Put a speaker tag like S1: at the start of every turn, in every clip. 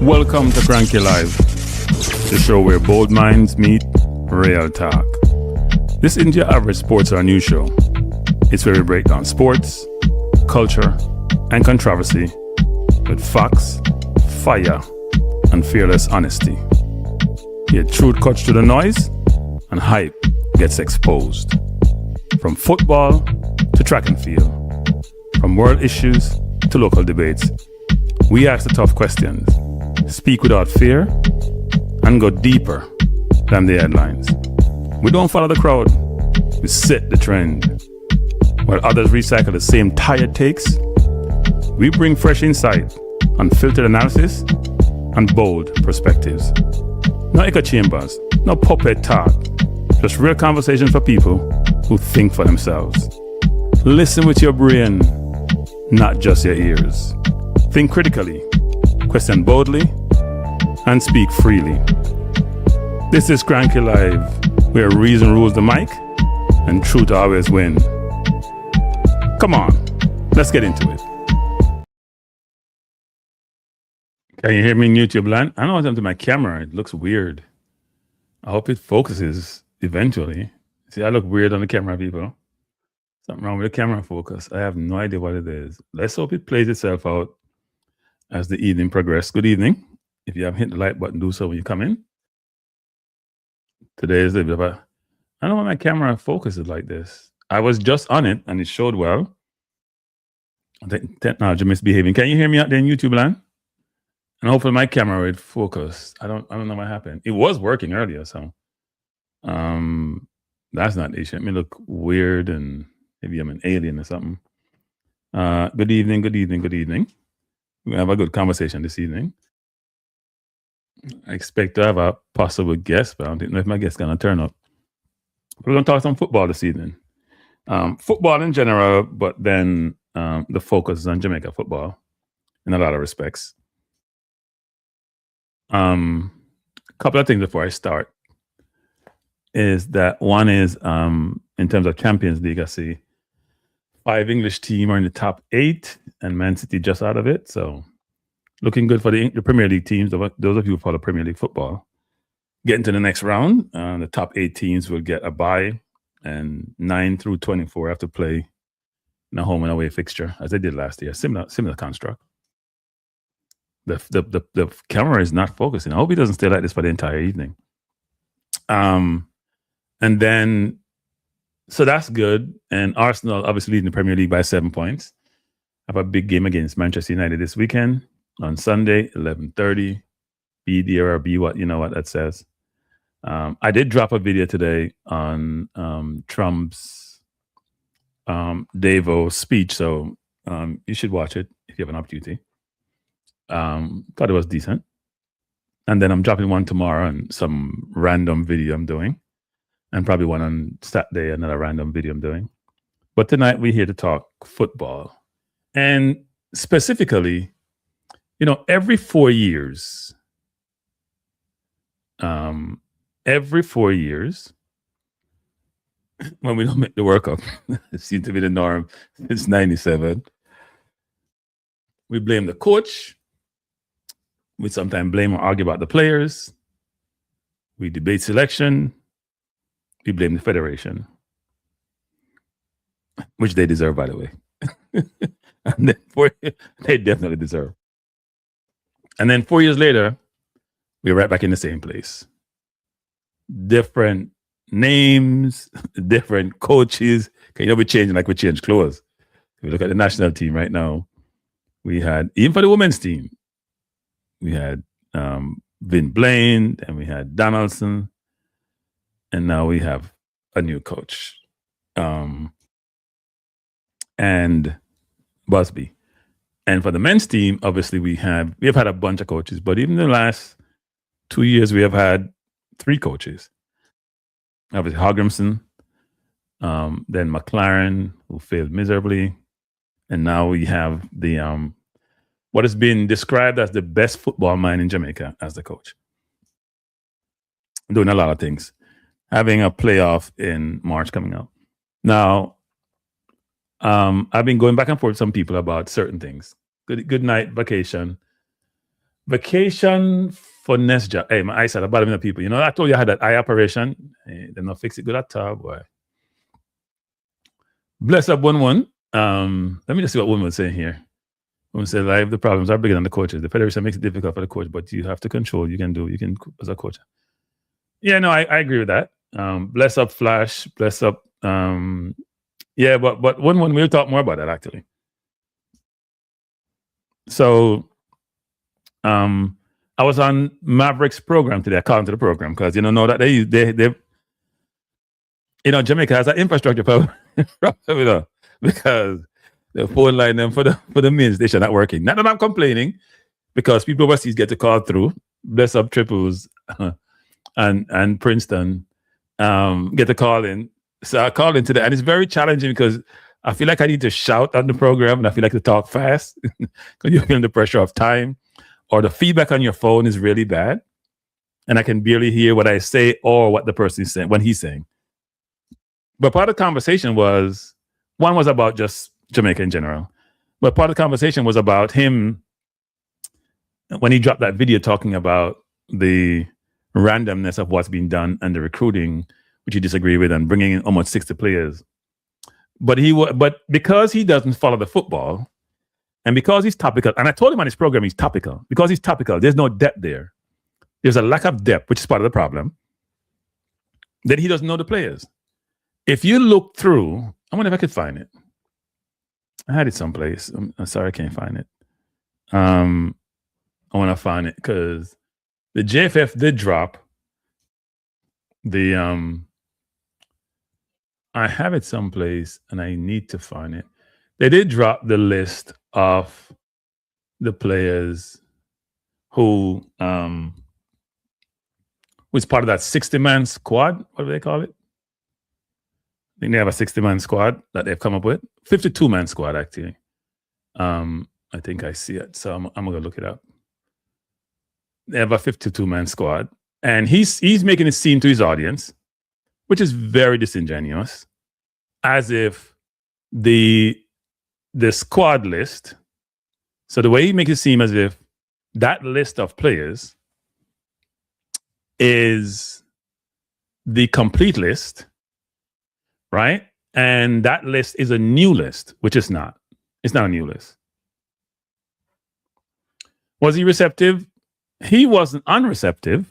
S1: Welcome to Cranky Live, the show where bold minds meet real talk. This isn't your average sports or news show. It's where we break down sports, culture, and controversy with facts, fire, and fearless honesty. Here, truth cuts through the noise and hype gets exposed. From football to track and field, from world issues to local debates, we ask the tough questions, speak without fear, and go deeper than the headlines. We don't follow the crowd, we set the trend. While others recycle the same tired takes, we bring fresh insight, unfiltered analysis, and bold perspectives. No echo chambers, no puppet talk, just real conversations for people who think for themselves. Listen with your brain, not just your ears. Think critically, question boldly, and speak freely. This is Cranky Live, where reason rules the mic and truth always win. Come on, let's get into it. Can you hear me in YouTube land? I don't know what's happened to my camera. It looks weird. I hope it focuses eventually. See, I look weird on the camera, people. Something wrong with the camera focus. I have no idea what it is. Let's hope it plays itself out as the evening progresses. Good evening. If you haven't hit the like button, do so when you come in. Today is a bit of a... I don't know why my camera focuses like this. I was just on it and it showed well. I think technology misbehaving. Can you hear me out there in YouTube land? And hopefully my camera would focus. I don't know what happened. It was working earlier, so that's not the issue. It may look weird and maybe I'm an alien or something. Good evening, good evening, good evening. We have a good conversation this evening. I expect to have a possible guest, but I don't know if my guest is going to turn up. We're going to talk some football this evening. Football in general, but then the focus is on Jamaica football in a lot of respects. A couple of things before I start is that one is in terms of Champions League, I see 5 English teams are in the top 8 and Man City just out of it. So looking good for the Premier League teams, those of you who follow Premier League football. Getting to the next round, the top 8 teams will get a bye, and 9 through 24 have to play in a home and away fixture, as they did last year. Similar construct. The camera is not focusing. I hope it doesn't stay like this for the entire evening. And then, so that's good. And Arsenal obviously leading the Premier League by 7 points. Have a big game against Manchester United this weekend on Sunday, 11:30. Be there or be what, you know what that says. I did drop a video today on Trump's Davos speech, so you should watch it if you have an opportunity. Thought it was decent. And then I'm dropping one tomorrow on some random video I'm doing. And probably one on Saturday, another random video I'm doing. But tonight we're here to talk football. And specifically, you know, every 4 years, when we don't make the World Cup, it seems to be the norm since 97, we blame the coach. We sometimes blame or argue about the players. We debate selection. We blame the federation, which they deserve, by the way. And then they definitely deserve. And then 4 years later, we're right back in the same place. Different names, different coaches. Can you be changing like we change clothes? If we look at the national team right now, we had, even for the women's team, we had Vin Blaine, and we had Donaldson, and now we have a new coach, and Busby. And for the men's team, obviously we have had a bunch of coaches, but even in the last 2 years, we have had 3 coaches. Obviously Hogrimson, then McLaren, who failed miserably, and now we have the what has been described as the best football mind in Jamaica as the coach. Doing a lot of things. Having a playoff in March coming up. Now, I've been going back and forth with some people about certain things. Good night vacation. Vacation for next job. Hey, my eyesight, about a people. You know, I told you I had that eye operation. Hey, they're not fix it good at all, boy. Bless up 1-1. Let me just see what women say here. Women say live, the problems are bigger than the coaches. The federation makes it difficult for the coach, but you have to control. You can as a coach. Yeah, no, I agree with that. Bless up Flash, bless up. Yeah, but 1-1, we'll talk more about that actually. So, I was on Maverick's program today. I called into the program because know that they Jamaica has an infrastructure problem, because the phone line them for the main station not working. Not that I'm complaining, because people overseas get to call through. Bless up Triples and Princeton get to call in. So I called in today, and it's very challenging because I feel like I need to shout on the program, and I feel like to talk fast because you're feeling the pressure of time, or the feedback on your phone is really bad, and I can barely hear what I say or what the person is saying when he's saying. But part of the conversation was about just Jamaica in general. But part of the conversation was about him when he dropped that video talking about the randomness of what's being done and the recruiting, which he disagreed with, and bringing in almost 60 players. But because he doesn't follow the football, and because he's topical, and I told him on his program he's topical. Because he's topical, there's no depth there. There's a lack of depth, which is part of the problem. That he doesn't know the players. If you look through, I wonder if I could find it. I had it someplace. I'm sorry I can't find it. I want to find it because the JFF did drop the I have it someplace and I need to find it. They did drop the list of the players who was part of that 60-man squad. What do they call it? I think they have a 60-man squad that they've come up with. 52-man squad, actually. I think I see it, so I'm going to look it up. They have a 52-man squad, and he's making it seem to his audience, which is very disingenuous, as if the squad list, so the way he makes it seem as if that list of players is the complete list, right? And that list is a new list, which is not. It's not a new list. Was he receptive? He wasn't unreceptive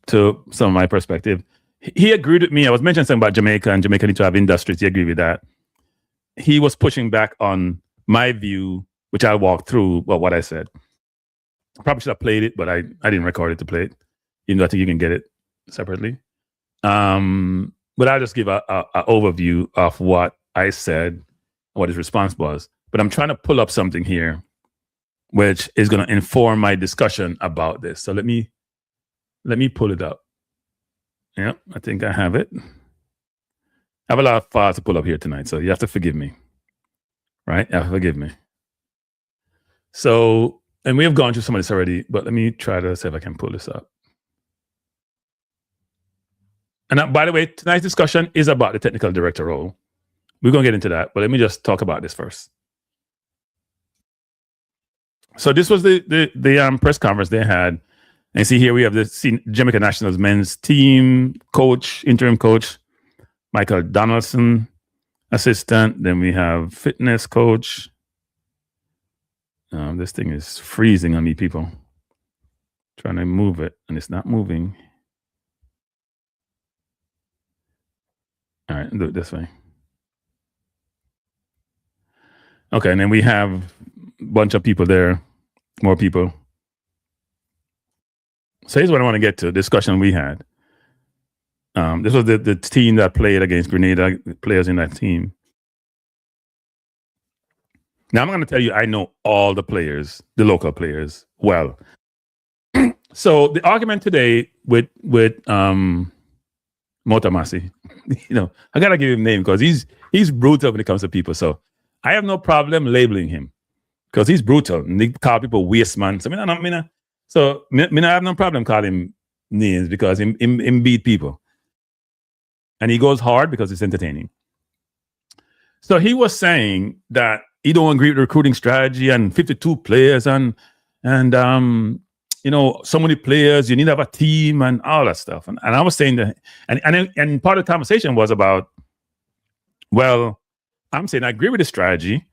S1: to some of my perspective. He agreed with me. I was mentioning something about Jamaica, and Jamaica need to have industries. He agreed with that. He was pushing back on my view, which I walked through, what I said. I probably should have played it, but I didn't record it to play it. Even though I think you can get it separately. But I'll just give a overview of what I said, what his response was. But I'm trying to pull up something here, which is going to inform my discussion about this. So let me pull it up. Yeah, I think I have it. I have a lot of files to pull up here tonight, so you have to forgive me. Right? You have to forgive me. So, and we have gone through some of this already, but let me try to see if I can pull this up. And by the way, tonight's discussion is about the technical director role. We're going to get into that, but let me just talk about this first. So this was the press conference they had. And see here we have the Jamaica Nationals men's team coach, interim coach, Michael Donaldson, assistant. Then we have fitness coach. This thing is freezing on me, people. Trying to move it, and it's not moving. All right, do it this way. Okay, and then we have a bunch of people there, more people. So here's what I want to get to, the discussion we had. This was the team that played against Grenada, players in that team. Now I'm going to tell you, I know all the players, the local players, well. So the argument today with Motamasi, I got to give him a name because he's brutal when it comes to people. So I have no problem labeling him because he's brutal. And they call people waste man. So I have no problem calling him names because he beat people. And he goes hard because it's entertaining. So he was saying that he don't agree with the recruiting strategy and 52 players and so many players, you need to have a team and all that stuff. And I was saying that, and part of the conversation was about, well, I'm saying I agree with the strategy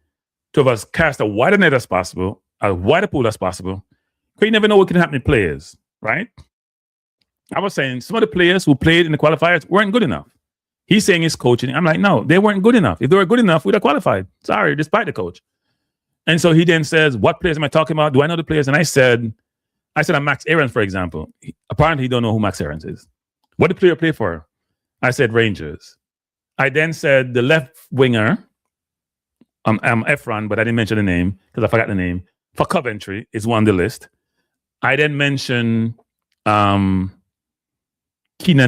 S1: to have us cast a wider net as possible, a wider pool as possible, because you never know what can happen to players, right? I was saying some of the players who played in the qualifiers weren't good enough. He's saying he's coaching. I'm like, no, they weren't good enough. If they were good enough, we'd have qualified. Sorry, despite the coach. And so he then says, what players am I talking about? Do I know the players? And I said, I'm Max Aarons, for example. Apparently, he don't know who Max Aarons is. What did the player play for? I said Rangers. I then said the left winger, Efron, but I didn't mention the name because I forgot the name, for Coventry is one on the list. I then mentioned Keenan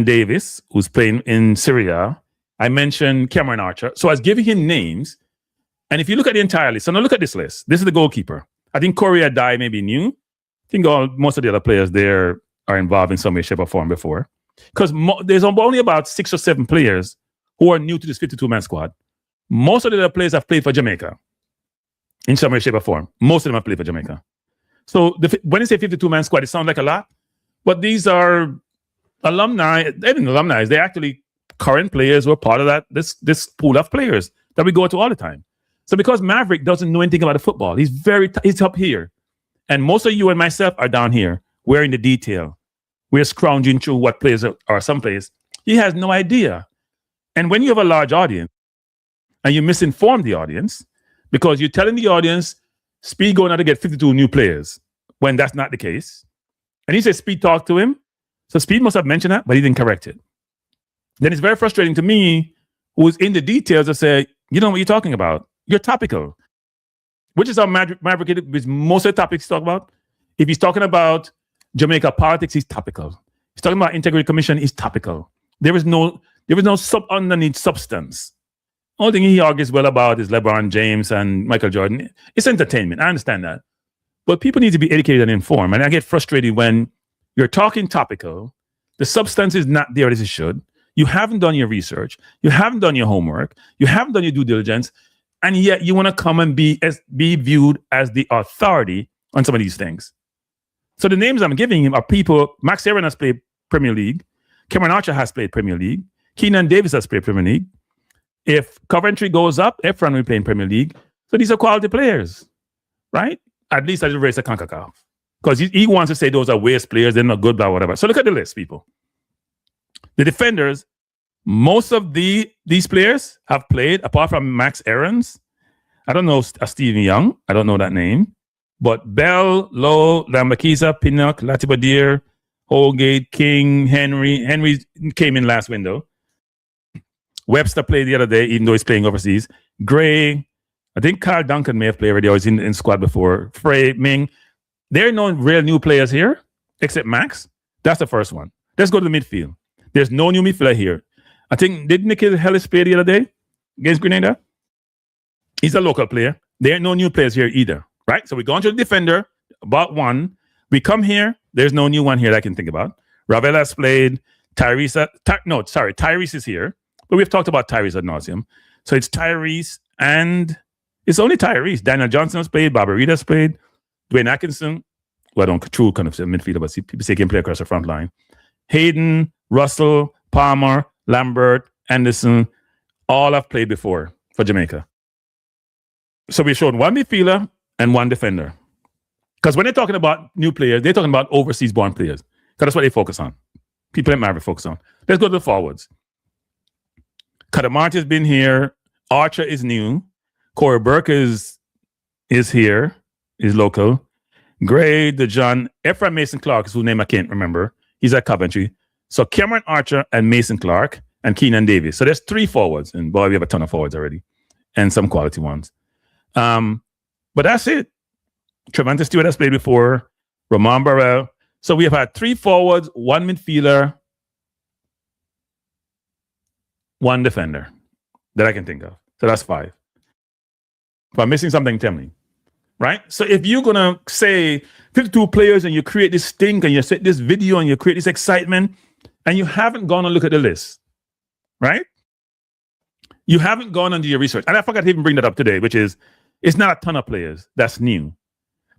S1: Davis, who's playing in Syria. I mentioned Cameron Archer. So I was giving him names. And if you look at the entire list, so now look at this list. This is the goalkeeper. I think Corey Adai may be new. I think most of the other players there are involved in some way, shape, or form before. Because there's only about 6 or 7 players who are new to this 52-man squad. Most of the other players have played for Jamaica in some way, shape, or form. Most of them have played for Jamaica. So when you say 52-man squad, it sounds like a lot. But these are alumni. They're alumni. They're actually current players who are part of this pool of players that we go to all the time. So because Maverick doesn't know anything about the football, he's up here. And most of you and myself are down here. We're in the detail. We're scrounging through what players are someplace. He has no idea. And when you have a large audience and you misinform the audience because you're telling the audience Speed going out to get 52 new players when that's not the case. And he said Speed talked to him. So Speed must have mentioned that, but he didn't correct it. Then it's very frustrating to me, who's in the details, to say, you know what you're talking about. You're topical. Which is how Maverick is most of the topics he talk about. If he's talking about Jamaica politics, he's topical. He's talking about Integrity Commission, he's topical. There is no underneath substance. Only thing he argues well about is LeBron James and Michael Jordan. It's entertainment. I understand that. But people need to be educated and informed. And I get frustrated when you're talking topical, the substance is not there as it should. You haven't done your research. You haven't done your homework. You haven't done your due diligence. And yet you want to come and be viewed as the authority on some of these things. So the names I'm giving him are people. Max Aaron has played Premier League. Cameron Archer has played Premier League. Keenan Davis has played Premier League. If Coventry goes up, Efron will play in Premier League. So these are quality players, right? At least at the race of CONCACAF. Because he wants to say those are waste players, they're not good, blah, whatever. So look at the list, people. The defenders, most of these players have played, apart from Max Aarons. I don't know Stephen Young. I don't know that name. But Bell, Lowe, Lambakiza, Pinnock, Latibadir, Holgate, King, Henry. Henry came in last window. Webster played the other day, even though he's playing overseas. Gray, I think Carl Duncan may have played already, or he's in squad before. Frey, Ming. There are no real new players here, except Max. That's the first one. Let's go to the midfield. There's no new midfielder here. I think, did Nikhil Ellis play the other day against Grenada? He's a local player. There are no new players here either, right? So we go on to the defender, about one. We come here. There's no new one here that I can think about. Ravel has played. Tyrese is here. But we've talked about Tyrese ad nauseum. So it's Tyrese and it's only Tyrese. Daniel Johnson has played. Barbarita has played. Dwayne Atkinson, well, I don't true kind of midfielder, but people say he can play across the front line. Hayden, Russell, Palmer, Lambert, Anderson, all have played before for Jamaica. So we showed one midfielder and one defender. Because when they're talking about new players, they're talking about overseas-born players. Because that's what they focus on. People at Maverick focus on. Let's go to the forwards. Kadamarti has been here. Archer is new. Corey Burke is here, is local. Gray, DeJohn, Ephraim Mason Clark is whose name I can't remember. He's at Coventry. So Cameron Archer and Mason Clark and Keenan Davis. So there's 3 forwards. And boy, we have a ton of forwards already. And some quality ones. But that's it. Trevante Stewart has played before. Ramon Burrell. So we have had 3 forwards, 1 midfielder, 1 defender that I can think of. So that's 5. If I'm missing something, tell me. Right? So if you're going to say 52 players and you create this stink and you set this video and you create this excitement and you haven't gone and look at the list, right? You haven't gone and do your research. And I forgot to even bring that up today, which is it's not a ton of players. That's new.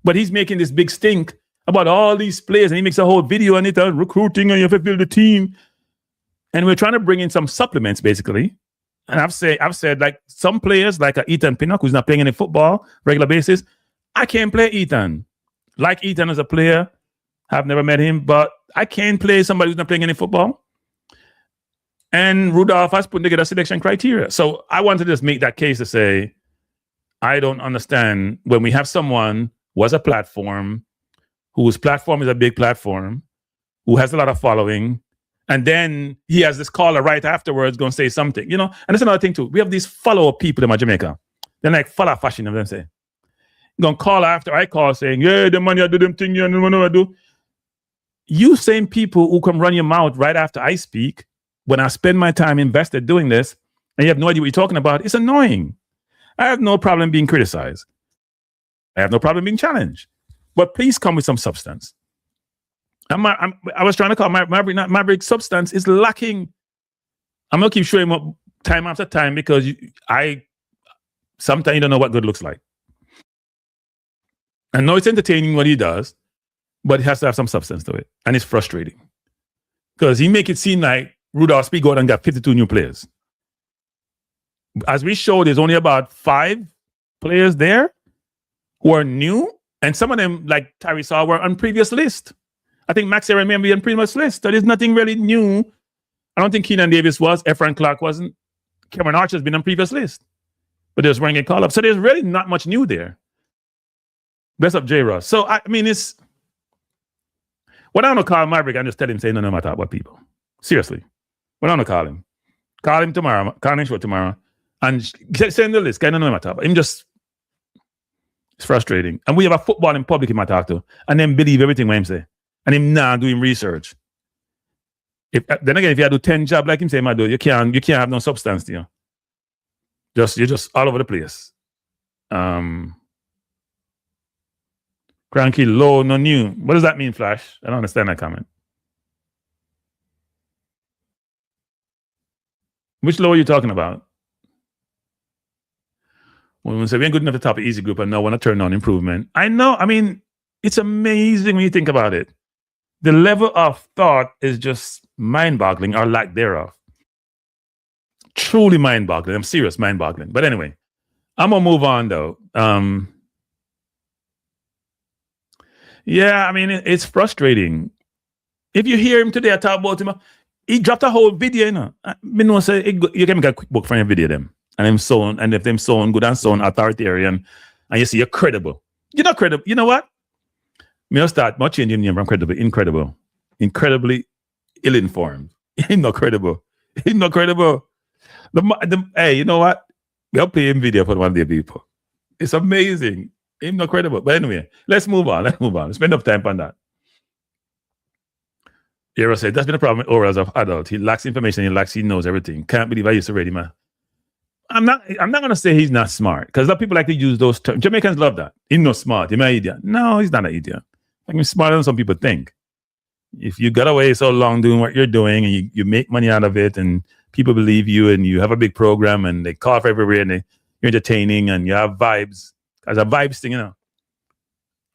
S1: But he's making this big stink about all these players, and he makes a whole video on it, recruiting, and you have to build a team. And we're trying to bring in some supplements, basically. And I've said like some players, like Ethan Pinnock, who's not playing any football regular basis, I can't play Ethan. Like Ethan as a player, I've never met him, but I can't play somebody who's not playing any football. And Rudolph has put together selection criteria. So I want to just make that case to say, I don't understand when we have someone who has a platform, whose platform is a big platform, who has a lot of following, and then he has this caller right afterwards going to say something, you know? And that's another thing too. We have these follow-up people in Jamaica. They're like follow fashion, of them say. Going to call after I call saying, yeah, the money I do them thing, you know what I do. You same people who come run your mouth right after I speak, when I spend my time invested doing this, and you have no idea what you're talking about, it's annoying. I have no problem being criticized. I have no problem being challenged. But please come with some substance. I was trying to call Maverick substance is lacking. I'm going to keep showing up time after time because sometimes you don't know what good looks like. I know it's entertaining what he does, but it has to have some substance to it. And it's frustrating. Because he make it seem like Rudolph Speed go out and got 52 new players. As we showed, there's only about 5 players there who are new. And some of them, like Tyree Saw, were on previous list. I think Max Aaron may be on previous list. So there's nothing really new. I don't think Keenan Davis was. Efron Clark wasn't. Cameron Archer's been on previous list. But there's running a call up. So there's really not much new there. Bless up J. Ross. So, I mean, it's... When I don't call Maverick, I just tell him, say, no matter what people. Seriously. When I don't call him. Call him tomorrow. Call him show tomorrow. And send the list. I don't know matter. Him just... It's frustrating. And we have a football in public him I talk to. And then believe everything what him say. And him now doing research. Then again, if you do 10 jobs like him say, I do, you can't have no substance to you. You're just all over the place. Cranky, low, no new. What does that mean, Flash? I don't understand that comment. Which low are you talking about? When we say we ain't good enough to top an easy group and now want to turn on improvement. I know, I mean, it's amazing when you think about it. The level of thought is just mind-boggling or lack thereof. Truly mind-boggling. I'm serious, mind-boggling. But anyway, I'm going to move on though. Yeah, I mean, it's frustrating. If you hear him today, I talk about him, he dropped a whole video, you know. I mean, say, you can make a quick book from your video them. And them so on, and if them so on good and so on authoritarian, and you see you're credible. You're not credible. You know what? Me start much changing name from credible, incredible. Incredibly ill-informed. He's not credible. He's not credible. Hey, you know what? We'll play him video for one of the people. It's amazing. He's not credible. But anyway, let's move on. Let's spend enough time on that. Hero said, that's been a problem with orals of adult. He lacks information. He knows everything. Can't believe I used to ready, man. I'm not going to say he's not smart because a lot of people like to use those terms. Jamaicans love that. He's not smart. He's an idiot. No, he's not an idiot. I mean, smarter than some people think. If you got away so long doing what you're doing and you make money out of it and people believe you and you have a big program and they cough everywhere and you're entertaining and you have vibes. As a vibes thing, you know.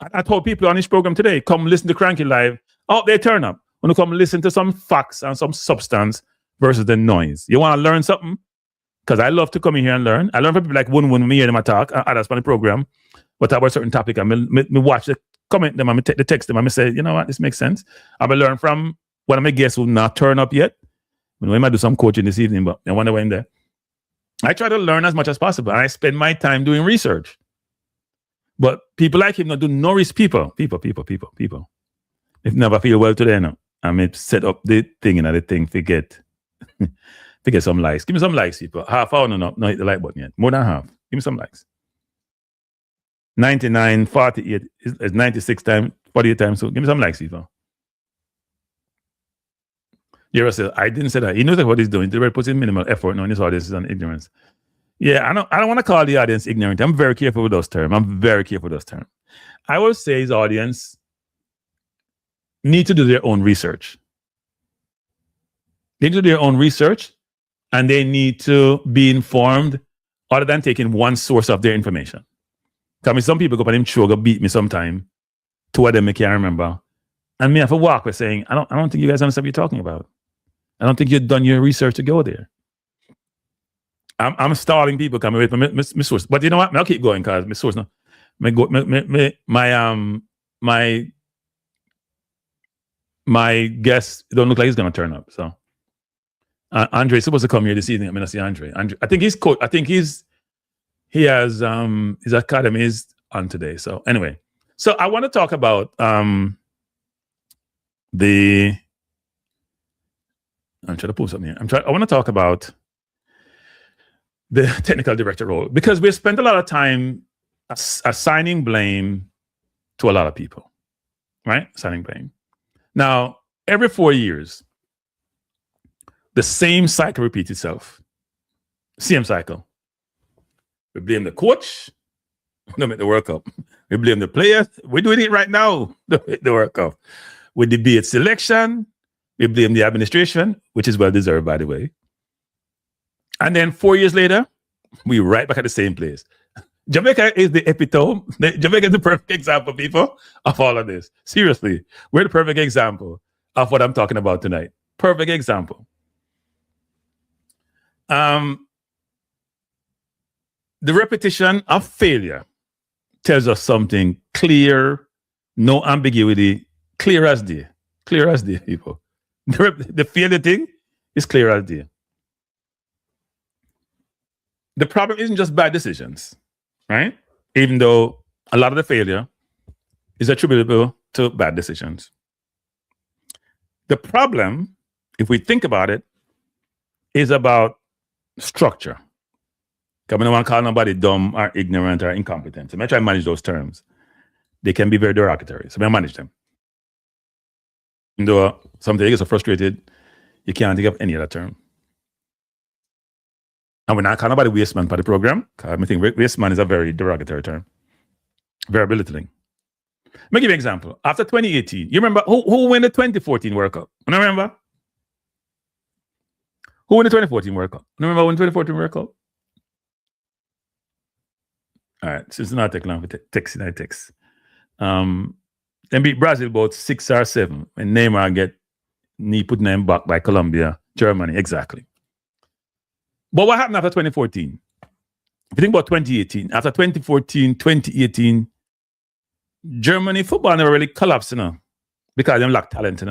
S1: I told people on this program today, come listen to Cranky Live. Oh, they turn up. Want to come listen to some facts and some substance versus the noise. You want to learn something? Because I love to come in here and learn. I learn from people like when me hear them talk, others on the program, but about a certain topic, and me watch the comment them, and me take the text them, and me say, you know what, this makes sense. I will learn from one of my guests who not turn up yet. We might do some coaching this evening, but I wonder why I'm there. I try to learn as much as possible, and I spend my time doing research. But people like him not do no risk. People. If never feel well today, no. I may set up the thing and the thing forget some likes. Give me some likes, people. Half hour, no hit the like button yet. More than half. Give me some likes. 99, 48 is 96 times, 48 times. So give me some likes, people. Yera said, I didn't say that. He knows what he's doing. He's putting minimal effort knowing his audience is on ignorance. Yeah, I don't want to call the audience ignorant. I'm very careful with those terms. I will say his audience need to do their own research. They do their own research and they need to be informed other than taking one source of their information. Because some people go up on him show, go beat me sometime, two of them I can't remember. And me have to walk with saying, I don't think you guys understand what you're talking about. I don't think you've done your research to go there. I'm stalling people coming with my source. But you know what? I'll keep going because my source now. My guest don't look like he's gonna turn up. So Andre's supposed to come here this evening. I'm gonna see Andre. I think he's coach. I think he has his academy is on today. So anyway, so I want to talk about I'm trying to pull something here. I want to talk about the technical director role because we spent a lot of time assigning blame to a lot of people, right? Assigning blame. Now, every 4 years, the same cycle repeats itself. Same cycle. We blame the coach. Don't make the World Cup. We blame the players. We're doing it right now. Don't make the World Cup. We debate selection. We blame the administration, which is well deserved, by the way. And then 4 years later, we're right back at the same place. Jamaica is the epitome. Jamaica is the perfect example, people, of all of this. Seriously, we're the perfect example of what I'm talking about tonight. Perfect example. The repetition of failure tells us something clear, no ambiguity, clear as day. Clear as day, people. The failure thing is clear as day. The problem isn't just bad decisions, right? Even though a lot of the failure is attributable to bad decisions. The problem, if we think about it, is about structure. Because I don't want to call nobody dumb or ignorant or incompetent. So I try to manage those terms. They can be very derogatory. So I manage them. Even though sometimes you get so frustrated, you can't think of any other term. And we're not calling nobody waste man for the program, because I think waste man is a very derogatory term. Very belittling. Let me give you an example. After 2018, you remember who won the 2014 World Cup? You remember? Who won the 2014 World Cup? You remember when 2014 World Cup? All right, since it's not taking long for texting, I text. Then beat Brazil about 6 or 7, and Neymar get knee put name back by Colombia, Germany, exactly. But what happened after 2014? If you think about 2018, after 2014, 2018, Germany football never really collapsed, because they lacked talent,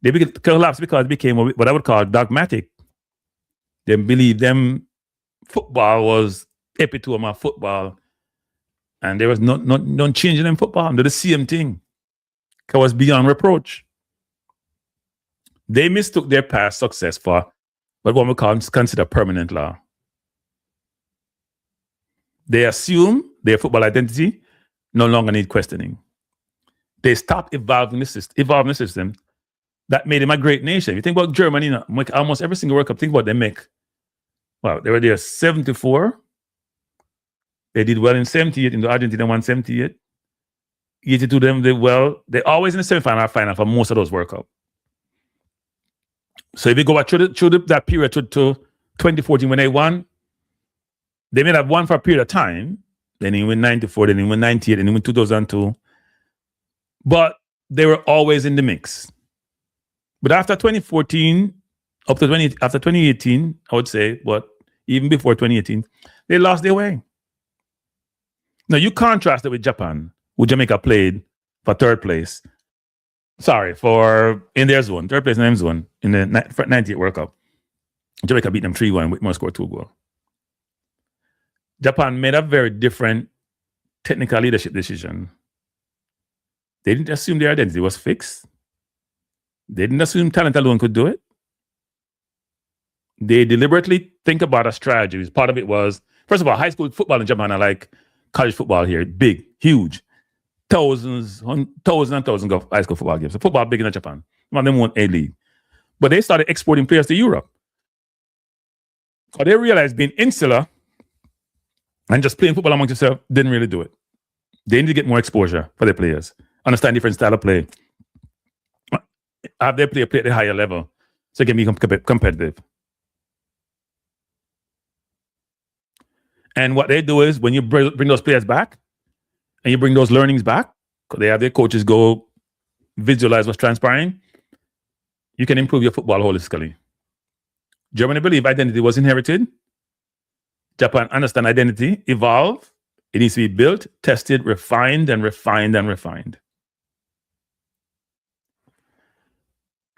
S1: They collapsed because it became what I would call dogmatic. They believed them football was epitome of football, and there was no changing in football. They did the same thing. It was beyond reproach. They mistook their past success for what one would consider permanent law. They assume their football identity no longer need questioning. They stopped evolving the system that made them a great nation. You think about Germany, almost every single World Cup, think about them they were there 74. They did well in 78, in the Argentina won 78. 82 them did well. They're always in the semifinal or final for most of those World Cup. So if you go back through that period to 2014 when they won, they may have won for a period of time. Then they win 94, then they win 98, then they win 2002. But they were always in the mix. But after 2014, after 2018, I would say, but even before 2018, they lost their way. Now you contrast it with Japan, who Jamaica played for third place. In their zone, third place in their zone in the 98 World Cup. Jamaica beat them 3-1. Whitmore scored 2 goals. Japan made a very different technical leadership decision. They didn't assume their identity was fixed. They didn't assume talent alone could do it. They deliberately think about a strategy. Part of it was, first of all, high school football in Japan are like college football here. Big, huge. Thousands and thousands of high school football games. So football big in Japan. Some of them won A-League. But they started exporting players to Europe. So they realized being insular and just playing football amongst yourself didn't really do it. They need to get more exposure for their players. Understand different style of play. Have their player play at a higher level so they can be competitive. And what they do is when you bring those players back and you bring those learnings back, they have their coaches go visualize what's transpiring, you can improve your football holistically. Germany believe identity was inherited. Japan understand identity, evolve. It needs to be built, tested, refined, and refined, and refined.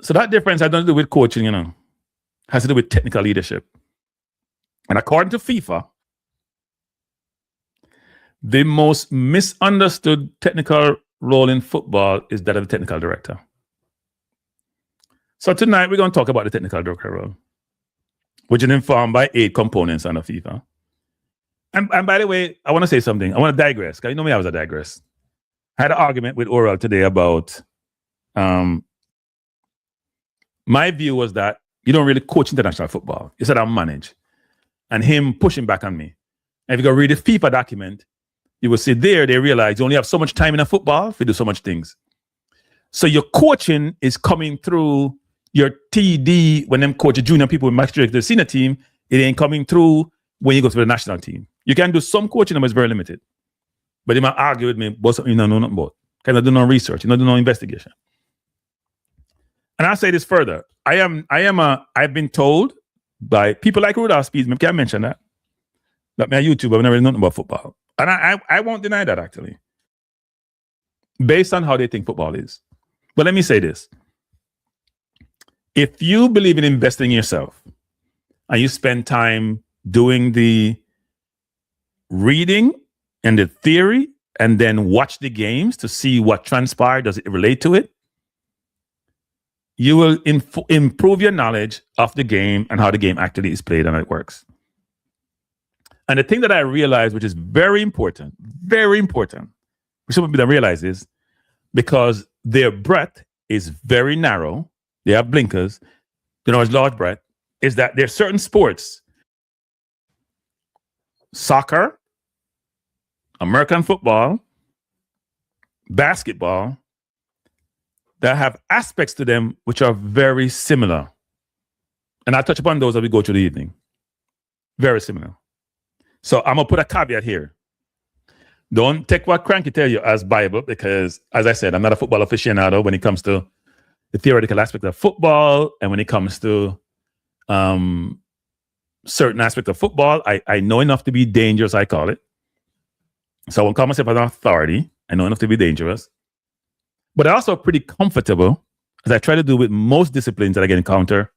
S1: So that difference has nothing to do with coaching, has to do with technical leadership. And according to FIFA, the most misunderstood technical role in football is that of the technical director. So tonight we're going to talk about the technical director role, which is informed by 8 components under FIFA. And by the way, I want to say something. I want to digress, because you know me, I was a digress. I had an argument with Oral today about my view was that you don't really coach international football. You said I manage. And him pushing back on me. And if you go read the FIFA document, you will see there they realize you only have so much time in a football to do so much things. So your coaching is coming through your TD when them coach junior people with matchday to the senior team. It ain't coming through when you go to the national team. You can do some coaching, but it's very limited. But they might argue with me about something you don't know nothing about. Kind of do no research, do no investigation. And I'll say this further. I've been told by people like Rudolph Speeds, I can't mention that. That me a YouTuber, I never really know nothing about football. And I won't deny that, actually. Based on how they think football is. But let me say this. If you believe in investing in yourself and you spend time doing the reading and the theory and then watch the games to see what transpired, does it relate to it? You will improve your knowledge of the game and how the game actually is played and how it works. And the thing that I realized, which is very important, which some people don't realize is because their breadth is very narrow, they have blinkers, it's large breadth, is that there's certain sports, soccer, American football, basketball, that have aspects to them which are very similar. And I'll touch upon those as we go through the evening. Very similar. So I'm going to put a caveat here. Don't take what Cranky tell you as Bible, because, as I said, I'm not a football aficionado when it comes to the theoretical aspect of football, and when it comes to certain aspects of football, I know enough to be dangerous, I call it. So I won't call myself an authority. I know enough to be dangerous. But I'm also pretty comfortable, as I try to do with most disciplines that I get encounter,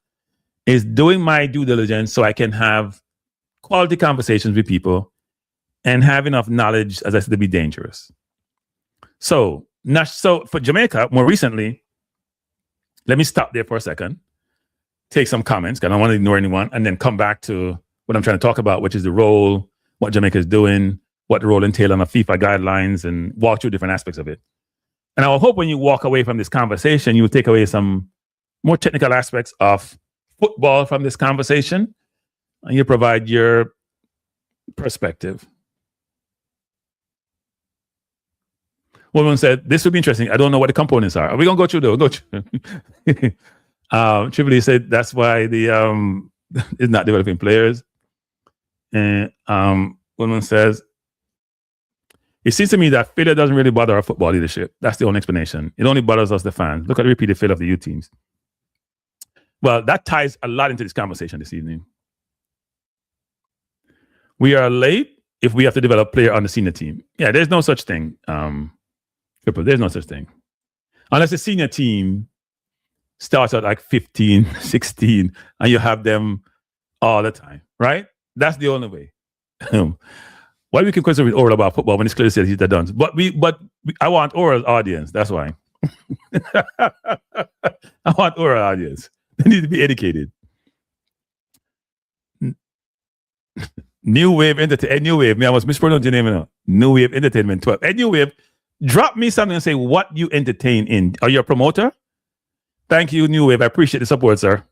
S1: is doing my due diligence so I can have quality conversations with people and have enough knowledge, as I said, to be dangerous. So for Jamaica, more recently, let me stop there for a second, take some comments, because I don't want to ignore anyone, and then come back to what I'm trying to talk about, which is the role, what Jamaica is doing, what the role entails on the FIFA guidelines, and walk through different aspects of it. And I will hope when you walk away from this conversation, you will take away some more technical aspects of football from this conversation, and you provide your perspective. Woman said, this would be interesting. I don't know what the components are. Are we going to go through those? Go through. Triple E said that's why the is not developing players. And woman says, it seems to me that failure doesn't really bother our football leadership. That's the only explanation. It only bothers us, the fans. Look at the repeated failure of the youth teams. Well, that ties a lot into this conversation this evening. We are late if we have to develop a player on the senior team. Yeah, there's no such thing. Triple, there's no such thing. Unless the senior team starts at like 15, 16, and you have them all the time, right? That's the only way. Why we can question with Oral about football when it's clearly said he's the done. But I want Oral's audience. That's why. I want Oral audience. They need to be educated. New Wave Entertainment. New Wave. I was mispronouncing your name now. New Wave Entertainment 12. New Wave, drop me something and say what you entertain in. Are you a promoter? Thank you, New Wave. I appreciate the support, sir.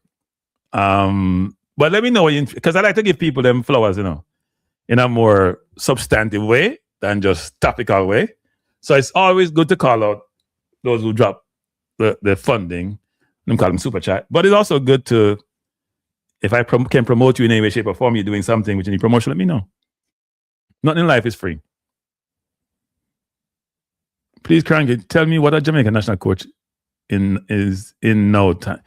S1: But let me know, because I like to give people them flowers, in a more substantive way than just topical way. So it's always good to call out those who drop the funding. I'm calling them super chat. But it's also good to, if I can promote you in any way, shape, or form, you're doing something which you need promotion, let me know. Nothing in life is free. Please, Cranky, tell me what a Jamaican national coach is in no time.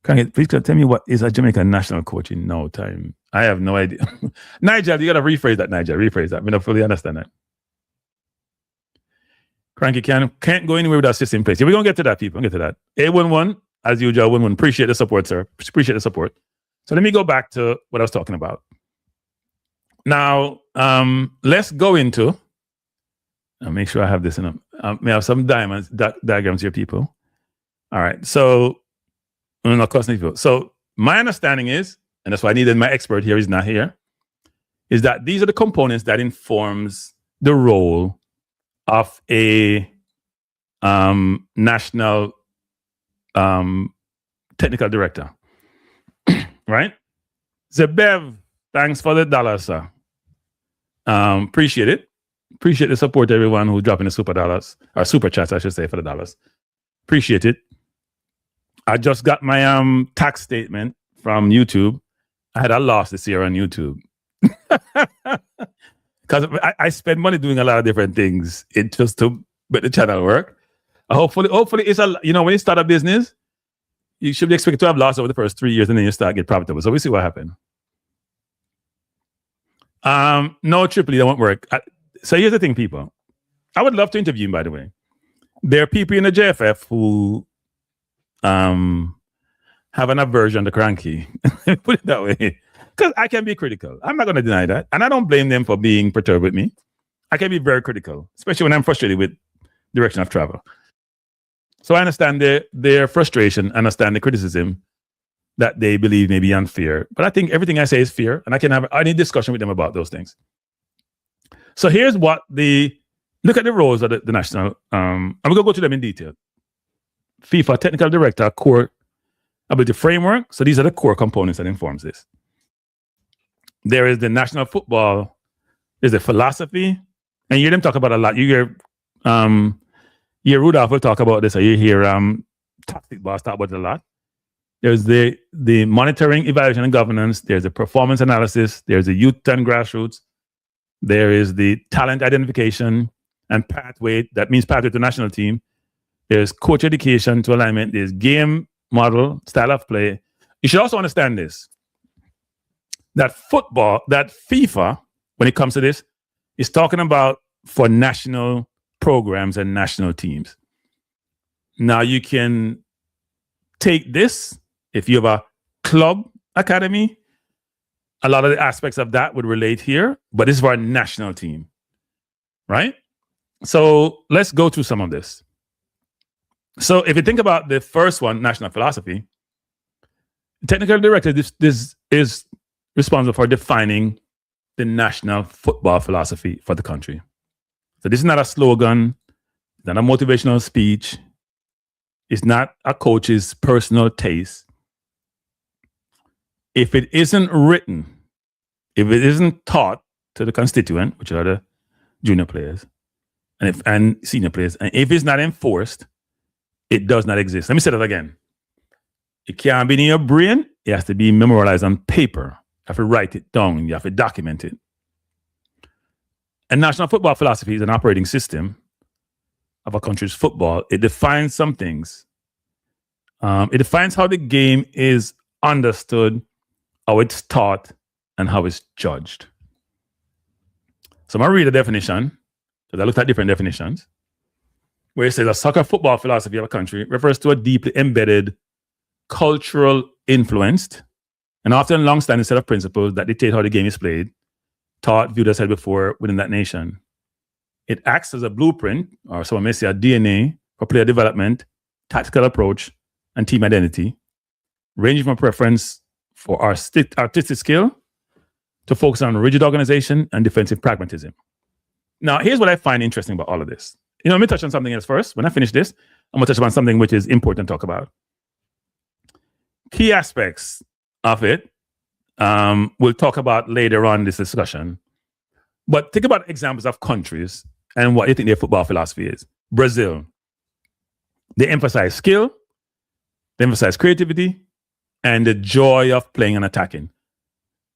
S1: Cranky, please tell me what is a Jamaican national coach in no time. I have no idea. Nigel, you got to rephrase that, Nigel. Rephrase that. I don't fully understand that. Cranky can't go anywhere without system in place. Yeah, we're going to get to that, people. We'll get to that. A11, as usual, 11. Appreciate the support, sir. Appreciate the support. So let me go back to what I was talking about. Now, let's go into, I'll make sure I have this in may have some diagrams here, people. All right. So, so my understanding is, and that's why I needed my expert here, he's not here, is that these are the components that informs the role of a national technical director. Right? Zebev, thanks for the $, sir. Appreciate it. Appreciate the support, everyone who's dropping the super dollars, or super chats, I should say, for the $. Appreciate it. I just got my tax statement from YouTube. I had a loss this year on YouTube. Because I spend money doing a lot of different things just to make the channel work. Hopefully it's when you start a business, you should be expected to have loss over the first 3 years and then you start get profitable. So we'll see what happens. No, Triple E, that won't work. So here's the thing, people. I would love to interview him, by the way. There are people in the JFF who have an aversion to Cranky. Put it that way. Because I can be critical. I'm not going to deny that. And I don't blame them for being perturbed with me. I can be very critical, especially when I'm frustrated with direction of travel. So I understand their frustration, understand the criticism that they believe may be unfair. But I think everything I say is fair, and I can have any discussion with them about those things. So here's what look at the roles of the national, I'm going to go to them in detail. FIFA Technical Director, Core Ability Framework. So these are the core components that informs this. There is the national football, there's the philosophy, and you hear them talk about a lot. You hear Rudolph will talk about this, or you hear Tactic Boss talk about it a lot. There's the monitoring, evaluation, and governance. There's the performance analysis. There's the youth and grassroots. There is the talent identification and pathway. That means pathway to national team. There's coach education to alignment. There's game model, style of play. You should also understand this, that FIFA, when it comes to this, is talking about for national programs and national teams. Now you can take this, if you have a club academy, a lot of the aspects of that would relate here, but this is for a national team, right? So let's go through some of this. So if you think about the first one, national philosophy, technical director, this is responsible for defining the national football philosophy for the country. So this is not a slogan, it's not a motivational speech, it's not a coach's personal taste. If it isn't written, if it isn't taught to the constituent, which are the junior players and senior players, and if it's not enforced, it does not exist. Let me say that again. It can't be in your brain. It has to be memorialized on paper. You have to write it down. You have to document it. And national football philosophy is an operating system of a country's football. It defines some things. It defines how the game is understood, how it's taught, and how it's judged. So I'm going to read a definition, because I looked at different definitions, where it says a soccer football philosophy of a country refers to a deeply embedded, cultural influenced, and often long-standing set of principles that dictate how the game is played, taught, viewed, as said before, within that nation. It acts as a blueprint, or someone may say a DNA, for player development, tactical approach, and team identity, ranging from a preference for artistic skill to focus on rigid organization and defensive pragmatism. Now, here's what I find interesting about all of this. Let me touch on something else first. When I finish this, I'm going to touch on something which is important to talk about. Key aspects of it, we'll talk about later on in this discussion. But think about examples of countries and what you think their football philosophy is. Brazil. They emphasize skill, they emphasize creativity, and the joy of playing and attacking.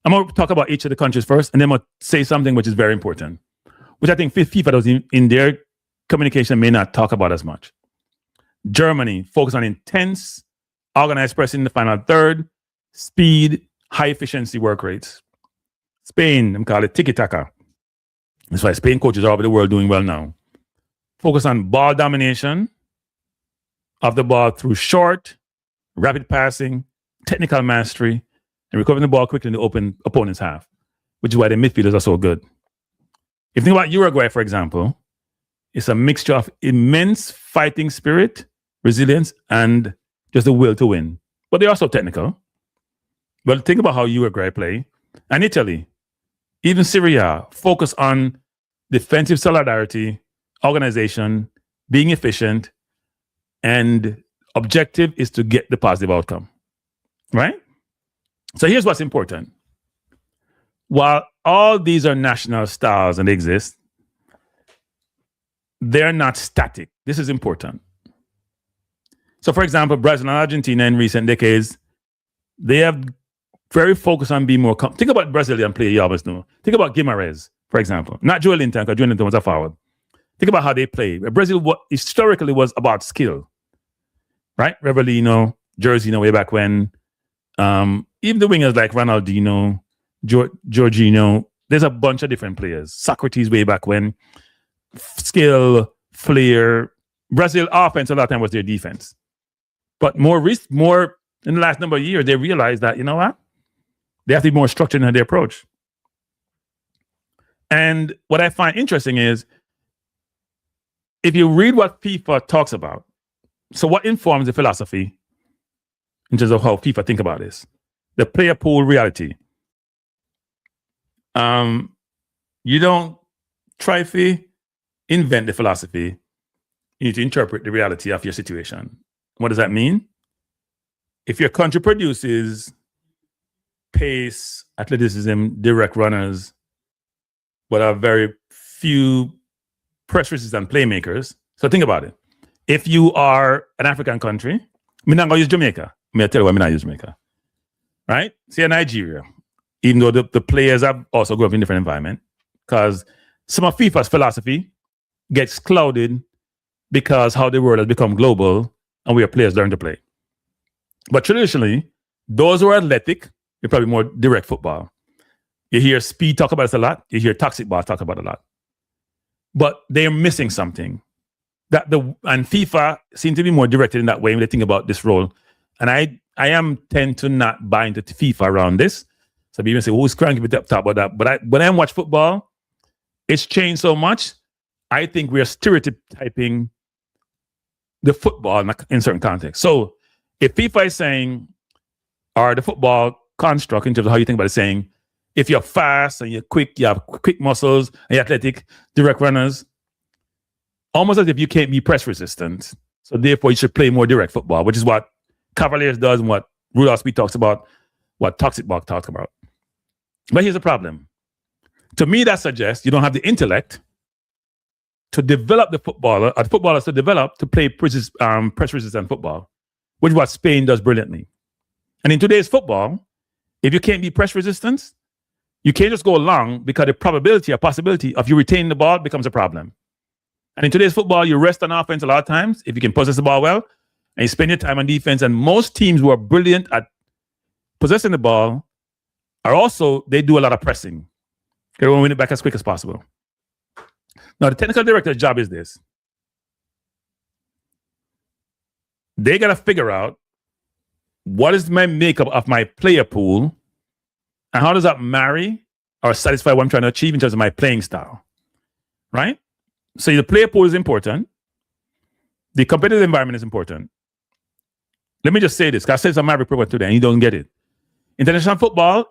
S1: I'm going to talk about each of the countries first, and then I'm going to say something which is very important, which I think FIFA does in their communication may not talk about as much. Germany, focus on intense, organized pressing in the final third, speed, high efficiency work rates. Spain, them call it tiki-taka. That's why Spain coaches all over the world doing well now. Focus on ball domination of the ball through short, rapid passing, technical mastery, and recovering the ball quickly in the open opponent's half, which is why the midfielders are so good. If you think about Uruguay, for example, it's a mixture of immense fighting spirit, resilience, and just the will to win. But they're also technical. But think about how Uruguay play. And Italy, even Syria, focus on defensive solidarity, organization, being efficient, and objective is to get the positive outcome, right? So here's what's important. While all these are national styles and they exist, they're not static. This is important. So for example, Brazil and Argentina in recent decades, they have very focused on being more... Think about Brazilian player you always know. Think about Guimarães, for example. Not Joel Linton, because Joel Linton was a forward. Think about how they play. Brazil historically was about skill, right? Revelino, Jorginho way back when. Even the wingers like Ronaldinho, Jorginho, there's a bunch of different players. Socrates way back when. Skill, flair. Brazil offense a lot of time was their defense. But more in the last number of years, they realized that, you know what? They have to be more structured in their approach. And what I find interesting is, if you read what FIFA talks about, so what informs the philosophy in terms of how FIFA think about this? The player pool reality. You don't try to invent the philosophy. You need to interpret the reality of your situation. What does that mean? If your country produces pace, athleticism, direct runners, but have very few press resistant playmakers. So think about it. If you are an African country, I'm not going to use Jamaica. I'm going to tell you why I'm not use Jamaica. Right? Say Nigeria, even though the players have also grown up in different environment, because some of FIFA's philosophy gets clouded because how the world has become global and where players learn to play. But traditionally, those who are athletic, you're probably more direct football. You hear speed talk about this a lot. You hear toxic ball talk about it a lot. But they're missing something. And FIFA seem to be more directed in that way when they think about this role. And I tend to not buy into FIFA around this. So people say, who's cranky with talk about that? But when I watch football, it's changed so much. I think we're stereotyping the football in certain contexts. So if FIFA is saying, or the football construct in terms of how you think about it, saying, if you're fast and you're quick, you have quick muscles, and you're athletic, direct runners, almost as if you can't be press resistant. So therefore, you should play more direct football, which is what Cavaliers does and what Rudolph Speed talks about, what Toxic Ball talks about. But here's the problem. To me, that suggests you don't have the intellect to develop the footballer, or the footballers to develop to play press resistant football, which is what Spain does brilliantly. And in today's football, if you can't be press resistant, you can't just go along because the probability or possibility of you retaining the ball becomes a problem. And in today's football, you rest on offense a lot of times if you can possess the ball well, and you spend your time on defense. And most teams who are brilliant at possessing the ball are also, they do a lot of pressing. They want to win it back as quick as possible. Now, the technical director's job is this. They got to figure out what is my makeup of my player pool and how does that marry or satisfy what I'm trying to achieve in terms of my playing style, right? So the player pool is important. The competitive environment is important. Let me just say this, because I said some Maverick program today and you don't get it. International football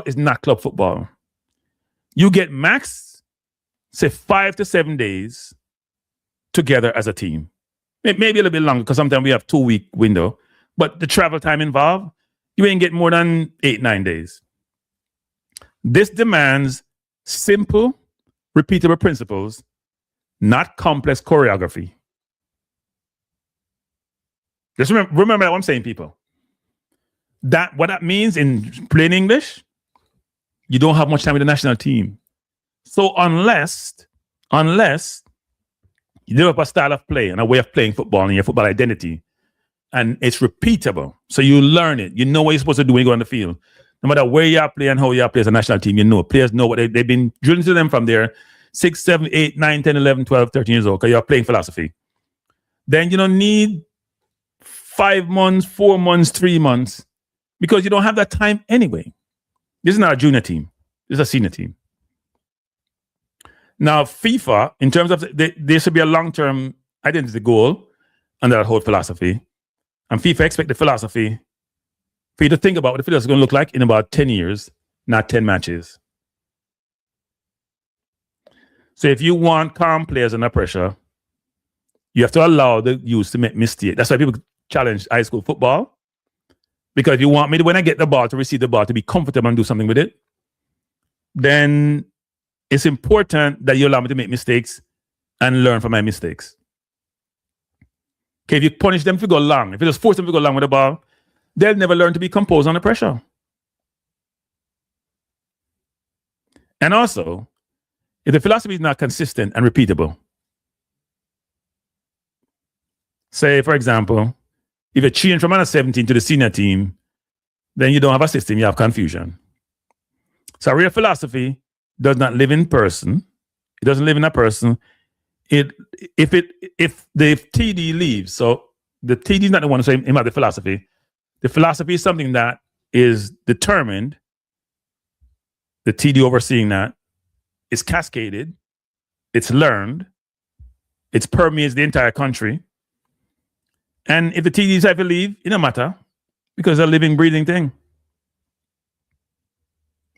S1: is not club football. You get max, say 5 to 7 days together as a team. Maybe a little bit longer because sometimes we have 2-week window, but the travel time involved, you ain't get more than 8-9 days. This demands simple, repeatable principles, not complex choreography. Just remember what I'm saying, people. What that means in plain English, you don't have much time with the national team. So unless You develop a style of play and a way of playing football and your football identity. And it's repeatable. So you learn it. You know what you're supposed to do when you go on the field. No matter where you are playing and how you are playing as a national team, you know. Players know what they've been drilling to them from there 6, 7, 8, 9, 10, 11, 12, 13 years old because you're playing philosophy. Then you don't need 5 months, 4 months, 3 months because you don't have that time anyway. This is not a junior team. This is a senior team. Now, FIFA, in terms of, there should be a long-term identity goal under that whole philosophy. And FIFA expect the philosophy for you to think about what the field is going to look like in about 10 years, not 10 matches. So if you want calm players under pressure, you have to allow the youth to make mistakes. That's why people challenge high school football. Because if you want me to, when I get the ball, to receive the ball, to be comfortable and do something with it, then it's important that you allow me to make mistakes and learn from my mistakes. Okay, if you punish them if you go long, if you just force them to go long with the ball, they'll never learn to be composed under pressure. And also, if the philosophy is not consistent and repeatable, say, for example, if you change from under 17 to the senior team, then you don't have a system, you have confusion. So real philosophy does not live in person. It doesn't live in a person. If the TD leaves, so the TD is not the one saying about the philosophy. The philosophy is something that is determined. The TD overseeing that is cascaded. It's learned. It permeates the entire country. And if the TDs have to leave, it don't matter because they're a living, breathing thing.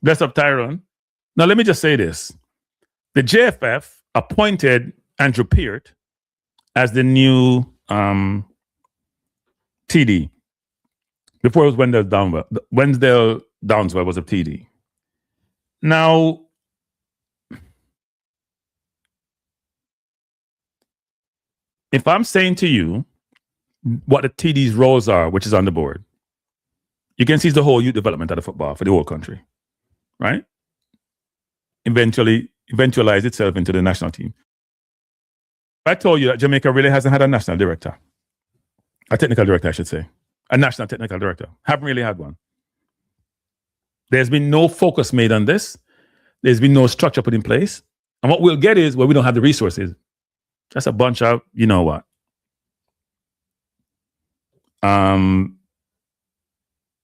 S1: Bless up, Tyrone. Now, let me just say this. The JFF appointed Andrew Peart as the new TD. Before it was Wendell Downswell was a TD. Now, if I'm saying to you what the TD's roles are, which is on the board, you can see the whole youth development of the football for the whole country, right? Eventualize itself into the national team. I told you that Jamaica really hasn't had a national director, a technical director, I should say, a national technical director. Haven't really had one. There's been no focus made on this. There's been no structure put in place. And what we'll get is, well, we don't have the resources. Just a bunch of, you know what.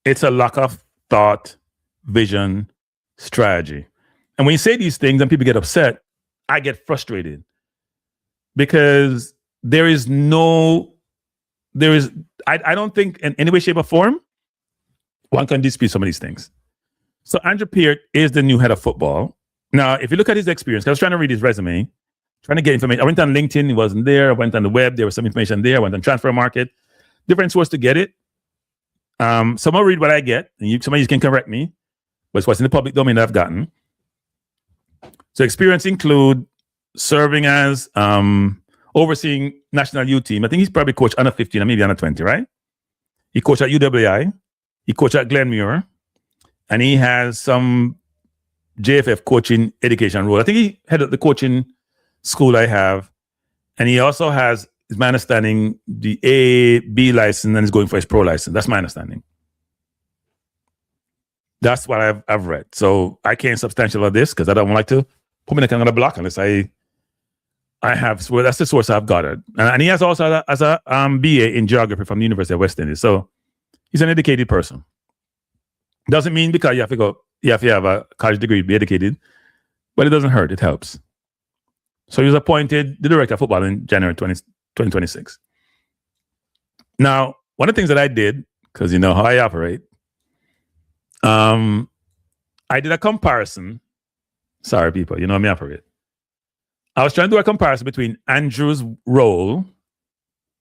S1: It's a lack of thought, vision, strategy. And when you say these things and people get upset, I get frustrated because I don't think in any way, shape, or form one can dispute some of these things. So Andrew Peart is the new head of football. Now, if you look at his experience, I was trying to read his resume, trying to get information. I went on LinkedIn, it wasn't there. I went on the web, there was some information there. I went on Transfer Market, different sources to get it. Some will read what I get, and some of you can correct me, but it's what's in the public domain that I've gotten. So experience include serving as overseeing national youth team. I think he's probably coached under 15 or maybe under 20, right? He coached at UWI. He coached at Glenmuir. And he has some JFF coaching education role. I think he headed the coaching school I have. And he also has, is my understanding, the A/B license and is going for his pro license. That's my understanding. That's what I've read. So I can't substantiate this because I don't like to put me in a block unless I have, well, that's the source I've got it. And he has also as a BA in geography from the University of West Indies. So he's an educated person. Doesn't mean because you have to have a college degree to be educated, but it doesn't hurt. It helps. So he was appointed the director of football in January 2026. Now, one of the things that I did, because you know how I operate, I did a comparison. Sorry, people, you know how I operate. I was trying to do a comparison between Andrew's role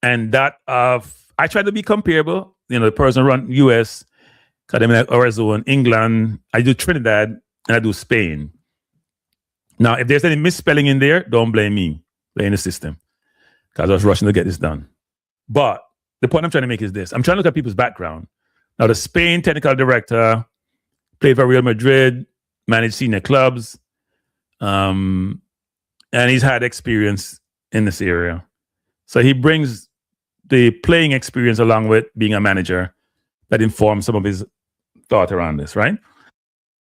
S1: and that of, I tried to be comparable. You know, the person run US, Academy Arizona, England, I do Trinidad, and I do Spain. Now, if there's any misspelling in there, don't blame me. Blame the system. Because I was rushing to get this done. But the point I'm trying to make is this. I'm trying to look at people's background. Now, the Spain technical director played for Real Madrid, managed senior clubs, and he's had experience in this area. So he brings the playing experience along with being a manager that informs some of his thought around this, right?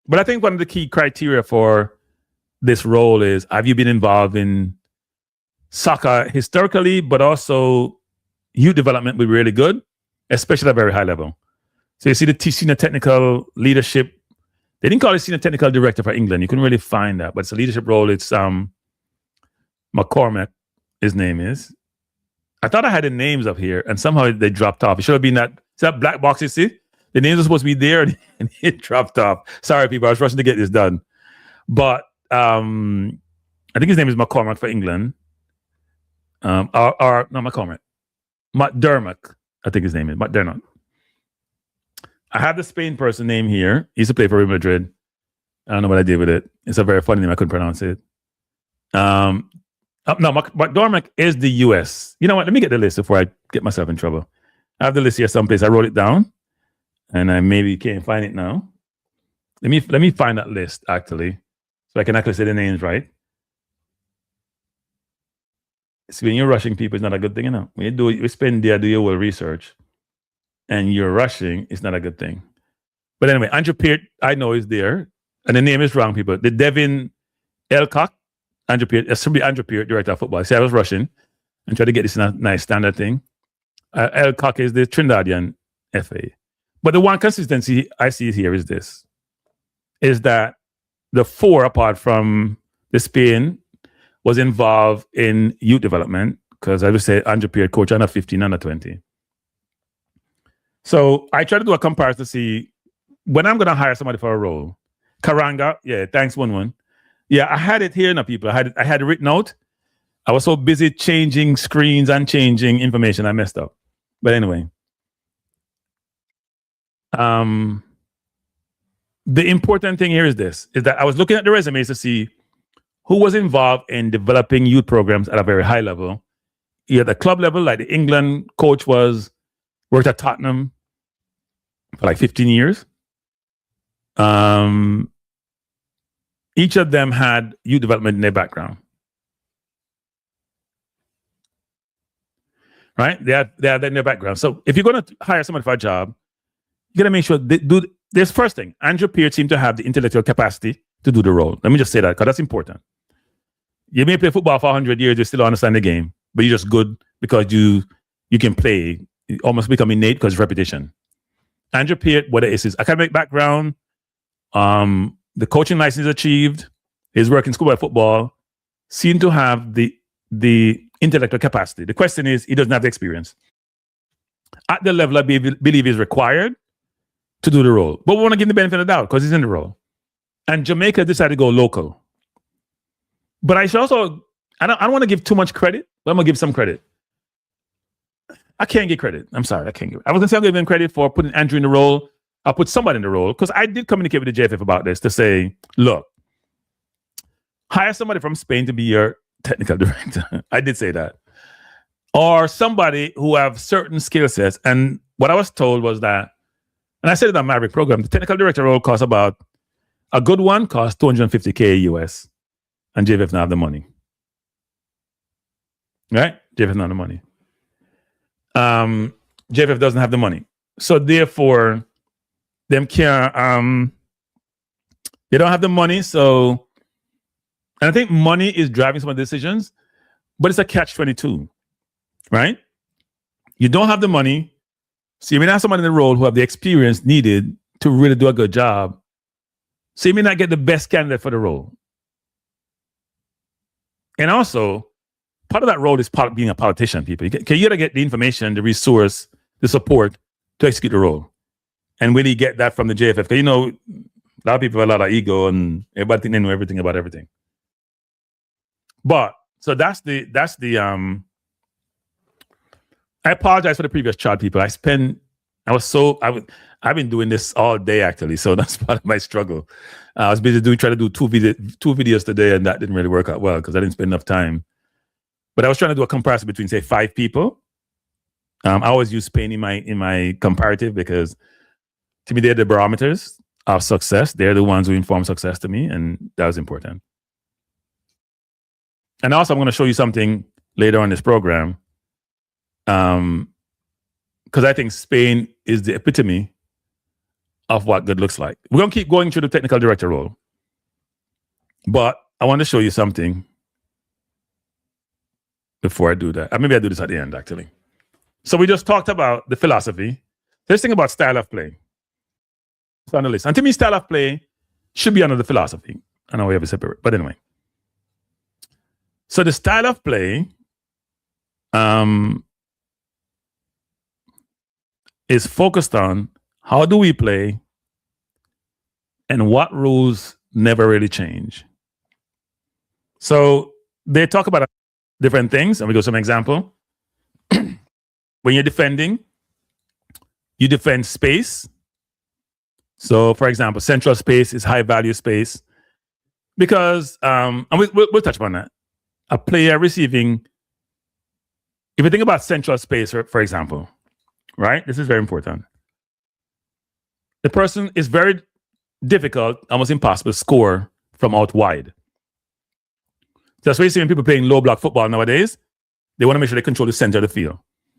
S1: But I think one of the key criteria for this role is, have you been involved in soccer historically, but also youth development would be really good, especially at a very high level. So you see the senior technical leadership. They didn't call it senior technical director for England. You couldn't really find that, but it's a leadership role. It's McCormack, his name is. I thought I had the names up here, and somehow they dropped off. It should have been that black box you see. The names are supposed to be there, and it dropped off. Sorry, people. I was rushing to get this done. But I think his name is McCormack for England. Not McCormack. McDermott, I think his name is. McDermott. I have the Spain person name here. He used to play for Real Madrid. I don't know what I did with it. It's a very funny name. I couldn't pronounce it. No, McDormand is the US. You know what? Let me get the list before I get myself in trouble. I have the list here someplace. I wrote it down, and I maybe can't find it now. Let me find that list, actually, so I can actually say the names right. See, when you're rushing people, it's not a good thing, you know. When you spend there, do your whole research, and you're rushing, it's not a good thing. But anyway, Andrew Peart, I know is there, and the name is wrong, people. The Devin Elcock, Andrew Peart, it should be Andrew Peart, director of football. See, I was rushing and tried to get this in a nice standard thing. Elcock is the Trinidadian FA. But the one consistency I see here is this, is that the four, apart from the Spain, was involved in youth development, because I would say Andrew Peart coach under 15, under 20. So I try to do a comparison to see when I'm going to hire somebody for a role. Karanga, yeah, thanks, 1-1. Yeah, I had it here now, people. I had it written out. I was so busy changing screens and changing information, I messed up. But anyway, the important thing here is this, is that I was looking at the resumes to see who was involved in developing youth programs at a very high level. At the club level, like the England coach worked at Tottenham for like 15 years. Each of them had youth development in their background. Right? They had that in their background. So if you're going to hire somebody for a job, you got to make sure they do this first thing. Andrew Peart seemed to have the intellectual capacity to do the role. Let me just say that, because that's important. You may play football for 100 years, you still don't understand the game, but you're just good because you can play. You almost become innate because of repetition. Andrew Peart, whether it's his academic background, the coaching license achieved, his work in schoolboy football, seem to have the intellectual capacity. The question is, he doesn't have the experience at the level I believe is required to do the role. But we want to give him the benefit of the doubt because he's in the role. And Jamaica decided to go local. But I should also, I don't want to give too much credit, but I'm going to give some credit. I can't give credit. I'm sorry, I can't give. I was going to say I'm going to give him credit for putting Andrew in the role. I'll put somebody in the role, because I did communicate with the JFF about this to say, look, hire somebody from Spain to be your technical director. I did say that. Or somebody who have certain skill sets. And what I was told was that, and I said it on Maverick program, the technical director role costs about, a good one costs $250K US, and JFF don't have the money. Right? JFF don't have the money. JFF doesn't have the money. So therefore, them can't, they don't have the money. So, and I think money is driving some of the decisions, but it's a catch-22, right? You don't have the money, so you may not have somebody in the role who have the experience needed to really do a good job. So you may not get the best candidate for the role. And also, part of that role is part of being a politician, people. You got to get the information, the resource, the support to execute the role. And really get that from the JFF. Because, you know, a lot of people have a lot of ego and everybody think they know everything about everything. But, so that's the I apologize for the previous chart, people. I've been doing this all day, actually. So that's part of my struggle. I was busy trying to do two videos today, and that didn't really work out well because I didn't spend enough time. But I was trying to do a comparison between, say, 5 people. I always use Spain in my comparative because, to me, they're the barometers of success. They're the ones who inform success to me, and that was important. And also, I'm going to show you something later on this program, because I think Spain is the epitome of what good looks like. We're going to keep going through the technical director role. But I want to show you something before I do that. Maybe I do this at the end, actually. So we just talked about the philosophy. Let's think about style of play. It's on the list. And to me, style of play should be under the philosophy. I know we have it separate, but anyway. So the style of play is focused on how do we play and what rules never really change. So they talk about different things, and we go some example. When you're defending, you defend space. So, for example, central space is high value space because, and we'll touch upon that. A player receiving, if you think about central space, for example, right? This is very important. The person is very difficult, almost impossible to score from out wide. That's why you see when people playing low block football nowadays, they want to make sure they control the center of the field.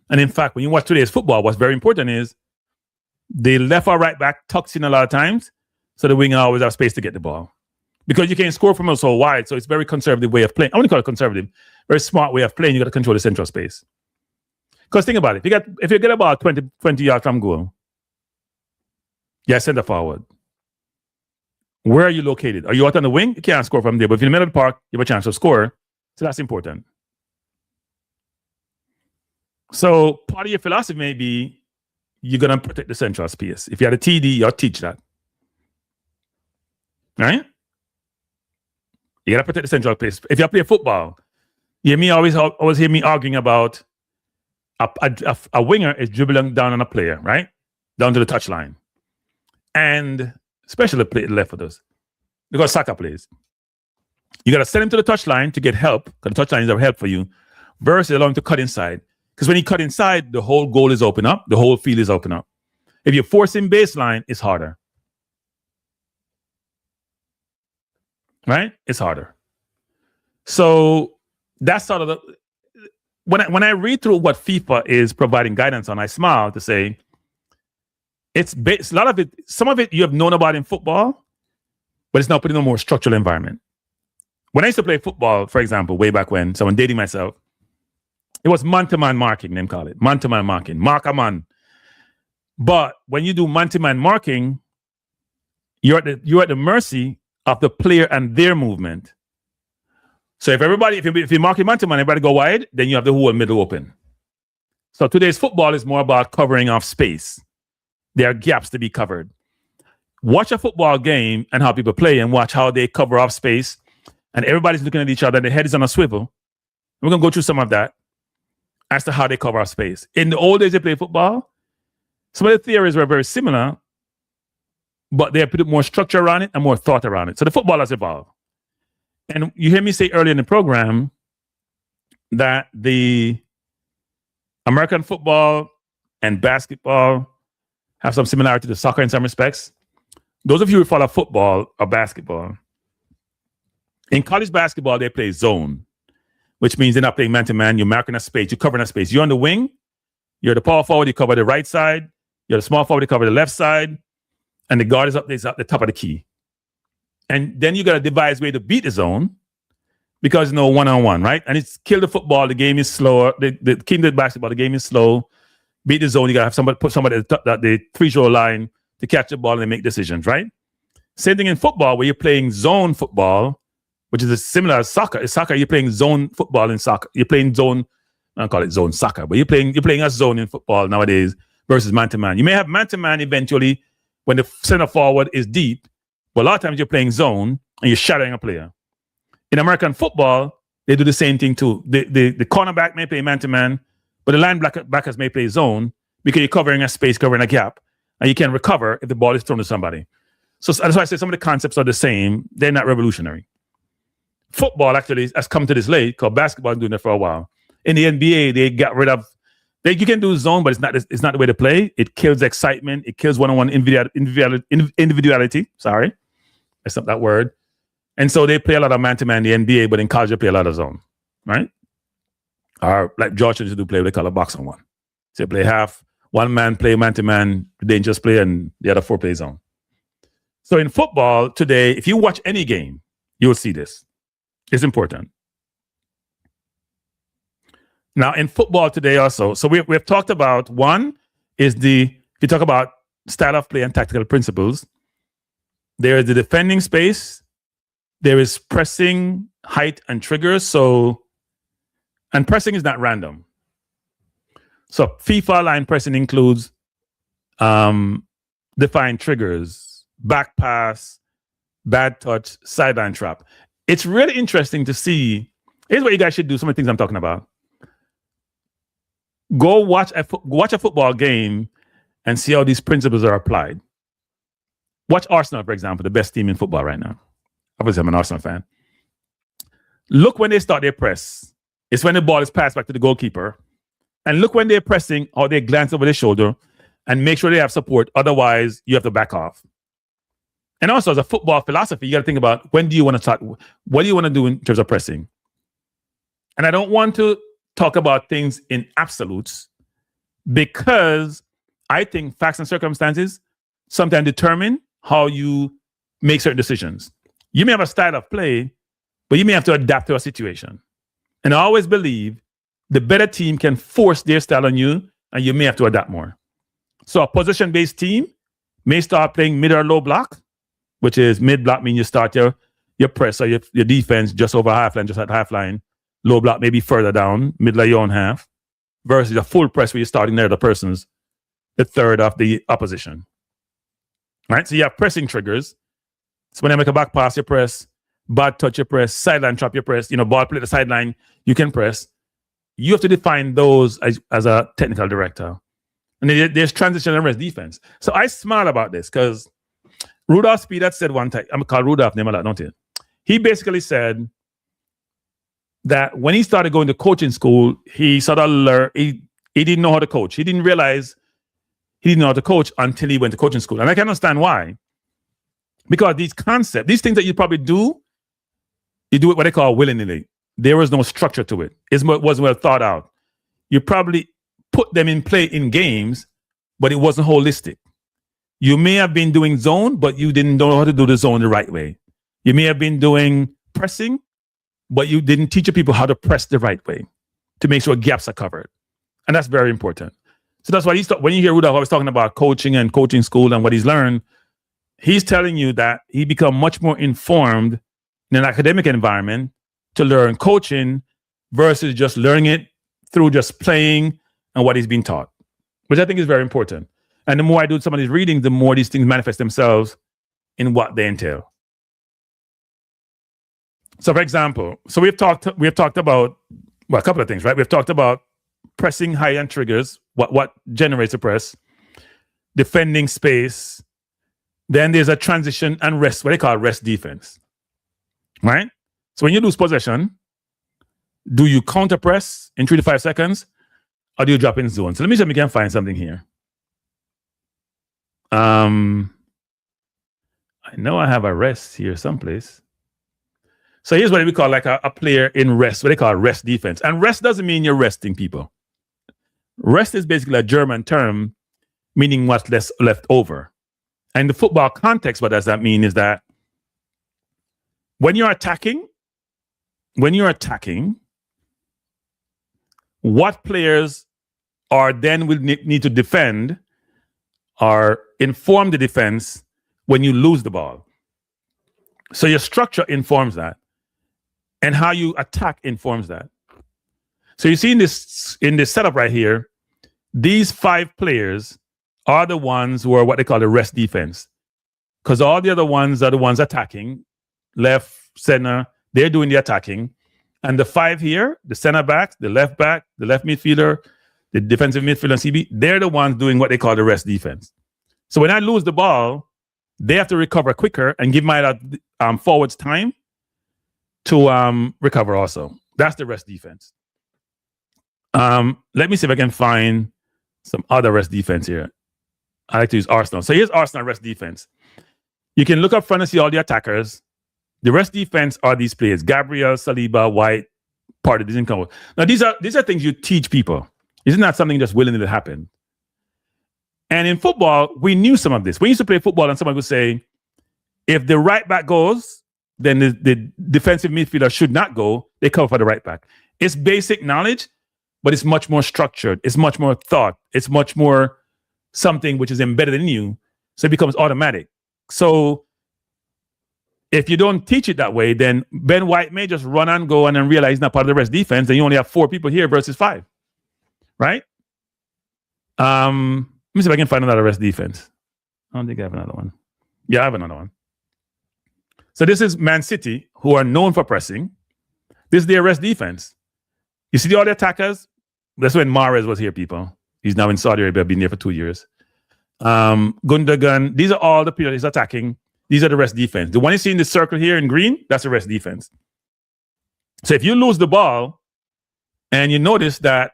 S1: And in fact, when you watch today's football, what's very important is the left or right back tucks in a lot of times, so the winger always have space to get the ball. Because you can't score from so wide, so it's a very conservative way of playing. I wouldn't call it conservative, very smart way of playing. You got to control the central space. Because think about it, if you get about 20 yards from goal, you're center forward. Where are you located? Are you out on the wing? You can't score from there. But if you're in the middle of the park, you have a chance to score. So that's important. So part of your philosophy may be you're going to protect the central space. If you had a TD, you'll teach that. Right? You got to protect the central space. If you play football, you hear me always hear me arguing about a winger is dribbling down on a player, right? Down to the touchline. And especially the left footers, because soccer plays. You got to send him to the touchline to get help, because the touchline is a help for you, versus allowing him to cut inside. Because when you cut inside, the whole goal is open up, the whole field is open up. If you force him baseline, it's harder. Right? It's harder. So that's sort of when I read through what FIFA is providing guidance on, I smile to say, it's a lot of it, some of it you have known about in football, but it's now putting in a more structural environment. When I used to play football, for example, way back when, so I'm dating myself, it was man-to-man marking, they call it. Man-to-man marking. Mark a man. But when you do man-to-man marking, you're at the mercy of the player and their movement. So if you mark man-to-man, everybody go wide, then you have the whole middle open. So today's football is more about covering off space. There are gaps to be covered. Watch a football game and how people play and watch how they cover off space. And everybody's looking at each other. Their head is on a swivel. We're going to go through some of that as to how they cover off space. In the old days they played football, some of the theories were very similar, but they have put more structure around it and more thought around it. So the football has evolved. And you hear me say earlier in the program that the American football and basketball have some similarity to soccer in some respects. Those of you who follow football or basketball, in college basketball, they play zone, which means they're not playing man-to-man. You're marking a space. You're covering a space. You're on the wing. You're the power forward. You cover the right side. You're the small forward. You cover the left side. And the guard is up there, at the top of the key. And then you got to devise a way to beat the zone because no one-on-one, right? And it's kill the football. The game is slower. The king of basketball, the game is slow. Beat the zone. You got to have put somebody at the free-throw line to catch the ball and make decisions, right? Same thing in football where you're playing zone football, which is similar to soccer. In soccer, you're playing zone football in soccer. You're playing zone, I don't call it zone soccer, but you're playing a zone in football nowadays versus man-to-man. You may have man-to-man eventually when the center forward is deep, but a lot of times you're playing zone and you're shadowing a player. In American football, they do the same thing too. The cornerback may play man-to-man, but the linebackers may play zone because you're covering a space, covering a gap, and you can recover if the ball is thrown to somebody. So that's why I say some of the concepts are the same. They're not revolutionary. Football actually has come to this late because basketball has been doing it for a while. In the NBA, they got rid of. You can do zone, but it's not the way to play. It kills excitement. It kills one-on-one individuality. Sorry, that's not that word. And so they play a lot of man-to-man in the NBA, but in college they play a lot of zone, right? Or like George used to do play, they call a box on one. So you play half, one man play man-to-man, dangerous play, and the other 4 play zone. So in football today, if you watch any game, you'll see this. It's important. Now in football today also, so we've talked about, one is if you talk about style of play and tactical principles, there is the defending space, there is pressing, height, and triggers. And pressing is not random. So FIFA line pressing includes defined triggers, back pass, bad touch, sideline trap. It's really interesting to see. Here's what you guys should do, some of the things I'm talking about. Go watch a football game and see how these principles are applied. Watch Arsenal, for example, the best team in football right now. Obviously, I'm an Arsenal fan. Look when they start their press. It's when the ball is passed back to the goalkeeper. And look when they're pressing, how they glance over their shoulder and make sure they have support. Otherwise, you have to back off. And also, as a football philosophy, you got to think about, when do you want to start? What do you want to do in terms of pressing? And I don't want to talk about things in absolutes, because I think facts and circumstances sometimes determine how you make certain decisions. You may have a style of play, but you may have to adapt to a situation. And I always believe the better team can force their style on you, and you may have to adapt more. So a position-based team may start playing mid or low block, which is mid block means you start your press or your defense just over half line, just at half line. Low block maybe further down, middle of your own half, versus a full press where you're starting there, the third of the opposition. Right? So you have pressing triggers. So when I make a back pass, you press, bad touch, you press, sideline trap, you press, ball play at the sideline, you can press. You have to define those as a technical director. And there's transition and rest defense. So I smile about this because Rudolph Speed said one time, I'm called Rudolph name a lot, don't you? He basically said that when he started going to coaching school, he sort of learned, he didn't know how to coach. He didn't realize he didn't know how to coach until he went to coaching school. And I can understand why. Because these concepts, these things that you probably do, you do it what they call willingly. There was no structure to it. It wasn't well thought out. You probably put them in play in games, but it wasn't holistic. You may have been doing zone, but you didn't know how to do the zone the right way. You may have been doing pressing, but you didn't teach your people how to press the right way to make sure gaps are covered. And that's very important. So that's why when you hear Rudolph always talking about coaching and coaching school and what he's learned, he's telling you that he become much more informed in an academic environment to learn coaching versus just learning it through just playing and what he's been taught, which I think is very important. And the more I do some of these readings, the more these things manifest themselves in what they entail. So, for example, we have talked about a couple of things, right? We've talked about pressing high end triggers, what generates a press, defending space. Then there's a transition and rest, what they call rest defense, right? So when you lose possession, do you counter press in 3 to 5 seconds, or do you drop in zone? So let me see if we can find something here. I know I have a rest here someplace. So here's what we call like a player in rest, what they call rest defense. And rest doesn't mean you're resting people. Rest is basically a German term meaning what's left over. And in the football context, what does that mean is that when you're attacking, what players are then will need to defend or inform the defense when you lose the ball. So your structure informs that, and how you attack informs that. So you see in this setup right here, these 5 players are the ones who are what they call the rest defense, because all the other ones are the ones attacking, left, center, they're doing the attacking. And the 5 here, the center back, the left midfielder, the defensive midfielder, and CB, they're the ones doing what they call the rest defense. So when I lose the ball, they have to recover quicker and give my forwards time to recover also. That's the rest defense. Let me see if I can find some other rest defense here. I like to use Arsenal. So here's Arsenal rest defense. You can look up front and see all the attackers. The rest defense are these players: Gabriel, Saliba, White, part of this income. Now, these are things you teach people. It's not something just willingly that happened. And in football, we knew some of this. We used to play football, and someone would say, if the right back goes, then the defensive midfielder should not go. They cover for the right back. It's basic knowledge, but it's much more structured. It's much more thought. It's much more something which is embedded in you. So it becomes automatic. So if you don't teach it that way, then Ben White may just run and go and then realize he's not part of the rest defense. Then you only have 4 people here versus 5. Right? Let me see if I can find another rest defense. I don't think I have another one. Yeah, I have another one. So this is Man City, who are known for pressing. This is their rest defense. You see all the attackers? That's when Mahrez was here, people. He's now in Saudi Arabia, been there for 2 years. Gundogan, these are all the people he's attacking. These are the rest defense. The one you see in the circle here in green, that's the rest defense. So if you lose the ball and you notice that,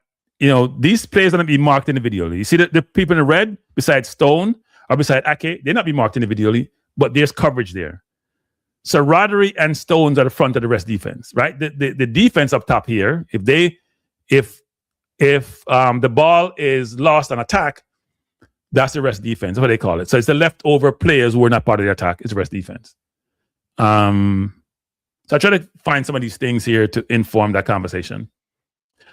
S1: these players are going to be marked individually. You see the people in the red beside Stone or beside Ake, they're not be marked individually, but there's coverage there. So Rodri and Stones are the front of the rest defense, right? The defense up top here, if the ball is lost on attack, that's the rest defense. That's what they call it. So it's the leftover players who are not part of the attack. It's the rest defense. So I try to find some of these things here to inform that conversation.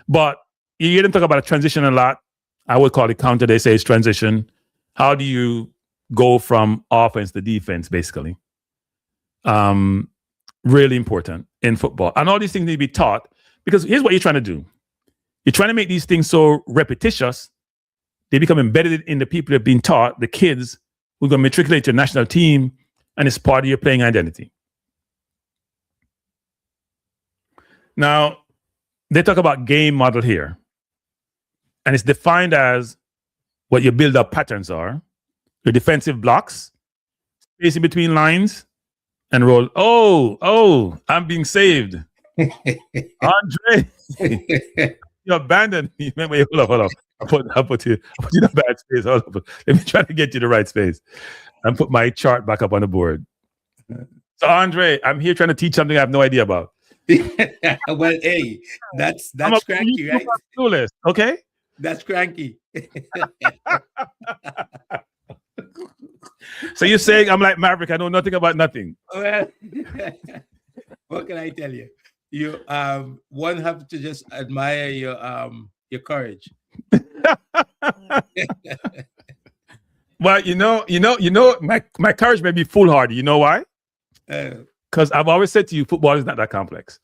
S1: But you hear them talk about a transition a lot. I would call it counter. They say it's transition. How do you go from offense to defense, basically? Really important in football. And all these things need to be taught, because here's what you're trying to do. You're trying to make these things so repetitious, they become embedded in the people that have been taught, the kids who are going to matriculate to your national team, and it's part of your playing identity. Now, they talk about game model here. And it's defined as what your build-up patterns are, your defensive blocks, spacing between lines, and roll. Oh, I'm being saved. Andre, you abandoned me. Wait, hold up. I'll put you in a bad space. Hold up. Let me try to get you the right space and put my chart back up on the board. So, Andre, I'm here trying to teach something I have no idea about.
S2: Well, hey, that's cranky, right?
S1: Clueless, okay?
S2: That's cranky.
S1: So you're saying I'm like Maverick, I know nothing about nothing.
S2: Well, what can I tell you? You one have to just admire your courage.
S1: Well, my courage may be foolhardy. You know why? Because I've always said to you, football is not that complex.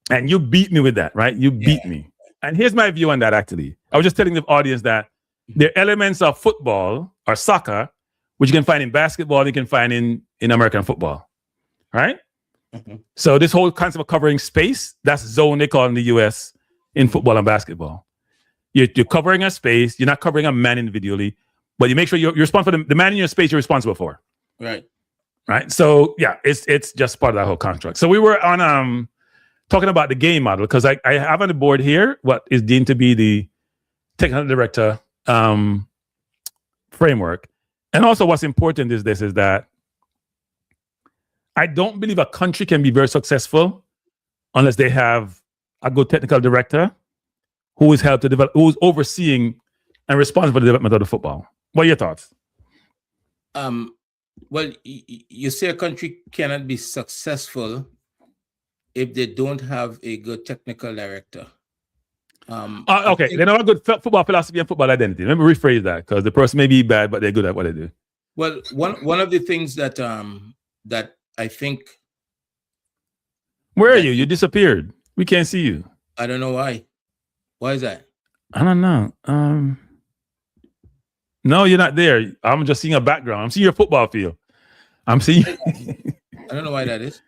S1: And you beat me with that, right? You beat me. And here's my view on that, actually. I was just telling the audience that there are elements of football or soccer which you can find in basketball, you can find in American football, right? Mm-hmm. So this whole concept of covering space, that's zone they call in the US in football and basketball. You're covering a space, you're not covering a man individually, but you make sure you're responsible for the man in your space you're responsible for.
S2: Right.
S1: Right. So yeah, it's just part of that whole construct. So we were on talking about the game model, because I have on the board here what is deemed to be the technical director framework. And also what's important is that I don't believe a country can be very successful unless they have a good technical director who is helped to develop, who's overseeing and responsible for the development of the football. What are your thoughts?
S2: Well, you say a country cannot be successful if they don't have a good technical director.
S1: Okay, they know a good football philosophy and football identity. Let me rephrase that, because the person may be bad, but they're good at what they do.
S2: Well, one of the things that that I think.
S1: Where are you? You disappeared. We can't see you.
S2: I don't know why. Why is that?
S1: I don't know. No, you're not there. I'm just seeing a background. I'm seeing your football field. I'm seeing.
S2: I don't know why that is.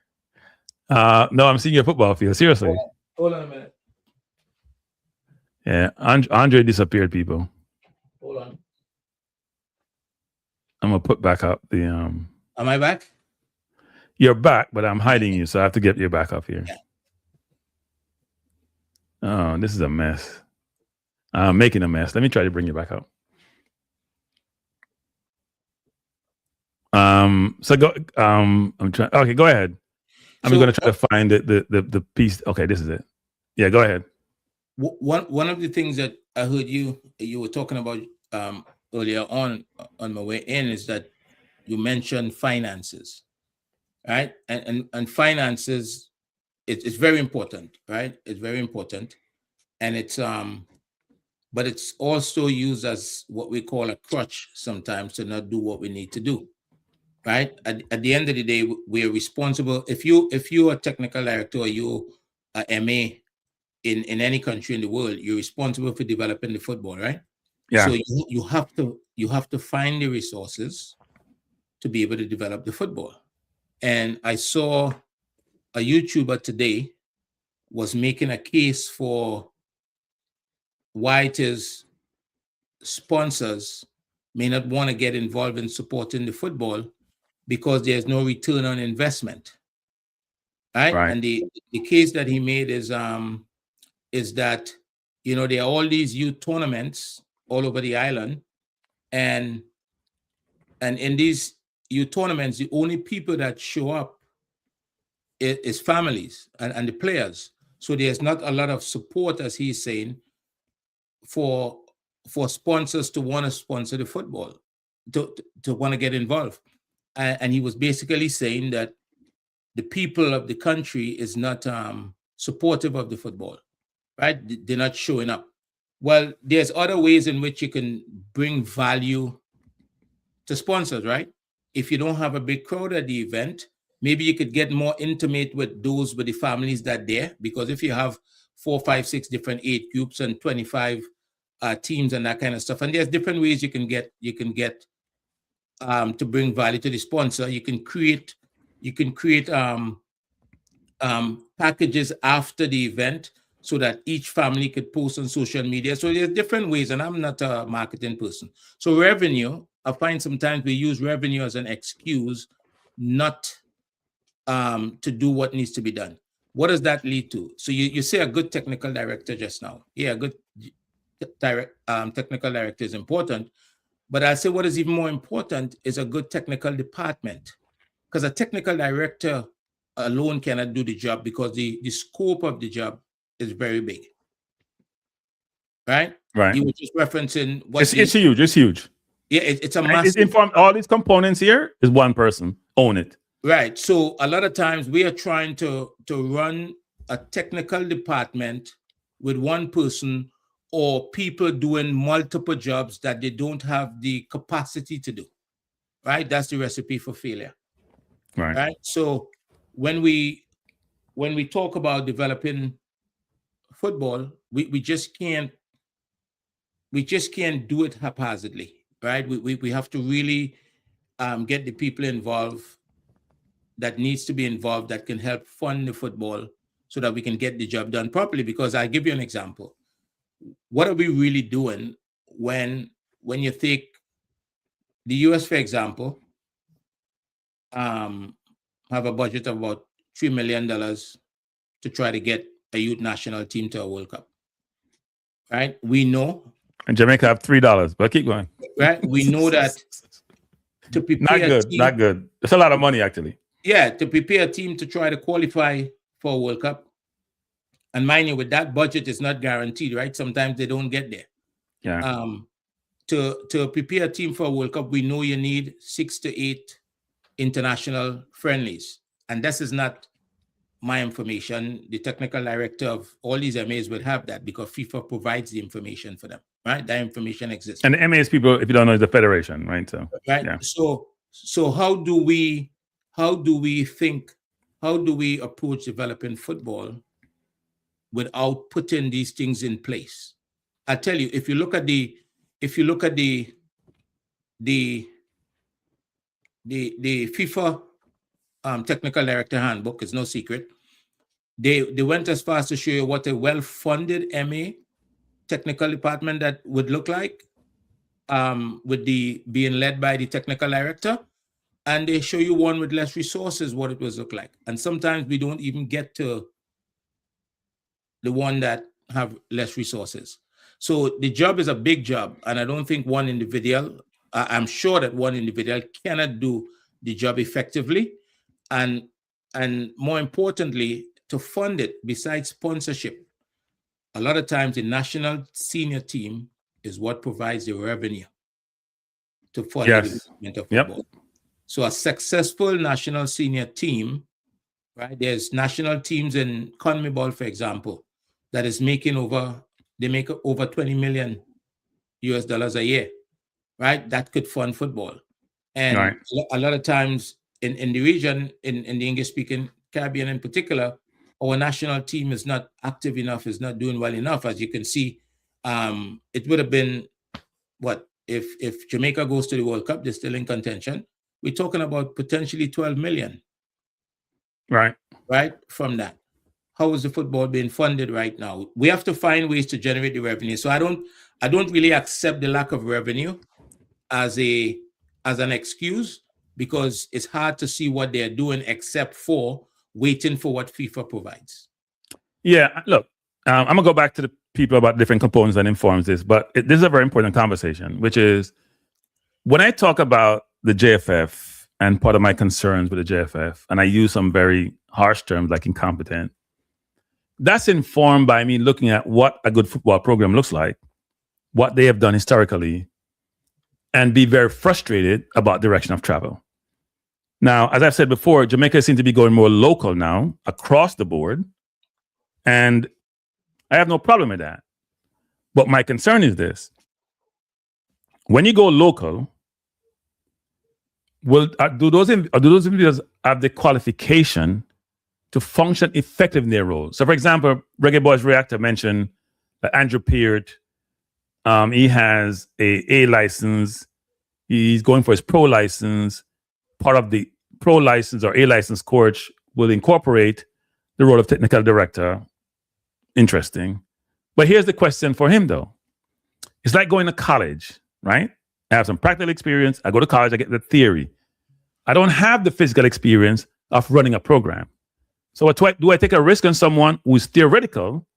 S1: No, I'm seeing your football field. Seriously.
S2: Hold on a minute.
S1: Yeah, Andre disappeared, people.
S2: Hold on.
S1: I'm gonna put back up the.
S2: Am I back?
S1: You're back, but I'm hiding you, so I have to get you back up here.
S2: Yeah.
S1: Oh, this is a mess. I'm making a mess. Let me try to bring you back up. So go. I'm trying. Okay, go ahead. I'm going to try to find the piece. Okay, this is it. Yeah, go ahead.
S2: One of the things that I heard you were talking about earlier on my way in is that you mentioned finances, right? And finances, it's very important, right? It's very important, and it's but it's also used as what we call a crutch sometimes to not do what we need to do, right? At the end of the day, we are responsible. If you're a technical director or you a MA in any country in the world, you're responsible for developing the football, right? So
S1: Yeah.
S2: you have to find the resources to be able to develop the football. And I saw a YouTuber today was making a case for why it is sponsors may not want to get involved in supporting the football because there's no return on investment, right?
S1: Right.
S2: And the case that he made is that there are all these youth tournaments all over the island, and in these youth tournaments, the only people that show up is families and the players. So there's not a lot of support, as he's saying, for sponsors to want to sponsor the football, to want to get involved. And he was basically saying that the people of the country is not supportive of the football, right? They're not showing up. Well, there's other ways in which you can bring value to sponsors, right? If you don't have a big crowd at the event, maybe you could get more intimate with the families that there, because if you have 4, 5, 6 different age groups and 25 teams and that kind of stuff, and there's different ways you can get to bring value to the sponsor. You can create packages after the event so that each family could post on social media. So there's different ways, and I'm not a marketing person. So revenue, I find sometimes we use revenue as an excuse not to do what needs to be done. What does that lead to? So you say a good technical director just now. Yeah, a good technical director is important. But I'll say what is even more important is a good technical department, because a technical director alone cannot do the job because the scope of the job is very big, right?
S1: Right.
S2: You were just referencing what
S1: It's huge. It's huge.
S2: Yeah, it's a
S1: Right?
S2: massive.
S1: It's informed. All these components here is one person own it.
S2: Right. So a lot of times we are trying to run a technical department with one person or people doing multiple jobs that they don't have the capacity to do. Right. That's the recipe for failure.
S1: Right.
S2: Right. So when we talk about developing football, we just can't do it haphazardly. Right. We have to really get the people involved that needs to be involved, that can help fund the football so that we can get the job done properly. Because I'll give you an example. What are we really doing when you take the US, for example, have a budget of about $3 million to try to get a youth national team to a World Cup, right? We know.
S1: And Jamaica have $3, but keep going.
S2: Right? We know that to prepare
S1: not good. It's a lot of money, actually.
S2: Yeah, to prepare a team to try to qualify for a World Cup. And mind you, with that budget, it's not guaranteed, right? Sometimes they don't get there.
S1: Yeah.
S2: To prepare a team for a World Cup, we know you need 6 to 8 international friendlies. And this is not my information. The technical director of all these MAs would have that because FIFA provides the information for them, right? That information exists.
S1: And the MAs, people, if you don't know, is the federation, right? So,
S2: right. Yeah. So how do we approach developing football without putting these things in place? I tell you, if you look at the FIFA technical director handbook, it's no secret. They went as far as to show you what a well-funded MA technical department that would look like, with the being led by the technical director. And they show you one with less resources, what it was look like. And sometimes we don't even get to the one that have less resources. So the job is a big job. And I don't think one individual, I'm sure that one individual cannot do the job effectively. And more importantly, to fund it, besides sponsorship, a lot of times the national senior team is what provides the revenue to fund the
S1: Yes.
S2: development of
S1: Yep.
S2: football. So a successful national senior team, right? There's national teams in CONMEBOL, for example, that is making they make over 20 million US dollars a year, right? That could fund football. And
S1: Right.
S2: a lot of times in the region, in the English-speaking Caribbean in particular, our national team is not active enough, is not doing well enough. As you can see, it would have been, what, if Jamaica goes to the World Cup, they're still in contention. We're talking about potentially 12 million,
S1: Right.
S2: right, from that. How is the football being funded right now? We have to find ways to generate the revenue. So I don't really accept the lack of revenue as an excuse, because it's hard to see what they're doing except for waiting for what FIFA provides.
S1: Yeah. Look, I'm gonna go back to the people about different components that informs this, but this is a very important conversation, which is when I talk about the JFF and part of my concerns with the JFF, and I use some very harsh terms like incompetent, that's informed by me looking at what a good football program looks like, what they have done historically, and be very frustrated about direction of travel. Now, as I've said before, Jamaica seems to be going more local now across the board, and I have no problem with that. But my concern is this: when you go local, do those individuals have the qualification to function effectively in their role? So, for example, Reggae Boys Reactor mentioned that Andrew Peart, he has a license. He's going for his pro license. Part of the pro license or A license course will incorporate the role of technical director. Interesting. But here's the question for him, though. It's like going to college, right? I have some practical experience. I go to college, I get the theory. I don't have the physical experience of running a program. So do I take a risk on someone who's theoretical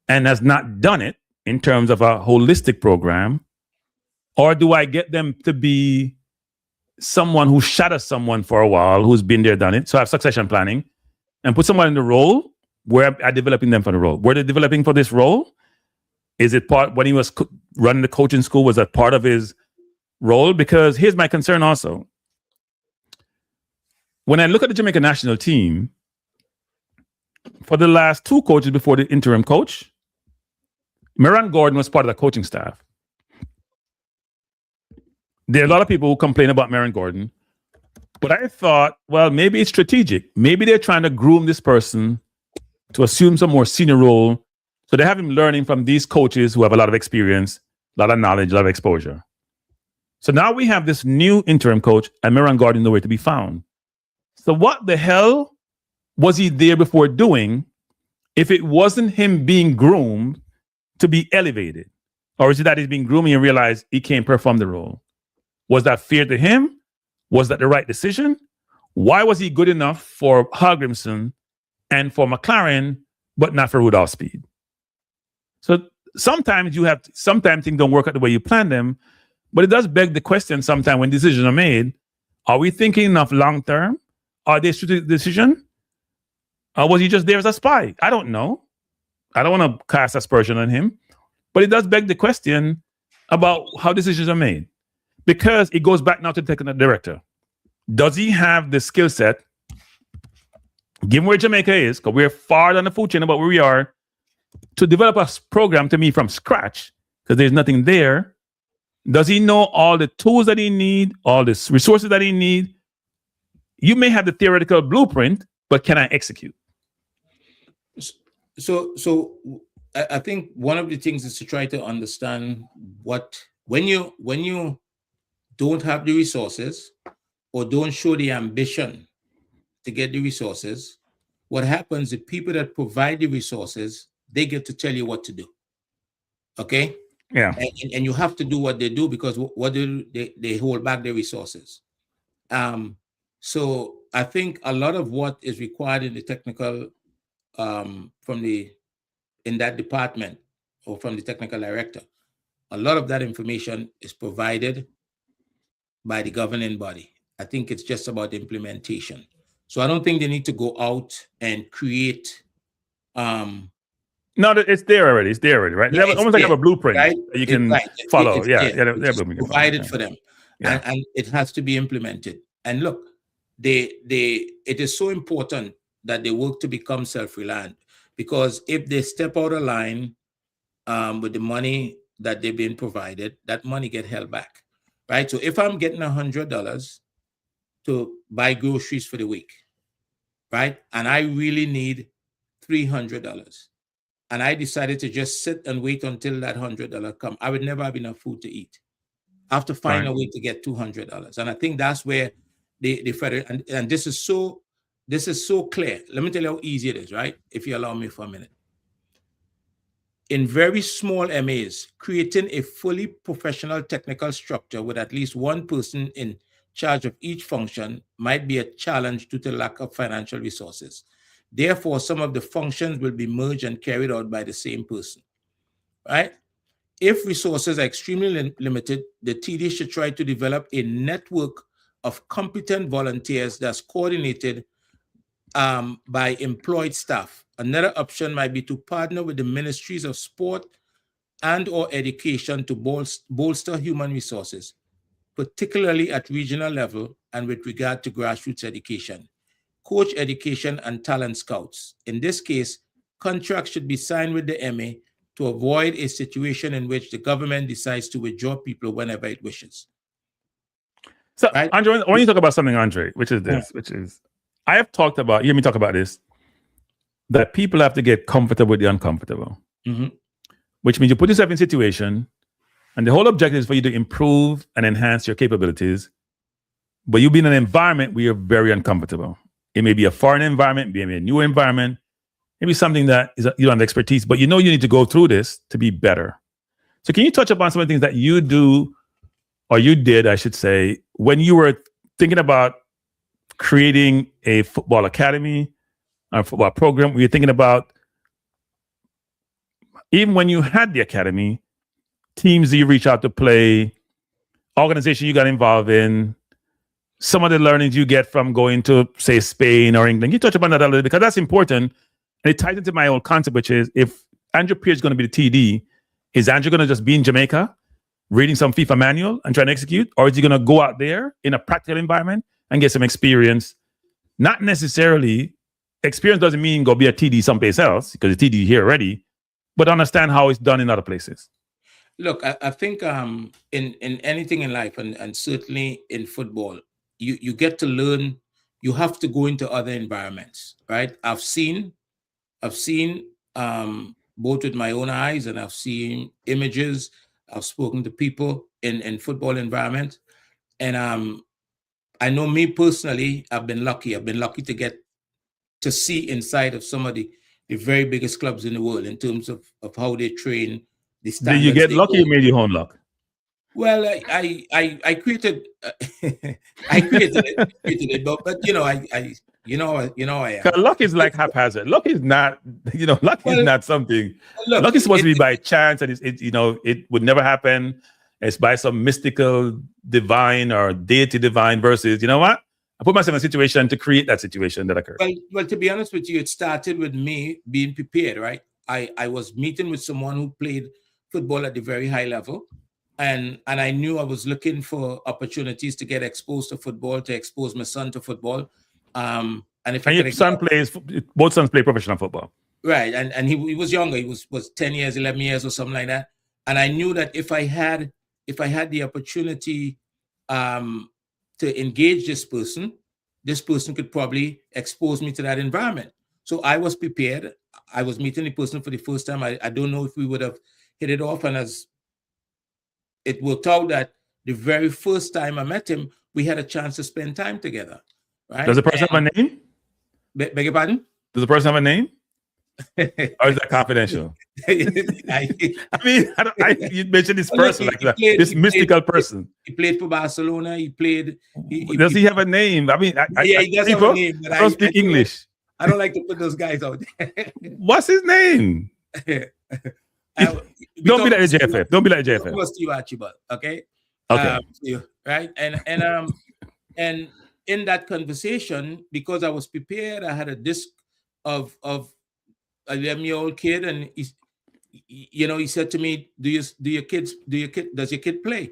S1: and has not done it in terms of a holistic program? Or do I get them to be someone who shadows someone for a while, who's been there, done it? So I have succession planning and put someone in the role where I'm developing them for the role. Were they developing for this role? Is it part, when he was running the coaching school, was that part of his role? Because here's my concern also. When I look at the Jamaica national team, for the last two coaches before the interim coach, Miran Gordon was part of the coaching staff. There are a lot of people who complain about Miran Gordon, but I thought, well, maybe it's strategic. Maybe they're trying to groom this person to assume some more senior role. So they have him learning from these coaches who have a lot of experience, a lot of knowledge, a lot of exposure. So now we have this new interim coach, and Miran Gordon nowhere to be found. So what the hell was he there before doing if it wasn't him being groomed to be elevated? Or is it that he's being groomed and realized he can't perform the role? Was that fear to him? Was that the right decision? Why was he good enough for Hallgrimson and for McLaren, but not for Rudolph Speed? So sometimes things don't work out the way you plan them, but it does beg the question sometimes when decisions are made, are we thinking enough long-term? Are they strategic decision? Or was he just there as a spy? I don't know. I don't want to cast aspersion on him, but it does beg the question about how decisions are made, because it goes back now to the technical director. Does he have the skill set, given where Jamaica is, because we're far down the food chain about where we are, to develop a program to me from scratch, because there's nothing there? Does he know all the tools that he need, all the resources that he need? You may have the theoretical blueprint, but can I execute?
S2: So I think one of the things is to try to understand when you don't have the resources or don't show the ambition to get the resources, what happens, the people that provide the resources, they get to tell you what to do. Okay?
S1: Yeah.
S2: And you have to do what they do, because what they hold back their resources. So I think a lot of what is required in the technical in that department, or from the technical director, a lot of that information is provided by the governing body. I think it's just about implementation. So I don't think they need to go out and create
S1: No, it's there already. It's there already, right?
S2: Yeah,
S1: Almost like
S2: there,
S1: have a blueprint
S2: right?
S1: that you can follow.
S2: It's
S1: Yeah,
S2: there.
S1: yeah,
S2: It is
S1: blueprint.
S2: provided for them,
S1: Yeah.
S2: and it has to be implemented. And look, it is so important that they work to become self-reliant, because if they step out of line with the money that they've been provided, that money get held back, right? So if I'm getting $100 to buy groceries for the week, right, and I really need $300, and I decided to just sit and wait until that $100 come, I would never have enough food to eat. I have to find a way to get $200, and I think that's where the federal and this is so clear. Let me tell you how easy it is, right? If you allow me for a minute. In very small MAs, creating a fully professional technical structure with at least one person in charge of each function might be a challenge due to lack of financial resources. Therefore, some of the functions will be merged and carried out by the same person, right? If resources are extremely limited, the TD should try to develop a network of competent volunteers that's coordinated by employed staff. Another option might be to partner with the ministries of sport and or education to bolster human resources, particularly at regional level and with regard to grassroots education, coach education, and talent scouts. In this case, contracts should be signed with the MA to avoid a situation in which the government decides to withdraw people whenever it wishes.
S1: So, right? Andre, when you talk about something, Andre, which is, I have talked about, you hear me talk about this, that people have to get comfortable with the uncomfortable, which means you put yourself in a situation, and the whole objective is for you to improve and enhance your capabilities, but you be in an environment where you're very uncomfortable. It may be a foreign environment, maybe a new environment, maybe something that is you don't have expertise, but you know you need to go through this to be better. So can you touch upon some of the things that you do, or you did, I should say, when you were thinking about creating a football academy, a football program? Were you thinking about, even when you had the academy, teams that you reach out to play, organization you got involved in, some of the learnings you get from going to, say, Spain or England? Can you touch upon that a little bit? Because that's important. And it ties into my old concept, which is, if Andrew Pierce is going to be the TD, is Andrew going to just be in Jamaica reading some FIFA manual and trying to execute? Or is he going to go out there in a practical environment and get some experience? Not necessarily, experience doesn't mean go be a TD someplace else, because the TD here already, but understand how it's done in other places.
S2: Look, I think in anything in life, and certainly in football, you get to learn. You have to go into other environments, right? I've seen both with my own eyes, and I've seen images. I've spoken to people in football environment, and I know me personally, I've been lucky. I've been lucky to get to see inside of some of the very biggest clubs in the world in terms of how they train.
S1: Did you get lucky or made your own luck?
S2: Well, I created I created it, but I am.
S1: Luck is like haphazard. Luck is not, luck is not something. Luck is supposed to be by chance, and it would never happen. It's by some mystical divine or deity divine versus, you know what? I put myself in a situation to create that situation that occurred.
S2: Well, to be honest with you, it started with me being prepared, right? I was meeting with someone who played football at the very high level. And I knew I was looking for opportunities to get exposed to football, to expose my son to football. And
S1: your son both sons play professional football.
S2: Right. And he was younger. He was 10 years, 11 years or something like that. And I knew that if I had the opportunity to engage this person could probably expose me to that environment. So I was prepared. I was meeting the person for the first time. I don't know if we would have hit it off. And as it worked out that the very first time I met him, we had a chance to spend time together. Right?
S1: Does the person have a name?
S2: Beg your pardon?
S1: Does the person have a name? Or is that confidential? You mentioned this person, this mystical person.
S2: He played for Barcelona.
S1: Does he have a name?
S2: He does have a name.
S1: But I don't speak English.
S2: I don't like to put those guys out there.
S1: What's his name? Don't be like a JFF. Don't be like a JFF.
S2: Was Steve Archibald, okay?
S1: Okay.
S2: Right? And in that conversation, because I was prepared, I had a disc of 11-year-old kid, and he said to me, does your kid play?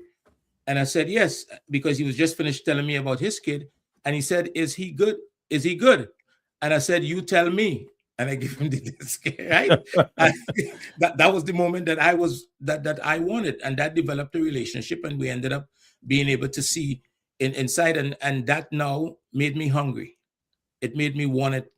S2: And I said yes, because he was just finished telling me about his kid, and he said, is he good? Is he good? And I said, you tell me. And I give him the disc, right? That was the moment that I wanted, and that developed a relationship, and we ended up being able to see inside, and that now made me hungry. It made me want it.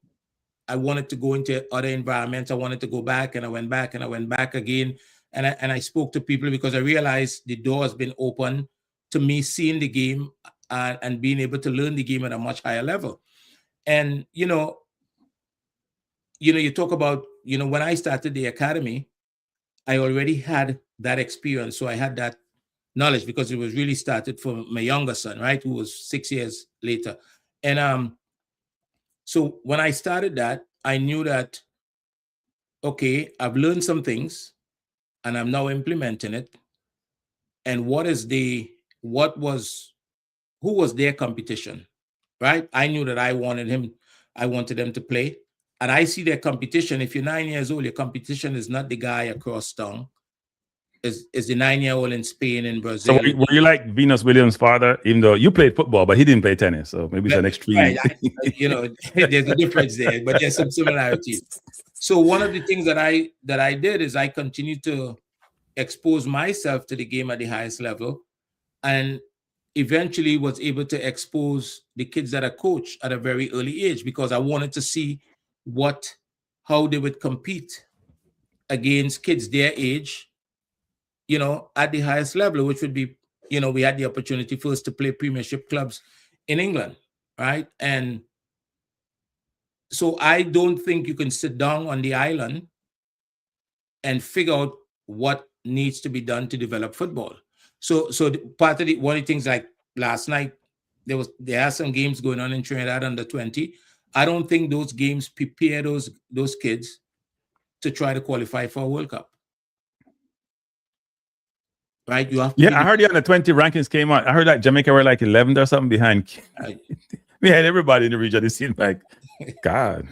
S2: I wanted to go into other environments. I wanted to go back, and I went back, and I went back again, and I spoke to people, because I realized the door has been open to me seeing the game and being able to learn the game at a much higher level. And you talk about, when I started the academy, I already had that experience. So I had that knowledge, because it was really started for my younger son, right, who was 6 years later. And so when I started that, I knew that, okay, I've learned some things and I'm now implementing it. And who was their competition, right? I knew that I wanted them to play. And I see their competition. If you're 9 years old, your competition is not the guy across town. Is the 9-year-old in Spain, in Brazil.
S1: So were you like Venus Williams' father, even though you played football, but he didn't play tennis? So maybe it's an extreme.
S2: Right. There's a difference there, but there's some similarities. So one of the things that I did is I continued to expose myself to the game at the highest level, and eventually was able to expose the kids that I coach at a very early age, because I wanted to see how they would compete against kids their age, at the highest level, which would be, we had the opportunity first to play premiership clubs in England, right? And so I don't think you can sit down on the island and figure out what needs to be done to develop football. So one of the things, like last night, there are some games going on in Trinidad under 20. I don't think those games prepare those kids to try to qualify for a World Cup. Right? You have to.
S1: I heard the under 20 rankings came out. I heard that Jamaica were like 11th or something behind. We had everybody in the region. It seemed like, God.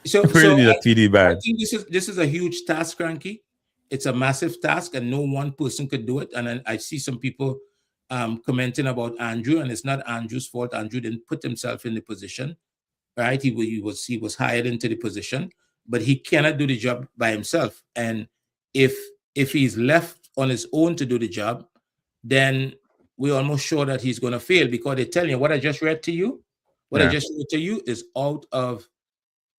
S2: So
S1: really need a TD badge.
S2: I think this is a huge task, Cranky. It's a massive task, and no one person could do it. And I see some people commenting about Andrew, and it's not Andrew's fault. Andrew didn't put himself in the position, right? He was hired into the position, but he cannot do the job by himself. And if he's left on his own to do the job, then we're almost sure that he's going to fail, because they tell you what I just read to you. I just read to you is out of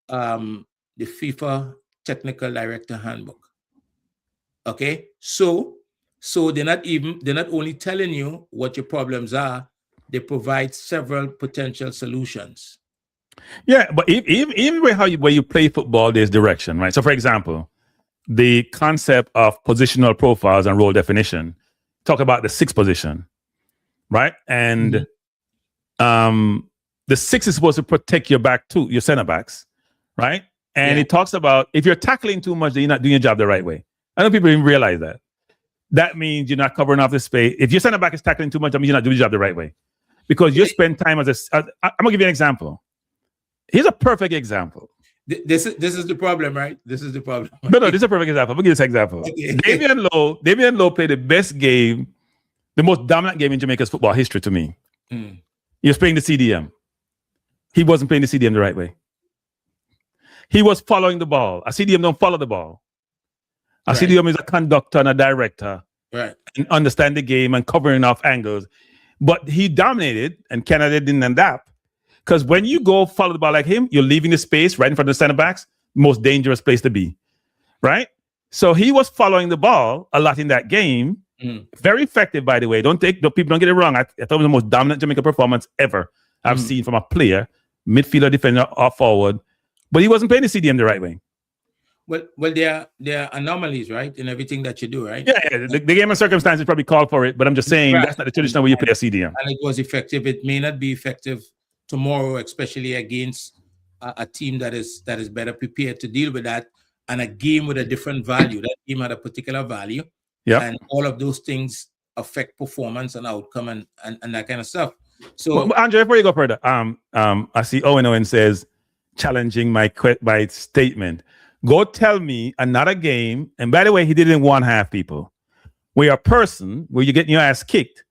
S2: the FIFA Technical Director Handbook. Okay, so they're not only telling you what your problems are, they provide several potential solutions.
S1: Yeah, but even where you play football, there's direction, right? So, for example, the concept of positional profiles and role definition talk about the 6 position, right? And the 6 is supposed to protect your back too, your center backs, right? And it talks about if you're tackling too much, then you're not doing your job the right way. I don't know if people even realize that. That means you're not covering off the space. If your center back is tackling too much, that means you're not doing your job the right way, because you spend time I'm gonna give you an example. Here's a perfect example.
S2: This is the problem, right? This is the problem.
S1: No, this is a perfect example. I'll give you this example. Okay. Damian Lowe played the best game, the most dominant game in Jamaica's football history to me. He was playing the CDM. He wasn't playing the CDM the right way. He was following the ball. A CDM don't follow the ball. A CDM is a conductor and a director.
S2: Right.
S1: And understand the game and covering off angles. But he dominated, and Canada didn't adapt. Because when you go follow the ball like him, you're leaving the space right in front of the center backs, most dangerous place to be, right? So he was following the ball a lot in that game. Very effective, by the way. People don't get it wrong. I thought it was the most dominant Jamaica performance ever I've seen from a player, midfielder, defender, or forward. But he wasn't playing the CDM the right way.
S2: Well, there are anomalies, right, in everything that you do, right?
S1: Yeah. The game of circumstances probably called for it, but I'm just saying that's not the traditional way you play a CDM.
S2: And it was effective. It may not be effective tomorrow, especially against a team that is better prepared to deal with that, and a game with a different value. That game had a particular value, and all of those things affect performance and outcome and that kind of stuff. So,
S1: Andre, before you go further, I see Owen says challenging my statement. Go tell me another game. And by the way, he did it in one half, people. Where a person, where you're getting your ass kicked,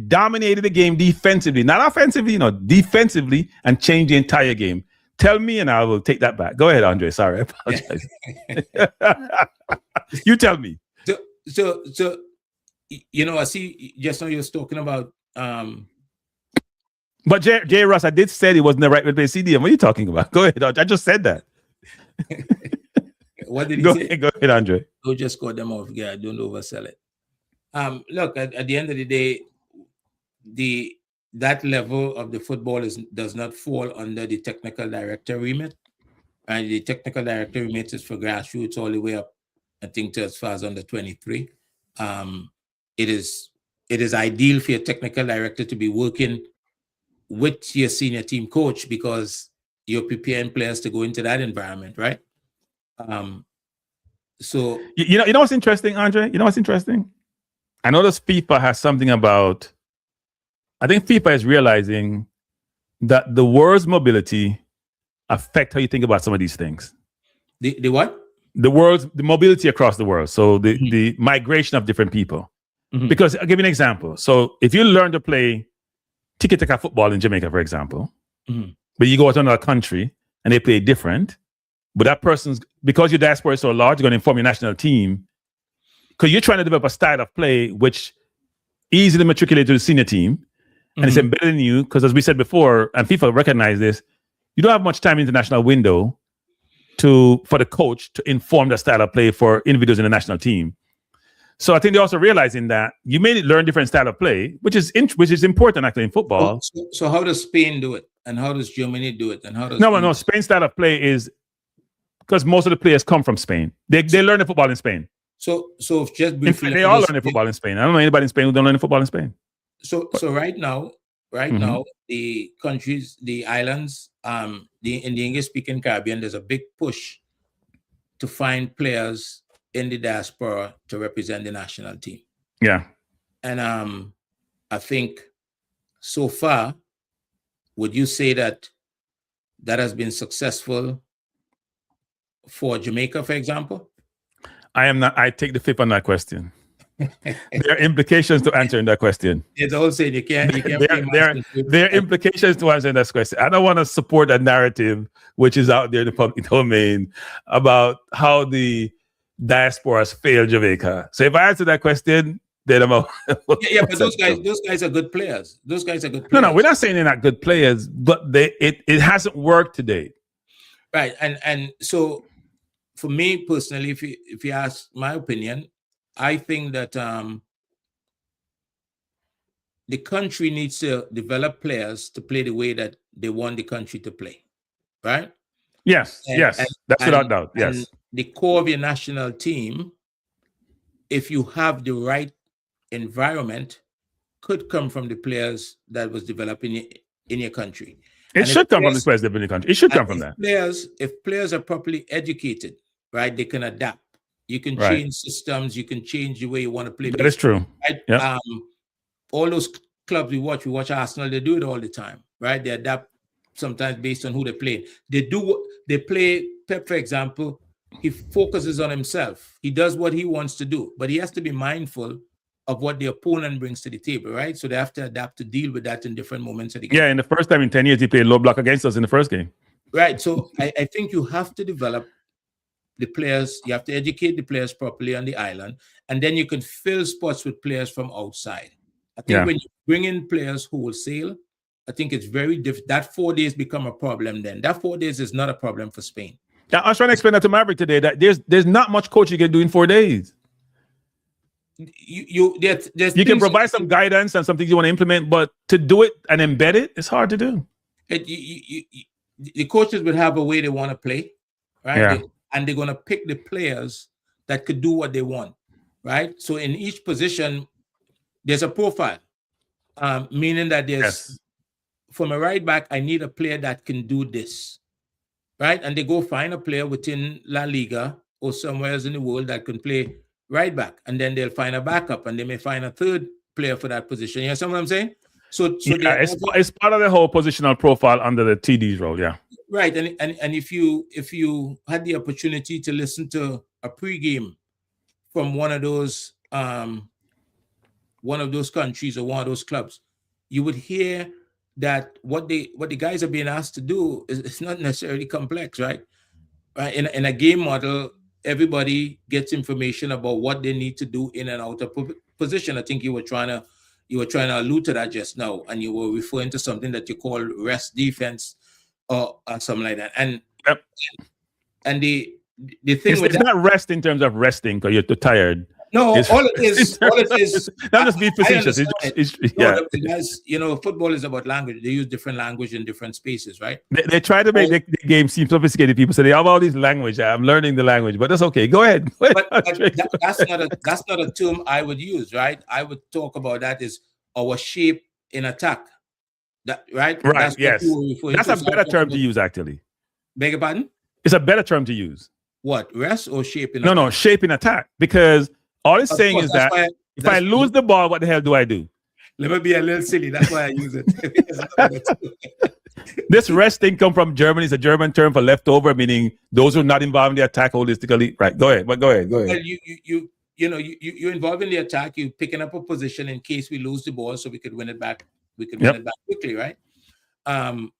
S1: dominated the game defensively, not offensively, defensively, and changed the entire game. Tell me, and I will take that back. Go ahead, Andre. Sorry, I apologize. You tell me.
S2: So, I see just now you was talking about.
S1: But J. Ross, I did say it wasn't the right way to play CDM. What are you talking about? Go ahead. I just said that.
S2: What did he say?
S1: Go ahead, Andre.
S2: Don't just cut them off. Yeah, don't oversell it. Look, at the end of the day, that level of the football does not fall under the technical director remit, and the technical director remit is for grassroots all the way up, I think, to as far as under 23. It is ideal for your technical director to be working with your senior team coach because you're preparing players to go into that environment, right? So
S1: you know what's interesting, Andre? You know what's interesting? I notice FIFA has something about. I think FIFA is realizing that the world's mobility affect how you think about some of these things.
S2: The what?
S1: The mobility across the world. So the migration of different people. Mm-hmm. Because I'll give you an example. So if you learn to play tiki-taka football in Jamaica, for example, but you go to another country and they play different, but that person's, because your diaspora is so large, you're going to inform your national team because you're trying to develop a style of play which easily matriculates to the senior team. And it's embedded in you because, as we said before, and FIFA recognize this, you don't have much time in the international window for the coach to inform the style of play for individuals in the national team. So I think they're also realizing that you may learn different style of play, which is important actually in football.
S2: So how does Spain do it, and how does Germany do it, and how does
S1: no Spain's style of play is because most of the players come from Spain. They learn the football in Spain.
S2: So just briefly,
S1: they all learn the football in Spain. I don't know anybody in Spain who don't learn the football in Spain.
S2: So right now, the countries, the islands, in the English-speaking Caribbean, there's a big push to find players in the diaspora to represent the national team.
S1: Yeah.
S2: And I think so far, would you say that has been successful for Jamaica, for example?
S1: I am not. I take the fifth on that question. There are implications to answering that question.
S2: It's also you can't.
S1: There are implications to answering that question. I don't want to support a narrative which is out there in the public domain about how the diasporas failed Jamaica. So if I answer that question, then I'm out.
S2: But those guys are good players. Those guys are good players.
S1: No, we're not saying they're not good players, but it hasn't worked to date.
S2: Right, and so for me personally, if you ask my opinion, I think that the country needs to develop players to play the way that they want the country to play, right?
S1: Yes, that's without doubt. Yes.
S2: And the core of your national team, if you have the right environment, could come from the players that was developed in your country.
S1: It should come from the players that in the country. It should come from that.
S2: If players are properly educated, right, they can adapt. You can change systems. You can change the way you want to play.
S1: That is true.
S2: Right? Yep. All those clubs we watch Arsenal, they do it all the time, right? They adapt sometimes based on who they play. They play Pep, for example. He focuses on himself. He does what he wants to do, but he has to be mindful of what the opponent brings to the table, right? So they have to adapt to deal with that in different moments of the game.
S1: Yeah, in the first time in 10 years, he played low block against us in the first game.
S2: Right. So I think you have to develop the players. You have to educate the players properly on the island, and then you can fill spots with players from outside. I think when you bring in players wholesale, I think it's very difficult. That 4 days become a problem then. That 4 days is not a problem for Spain.
S1: Now, I was trying to explain that to Maverick today, that there's not much coaching you can do in 4 days. You can provide some guidance and some things you want to implement, but to do it and embed it, it's hard to do.
S2: The coaches will have a way they want to play, right?
S1: Yeah.
S2: And they're going to pick the players that could do what they want, right? So in each position, there's a profile, meaning that there's, from a right back, I need a player that can do this, right? And they go find a player within La Liga or somewhere else in the world that can play right back, and then they'll find a backup, and they may find a third player for that position. You know what I'm saying? So
S1: Yeah, it's part of the whole positional profile under the TD's role. Yeah.
S2: Right, and if you had the opportunity to listen to a pregame from one of those countries or one of those clubs, you would hear that what the guys are being asked to do is not necessarily complex, right? In a game model, everybody gets information about what they need to do in and out of position. I think you were trying to allude to that just now, and you were referring to something that you call rest defense or something like that. And
S1: Yep.
S2: and the thing
S1: it's not rest in terms of resting because you're too tired.
S2: No, all it is.
S1: Not just be facetious.
S2: Guys, football is about language. They use different language in different spaces, right?
S1: They try to make the game seem sophisticated. People say they have all these language. I'm learning the language, but that's okay. Go ahead.
S2: But that's not a term I would use, right? I would talk about that is our shape in attack. That right?
S1: Right.
S2: That's
S1: yes. That's a better term to use, actually.
S2: Beg your pardon?
S1: It's a better term to use.
S2: What, rest or shape in attack?
S1: No, shape in attack, because all it's saying is that if I lose the ball, what the hell do I do?
S2: Let me be a little silly. That's why I use it.
S1: This resting come from Germany. It's a German term for leftover, meaning those who are not involved in the attack holistically. Right. Go ahead. Go ahead.
S2: Well, you're involved in the attack. You're picking up a position in case we lose the ball, so we could win it back. We could win it back quickly, right? And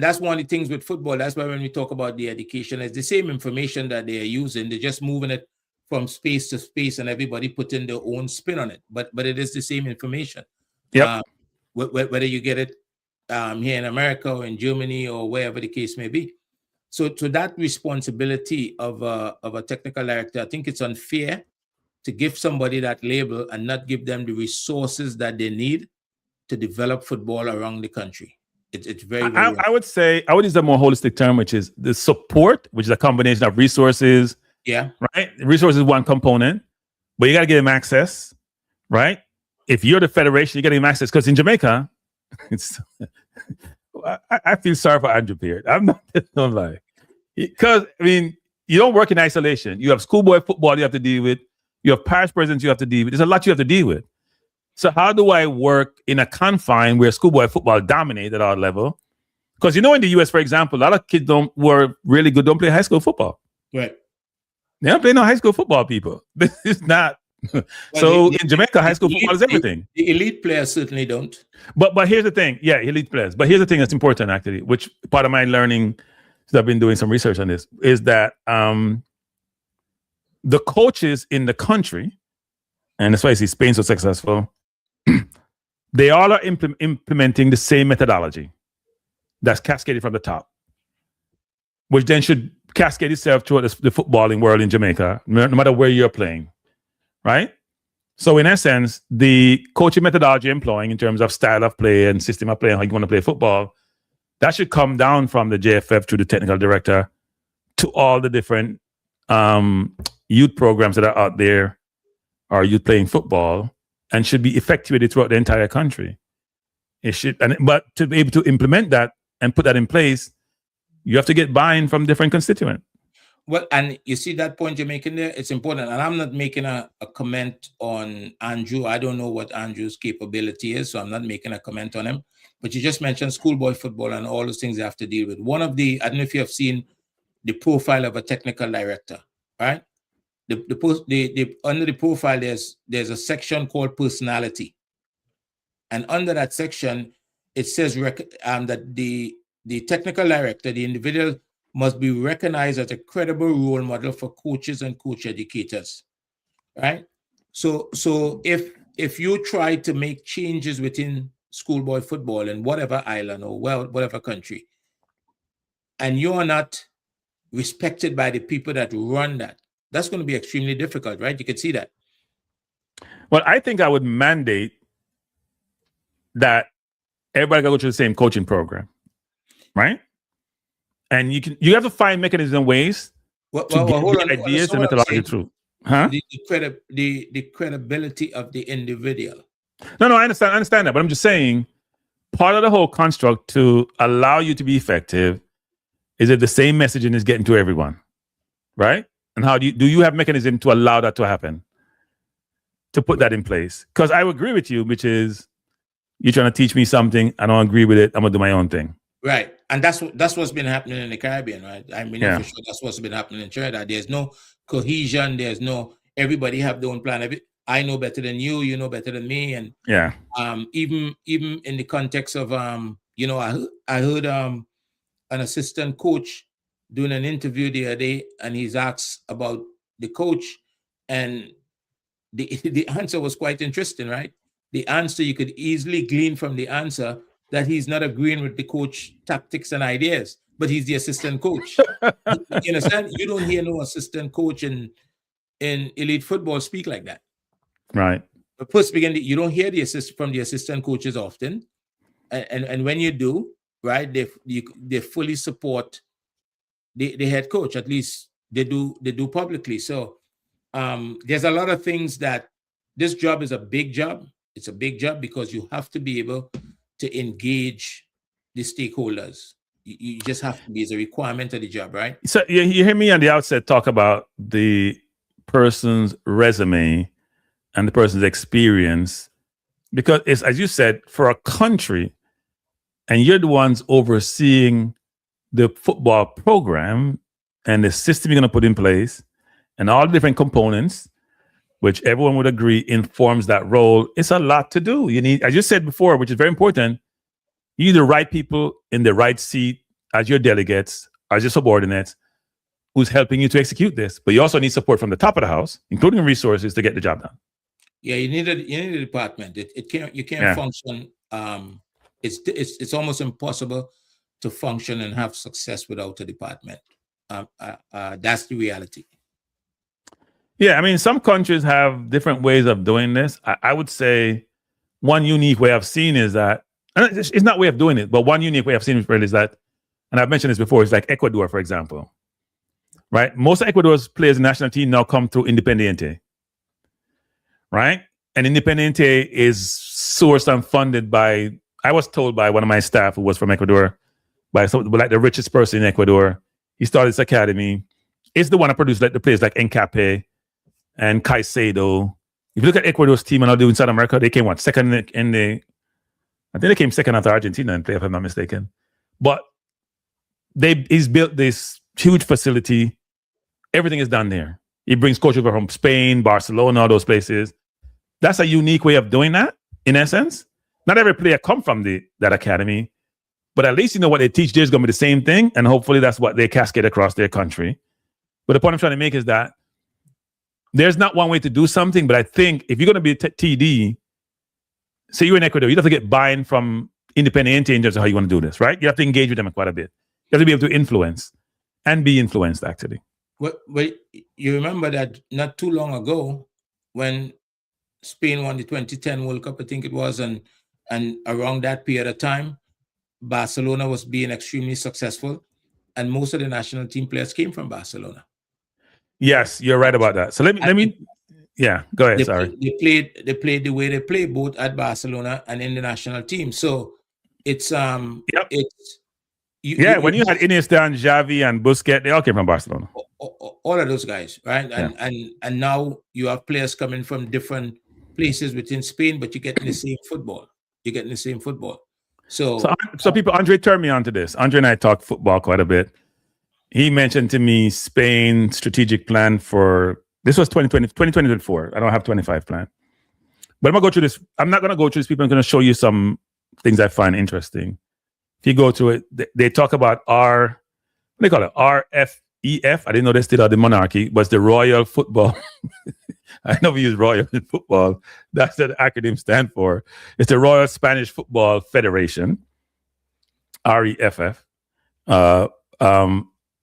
S2: that's one of the things with football. That's why when we talk about the education, it's the same information that they are using. They're just moving it from space to space, and everybody put in their own spin on it. But it is the same information.
S1: Yeah.
S2: Whether you get it here in America or in Germany or wherever the case may be. So to that responsibility of a technical director, I think it's unfair to give somebody that label and not give them the resources that they need to develop football around the country. It's very, very
S1: I would say, I would use a more holistic term, which is the support, which is a combination of resources.
S2: Yeah.
S1: Right. Resources is one component, but you got to give them access. Right. If you're the federation, you got to give them access. Because in Jamaica, I feel sorry for Andrew Beard. I'm not, don't lie. Because, I mean, you don't work in isolation. You have schoolboy football you have to deal with. You have parish presidents you have to deal with. There's a lot you have to deal with. So how do I work in a confine where schoolboy football dominates at our level? Because in the US, for example, a lot of kids who are really good don't play high school football.
S2: Right.
S1: They don't play no high school football, people. This is not. In Jamaica, high school football is everything.
S2: The elite players certainly don't.
S1: But here's the thing. Yeah, elite players. But here's the thing that's important, actually, which part of my learning, because I've been doing some research on this, is that the coaches in the country, and that's why I see Spain so successful, they all are implementing the same methodology that's cascaded from the top, which then should cascade itself toward the footballing world in Jamaica, no matter where you're playing, right? So in essence, the coaching methodology employing in terms of style of play and system of play and how you want to play football, that should come down from the JFF to the technical director to all the different youth programs that are out there, or youth playing football, and should be effectuated throughout the entire country. It should, but to be able to implement that and put that in place, you have to get buy-in from different constituents.
S2: Well, and you see that point you're making there, it's important. And I'm not making a comment on Andrew. I don't know what Andrew's capability is, so I'm not making a comment on him. But you just mentioned schoolboy football and all those things they have to deal with. I don't know if you have seen the profile of a technical director, right? Under the profile, there's a section called personality. And under that section, it says that the technical director, the individual, must be recognized as a credible role model for coaches and coach educators, right? So if you try to make changes within schoolboy football in whatever island or whatever country, and you're not respected by the people that run that's going to be extremely difficult, right? You can see that.
S1: Well, I think I would mandate that everybody go to the same coaching program, right? And you have to find mechanisms and ways to get ideas and methodology through. Huh?
S2: The credibility of the individual.
S1: No, I understand that, but I'm just saying part of the whole construct to allow you to be effective is that the same messaging is getting to everyone, right? And how do you have mechanism to allow that to happen? to put that in place. Because I would agree with you, which is you're trying to teach me something. I don't agree with it. I'm gonna do my own thing.
S2: Right, and that's what's been happening in the Caribbean, right? I mean, for sure, that's what's been happening in Trinidad. There's no cohesion. There's no everybody have their own plan. I know better than you. You know better than me, and even in the context of you know, I heard an assistant coach doing an interview the other day, and he's asked about the coach, and the answer was quite interesting, right? The answer, you could easily glean from the answer that he's not agreeing with the coach tactics and ideas, but he's the assistant coach. You understand? You don't hear no assistant coach in elite football speak like that.
S1: Right.
S2: But first you don't hear from the assistant coaches often. And when you do, right, they fully support the head coach. At least they do publicly. So there's a lot of things that this job is a big job. It's a big job because you have to be able to engage the stakeholders. You just have to be, as a requirement of the job, right?
S1: So you hear me on the outset talk about the person's resume and the person's experience, because it's, as you said, for a country, and you're the ones overseeing the football program and the system you're going to put in place and all the different components, which everyone would agree informs that role. It's a lot to do. You need, as you said before, which is very important, you need the right people in the right seat as your delegates, as your subordinates, who's helping you to execute this. But you also need support from the top of the house, including resources, to get the job done.
S2: Yeah, you need a department. You can't function. It's almost impossible to function and have success without a department. That's the reality.
S1: Yeah, I mean, some countries have different ways of doing this. I would say one unique way I've seen is that, and it's not way of doing it, but one unique way I've seen is that, and I've mentioned this before, is like Ecuador, for example, right? Most of Ecuador's players in the national team now come through Independiente, right? And Independiente is sourced and funded by, I was told by one of my staff who was from Ecuador, by like the richest person in Ecuador. He started this academy. It's the one that produced like the players like Encape and Caicedo. If you look at Ecuador's team and how they do in South America, they came second in the, I think they came second after Argentina, if I'm not mistaken. But he's built this huge facility. Everything is done there. He brings coaches over from Spain, Barcelona, all those places. That's a unique way of doing that, in essence. Not every player come from that academy, but at least you know what they teach there is going to be the same thing, and hopefully that's what they cascade across their country. But the point I'm trying to make is that there's not one way to do something, but I think if you're going to be TD, say you're in Ecuador, you have to get buy-in from Independiente in terms of how you want to do this, right? You have to engage with them quite a bit. You have to be able to influence and be influenced, actually.
S2: Well, you remember that not too long ago when Spain won the 2010 World Cup, I think it was, and around that period of time, Barcelona was being extremely successful, and most of the national team players came from Barcelona.
S1: Yes, you're right about that. So let me go ahead. Sorry.
S2: They played the way they play, both at Barcelona and in the national team. So it's when you
S1: had Iniesta and Xavi and Busquets, they all came from Barcelona.
S2: All of those guys, right? And now you have players coming from different places within Spain, but you're getting the same football. So
S1: people, Andre turned me on to this. Andre and I talk football quite a bit. He mentioned to me Spain strategic plan for, this was 2024. I don't have 25 plan. But I'm going to go through this. I'm not going to go through this. People, I'm going to show you some things I find interesting. If you go to it, they talk about what they call it, RFEF. I didn't know they still had the monarchy, was the Royal Football. I know we use Royal in football. That's what the acronym stand for. It's the Royal Spanish Football Federation, REFF.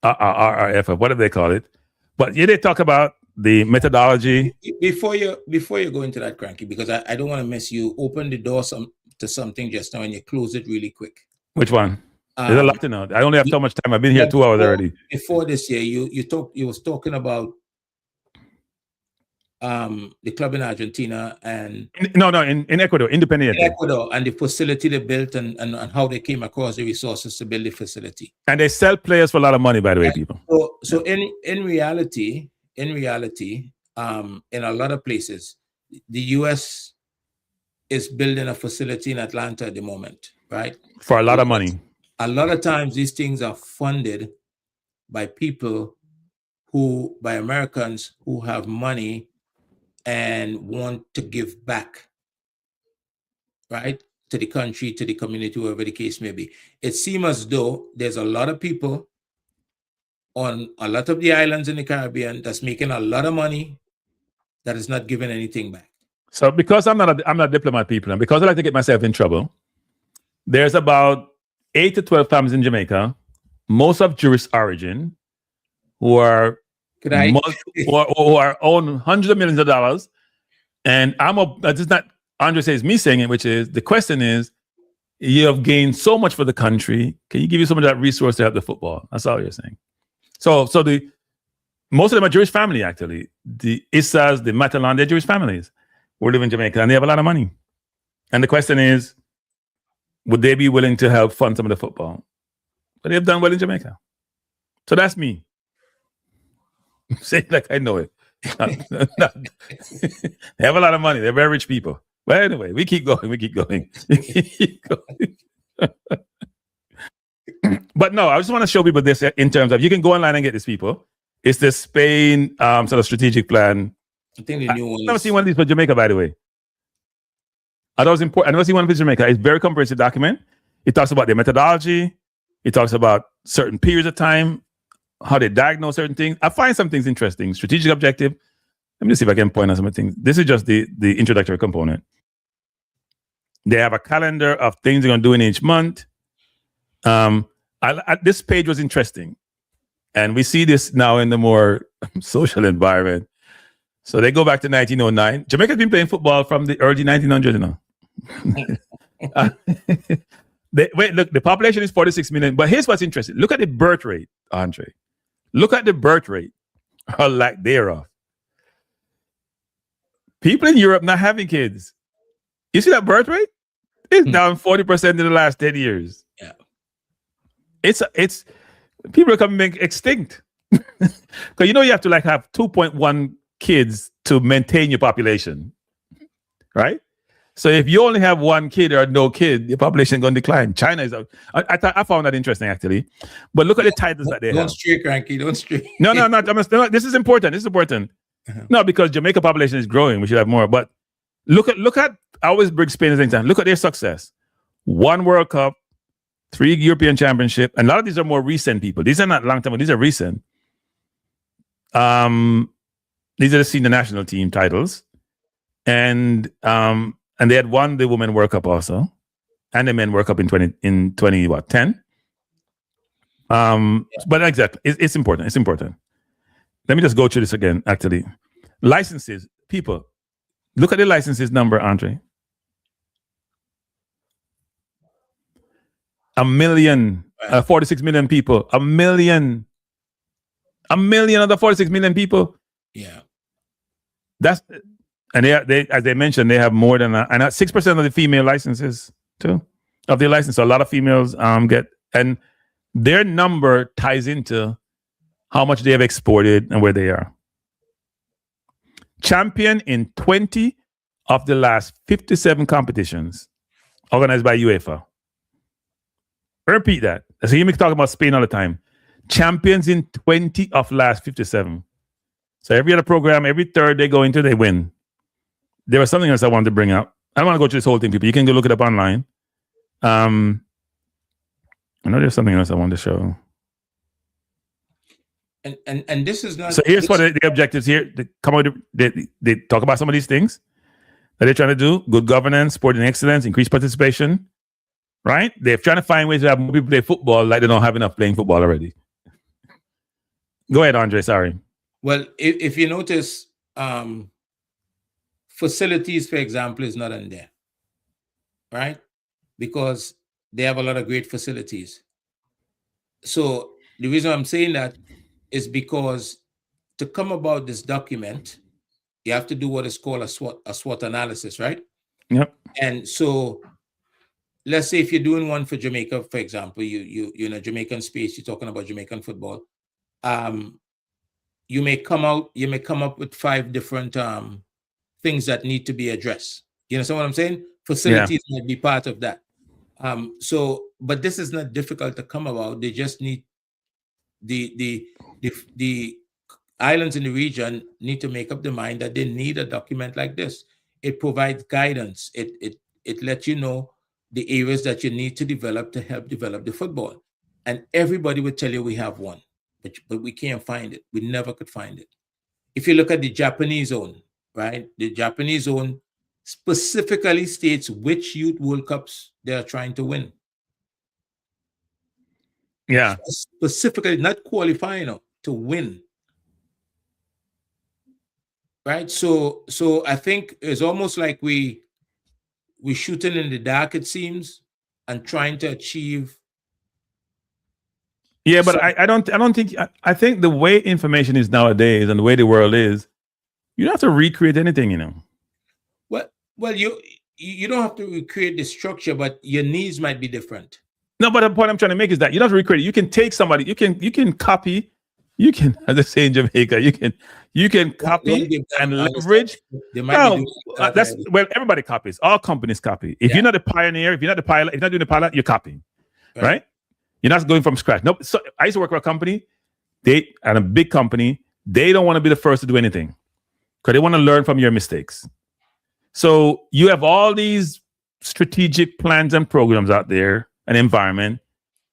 S1: RRFF, whatever they call it. But yeah, they talk about the methodology.
S2: Before you go into that, Cranky, because I don't want to mess you, open the door to something just now and you close it really quick.
S1: Which one? There's a lot to know. I only have so much time. I've been here 2 hours already.
S2: Before this year, you was talking about the club in Argentina and
S1: in Ecuador, Independiente.
S2: In Ecuador, and the facility they built and how they came across the resources to build the facility.
S1: And they sell players for a lot of money, by the way, people.
S2: So in reality, in a lot of places, the U.S. is building a facility in Atlanta at the moment, right?
S1: For a lot of money.
S2: A lot of times these things are funded by people by Americans who have money and want to give back, right? To the country, to the community, whoever the case may be. It seems as though there's a lot of people on a lot of the islands in the Caribbean that's making a lot of money that is not giving anything back.
S1: So because I'm not a diplomat, people, and because I like to get myself in trouble, there's about 8 to 12 families in Jamaica, most of Jewish origin, who are who are own hundreds of millions of dollars. And this is not Andre says me saying it, which is the question is, you have gained so much for the country. Can you give you some of that resource to help the football? That's all you're saying. So most of them are Jewish family, actually. The Issas, the Matalan, they're Jewish families who live in Jamaica, and they have a lot of money. And the question is, would they be willing to help fund some of the football? But they've done well in Jamaica. So that's me. Say it like I know it. They have a lot of money. They're very rich people. But anyway, we keep going. But no, I just want to show people this in terms of, you can go online and get these people. It's the Spain sort of strategic plan.
S2: I think the new one.
S1: I've never seen one of these for Jamaica, by the way. I thought it was important. I never seen one for Jamaica. It's a very comprehensive document. It talks about their methodology. It talks about certain periods of time, how they diagnose certain things. I find some things interesting. Strategic objective. Let me just see if I can point out some things. This is just the introductory component. They have a calendar of things they're going to do in each month. This page was interesting. And we see this now in the more social environment. So they go back to 1909. Jamaica's been playing football from the early 1900s, you know. Look, the population is 46 million. But here's what's interesting. Look at the birth rate, Andre. Look at the birth rate, or lack thereof. People in Europe not having kids. You see that birth rate? It's down 40% in the last 10 years.
S2: Yeah.
S1: It's people are coming extinct. Because you have to have 2.1 kids to maintain your population. Right? So if you only have one kid or no kid, your population is going to decline. China is I found that interesting, actually. But look at the titles that they have.
S2: Don't stray, Cranky. Don't stray.
S1: No, this is important. This is important. Uh-huh. No, because Jamaica population is growing. We should have more. But look at I always bring Spain as an example. Look at their success. 1 World Cup, 3 European Championship. And a lot of these are more recent people. These are not long term, but these are recent. These are the senior national team titles. And they had won the Women World Cup also. And the Men World Cup in 2010. But exactly, it's important. It's important. Let me just go through this again, actually. Licenses, people. Look at the licenses number, Andre. 46 million people. A million of the 46 million people.
S2: Yeah.
S1: And they as they mentioned, they have more than and 6% of the female licenses too of their license. So a lot of females get, and their number ties into how much they have exported and where they are. Champion in 20 of the last 57 competitions organized by UEFA. I repeat that. So you make talk about Spain all the time. Champions in 20 of last 57. So every other program, every third they go into, they win. There was something else I wanted to bring up. I don't want to go through this whole thing, people. You can go look it up online. I know there's something else I wanted to show.
S2: And this is not.
S1: So here's what the objectives here. They talk about some of these things that they're trying to do: good governance, sporting excellence, increased participation. Right? They're trying to find ways to have more people play football, like they don't have enough playing football already. Go ahead, Andre. Sorry.
S2: Well, if you notice, facilities, for example, is not in there, right? Because they have a lot of great facilities. So the reason I'm saying that is because to come about this document, you have to do what is called a SWOT analysis, right?
S1: Yep.
S2: And so let's say if you're doing one for Jamaica, for example, you're in a Jamaican space, you're talking about Jamaican football. You may come up with 5 different things that need to be addressed. You understand what I'm saying? Facilities might be part of that. But this is not difficult to come about. They just need the islands in the region need to make up their mind that they need a document like this. It provides guidance. It lets you know the areas that you need to develop to help develop the football. And everybody would tell you we have one, but we can't find it. We never could find it. If you look at the Japanese zone, right? The Japanese zone specifically states which youth World Cups they are trying to win.
S1: Yeah.
S2: Specifically, not qualifying, to win. Right? So I think it's almost like we're shooting in the dark, it seems, and trying to achieve.
S1: Yeah, but I don't think I think the way information is nowadays and the way the world is, you don't have to recreate anything,
S2: Well, you don't have to recreate the structure, but your needs might be different.
S1: No, but the point I'm trying to make is that you don't have to recreate it. You can take somebody, you can copy, you can, as they say in Jamaica, you can copy and leverage. That's well, everybody copies. All companies copy. If you're not a pioneer, if you're not the pilot, if you're not doing the pilot, you're copying, right? You're not going from scratch. Nope. So I used to work for a company, and a big company, they don't want to be the first to do anything because they want to learn from your mistakes. So you have all these strategic plans and programs out there, an environment.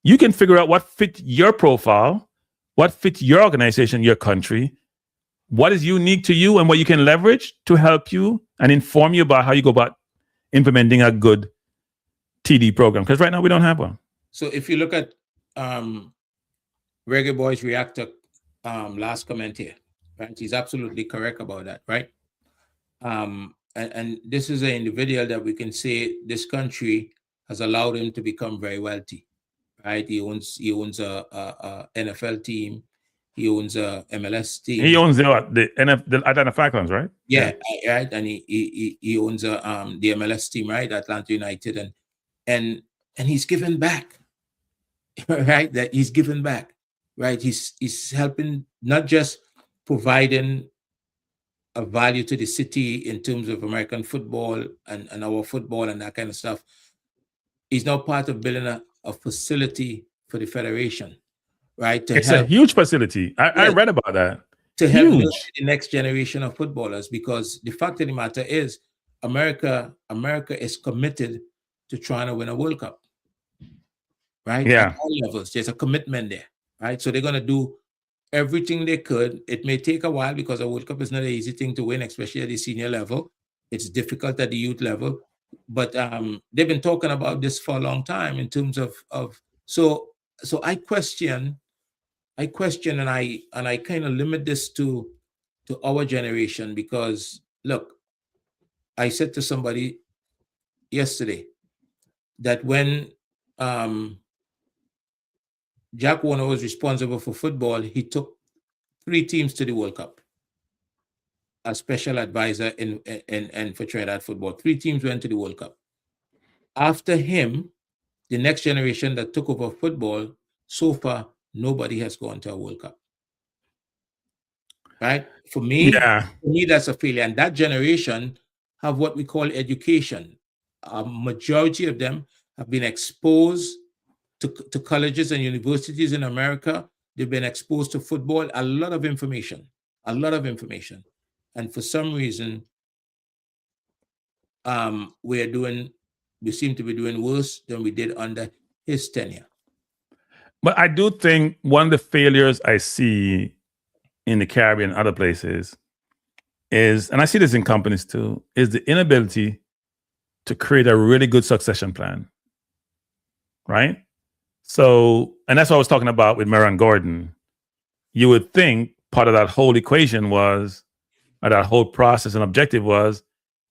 S1: You can figure out what fit your profile, what fit your organization, your country, what is unique to you and what you can leverage to help you and inform you about how you go about implementing a good TD program. Because right now we don't have one. So
S2: if you look at Reggae Boy's reactor last comment here, right? He's absolutely correct about that, right? And this is an individual that we can say this country has allowed him to become very wealthy, right? He owns a NFL team, he owns a MLS team.
S1: He owns the Atlanta Falcons, right?
S2: Yeah, right. And he owns the MLS team, right? Atlanta United, and he's given back, right? That he's given back, right? He's helping, not just providing a value to the city in terms of American football and our football and that kind of stuff. He's now part of building a facility for the federation, right?
S1: It's a huge facility. I read about that.
S2: To help the next generation of footballers, because the fact of the matter is, America is committed to trying to win a World Cup, right?
S1: Yeah.
S2: At all levels, there's a commitment there, right? So they're going to do everything they could. It may take a while because a World Cup is not an easy thing to win, especially at the senior level. It's difficult at the youth level. But they've been talking about this for a long time in terms of so I question and I kind of limit this to our generation, because look, I said to somebody yesterday that when Jack Warner was responsible for football, he took 3 teams to the World Cup. A special advisor in for Trinidad football. 3 teams went to the World Cup. After him, the next generation that took over football, so far, nobody has gone to a World Cup. Right? For me, that's a failure. And that generation have what we call education. A majority of them have been exposed to colleges and universities in America. They've been exposed to football, a lot of information. And for some reason, we seem to be doing worse than we did under his tenure.
S1: But I do think one of the failures I see in the Caribbean and other places is, and I see this in companies too, is the inability to create a really good succession plan, right? So, and that's what I was talking about with Meron Gordon. You would think part of that whole equation was, or that whole process and objective was,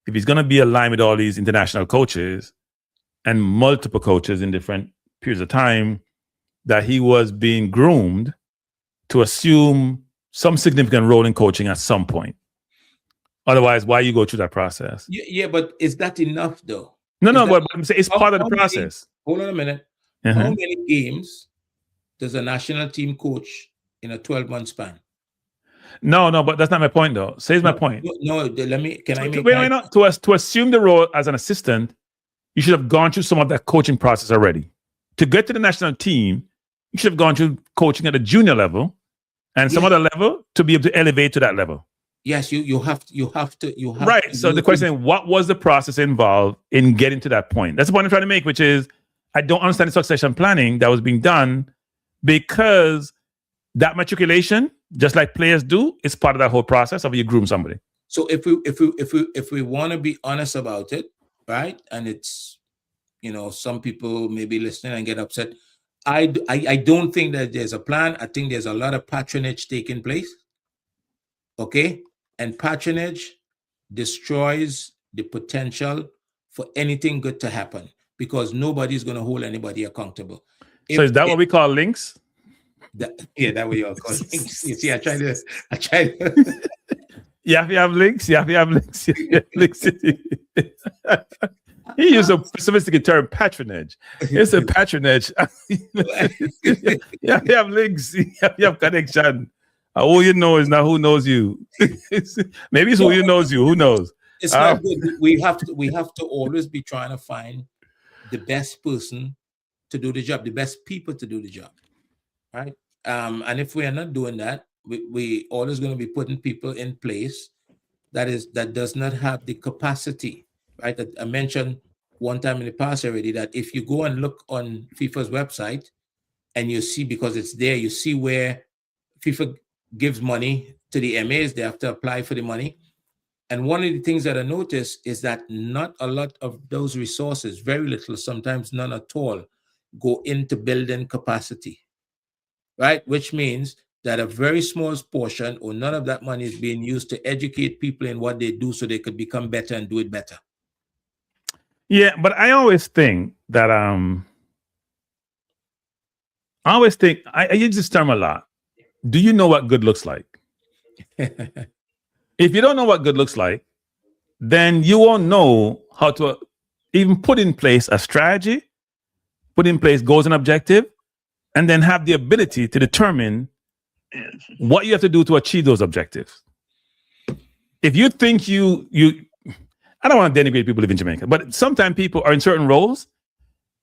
S1: if he's going to be aligned with all these international coaches and multiple coaches in different periods of time, that he was being groomed to assume some significant role in coaching at some point. Otherwise, why you go through that process?
S2: Yeah, but is that enough though?
S1: But I'm saying it's part of the process.
S2: Hold on a minute. How many games does a national team coach in a 12-month span?
S1: No, but that's not my point though. Say my point.
S2: No, let me. Can I make?
S1: Wait, no. To assume the role as an assistant, you should have gone through some of that coaching process already. To get to the national team, you should have gone through coaching at a junior level and some other level to be able to elevate to that level.
S2: Yes, you have to.
S1: Right. So the question is, what was the process involved in getting to that point? That's the point I'm trying to make, which is I don't understand the succession planning that was being done because that matriculation, just like players do, is part of that whole process of you groom somebody.
S2: So if we want to be honest about it, right? And it's, some people may be listening and get upset. I don't think that there's a plan. I think there's a lot of patronage taking place. Okay. And patronage destroys the potential for anything good to happen because nobody's going to hold anybody accountable.
S1: So is that what we call links?
S2: That what you all call links. You see, I try to.
S1: You have to have links. You have to have links. He used a sophisticated term, patronage. It's a patronage. You have to have links. You have connection. Who you know is not who knows you. Maybe it's who you knows you. Who knows?
S2: It's not good. We have to always be trying to find the best person to do the job, the best people to do the job, right? And if we are not doing that, we always going to be putting people in place that does not have the capacity, right? That I mentioned one time in the past already that if you go and look on FIFA's website and you see, because it's there, you see where FIFA gives money to the MAs, they have to apply for the money. And one of the things that I noticed is that not a lot of those resources, very little, sometimes none at all, go into building capacity, right? Which means that a very small portion or none of that money is being used to educate people in what they do so they could become better and do it better.
S1: Yeah, but I always think that I use this term a lot. Do you know what good looks like? If you don't know what good looks like, then you won't know how to even put in place a strategy, put in place goals and objectives, and then have the ability to determine what you have to do to achieve those objectives. If you think I don't want to denigrate people who live in Jamaica, but sometimes people are in certain roles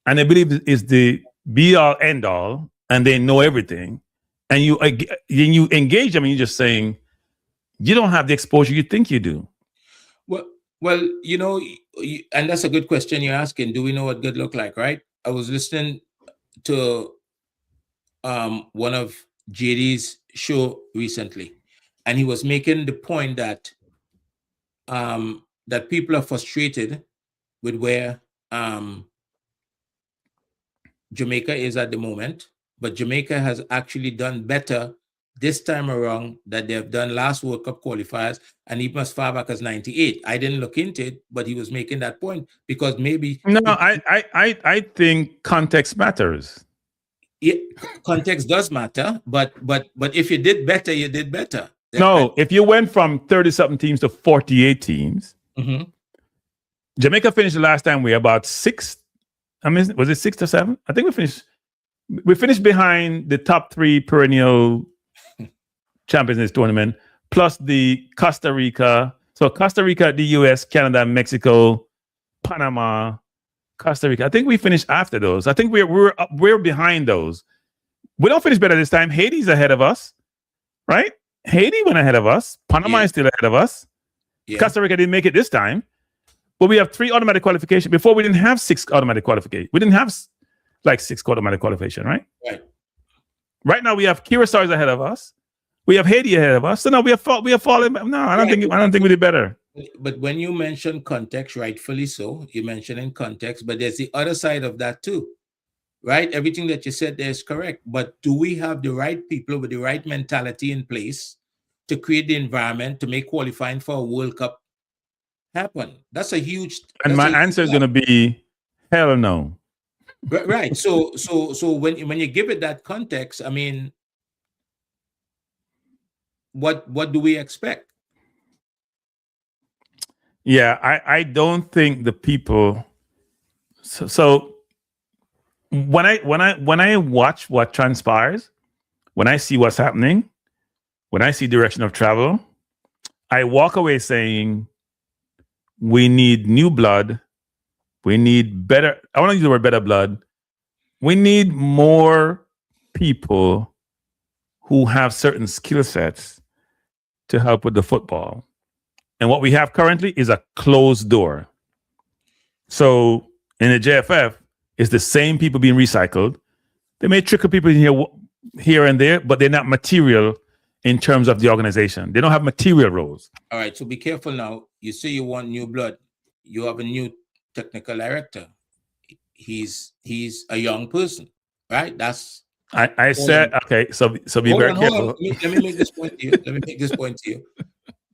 S1: and they believe it's the be all end all and they know everything. And you engage them and you're just saying, you don't have the exposure you think you do.
S2: Well, and that's a good question you're asking. Do we know what good look like, right? I was listening to one of JD's show recently, and he was making the point that that people are frustrated with where Jamaica is at the moment, but Jamaica has actually done better this time around that they have done last World Cup qualifiers and even as far back as 98. I didn't look into it, but he was making that point because maybe
S1: I think context matters.
S2: Yeah, context does matter, but if you did better, you did better.
S1: No, if you went from 30-something teams to 48 teams, Jamaica finished the last time we were about 6. I mean, was it 6 or 7? I think we finished behind the top 3 perennial champions in this tournament, plus the Costa Rica. So Costa Rica, the US, Canada, Mexico, Panama, Costa Rica. I think we finished after those. I think we're behind those. We don't finish better this time. Haiti's ahead of us, right? Haiti went ahead of us. Panama is still ahead of us. Yeah. Costa Rica didn't make it this time. But we have 3 automatic qualifications. Before we didn't have 6 automatic qualifications. We didn't have like 6 automatic qualification, right?
S2: Right.
S1: Right now we have Curacao ahead of us. We have Haiti ahead of us. So no, we have fallen. No, I don't think we did better.
S2: But when you mention context, rightfully so, you mention in context, but there's the other side of that too, right? Everything that you said there is correct. But do we have the right people with the right mentality in place to create the environment to make qualifying for a World Cup happen? That's a huge.
S1: And my answer is going to be hell no.
S2: Right. So when you give it that context, I mean, what do we expect?
S1: Yeah, I don't think the people. So when I watch what transpires, when I see what's happening, when I see direction of travel, I walk away saying, we need new blood. We need better. I want to use the word better blood. We need more people who have certain skill sets to help with the football. And what we have currently is a closed door. So in the JFF, it's the same people being recycled. They may trickle people in here and there, but they're not material in terms of the organization. They don't have material roles.
S2: All right, so be careful now. You say you want new blood. You have a new technical director. He's a young person, right? That's
S1: I said, okay, so be very careful.
S2: Let me make this point to you.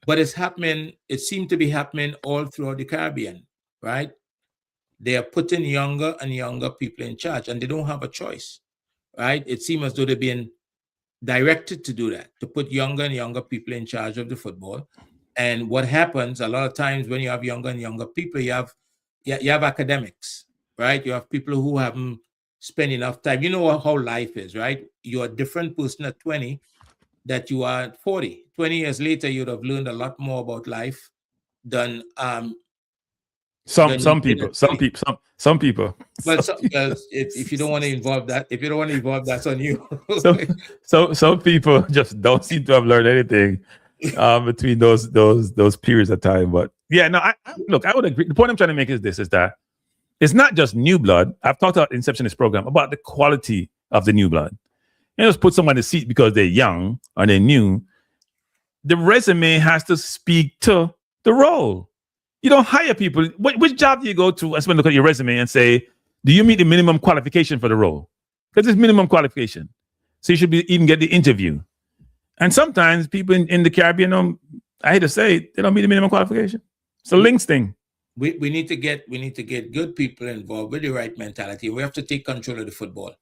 S2: But it's happening, it seemed to be happening all throughout the Caribbean, right? They are putting younger and younger people in charge, and they don't have a choice, right? It seems as though they're being directed to do that, to put younger and younger people in charge of the football. And what happens a lot of times when you have younger and younger people, you have academics, right? You have people who haven't spent enough time. You know how life is, right? You're a different person at 20 that you are at 40. 20 years later, you'd have learned a lot more about life than
S1: some people.
S2: Well, if you don't want to involve that, that's on you.
S1: so some people just don't seem to have learned anything between those periods of time. But yeah, no, I would agree. The point I'm trying to make is that it's not just new blood. I've talked about inception of this program about the quality of the new blood. You just put someone in the seat because they're young or they're new. The resume has to speak to the role. You don't hire people. Which job do you go to and someone look at your resume and say, do you meet the minimum qualification for the role? Because it's minimum qualification. So you should even get the interview. And sometimes people in the Caribbean, I hate to say, they don't meet the minimum qualification. It's a links thing.
S2: We need to get good people involved with the right mentality. We have to take control of the football.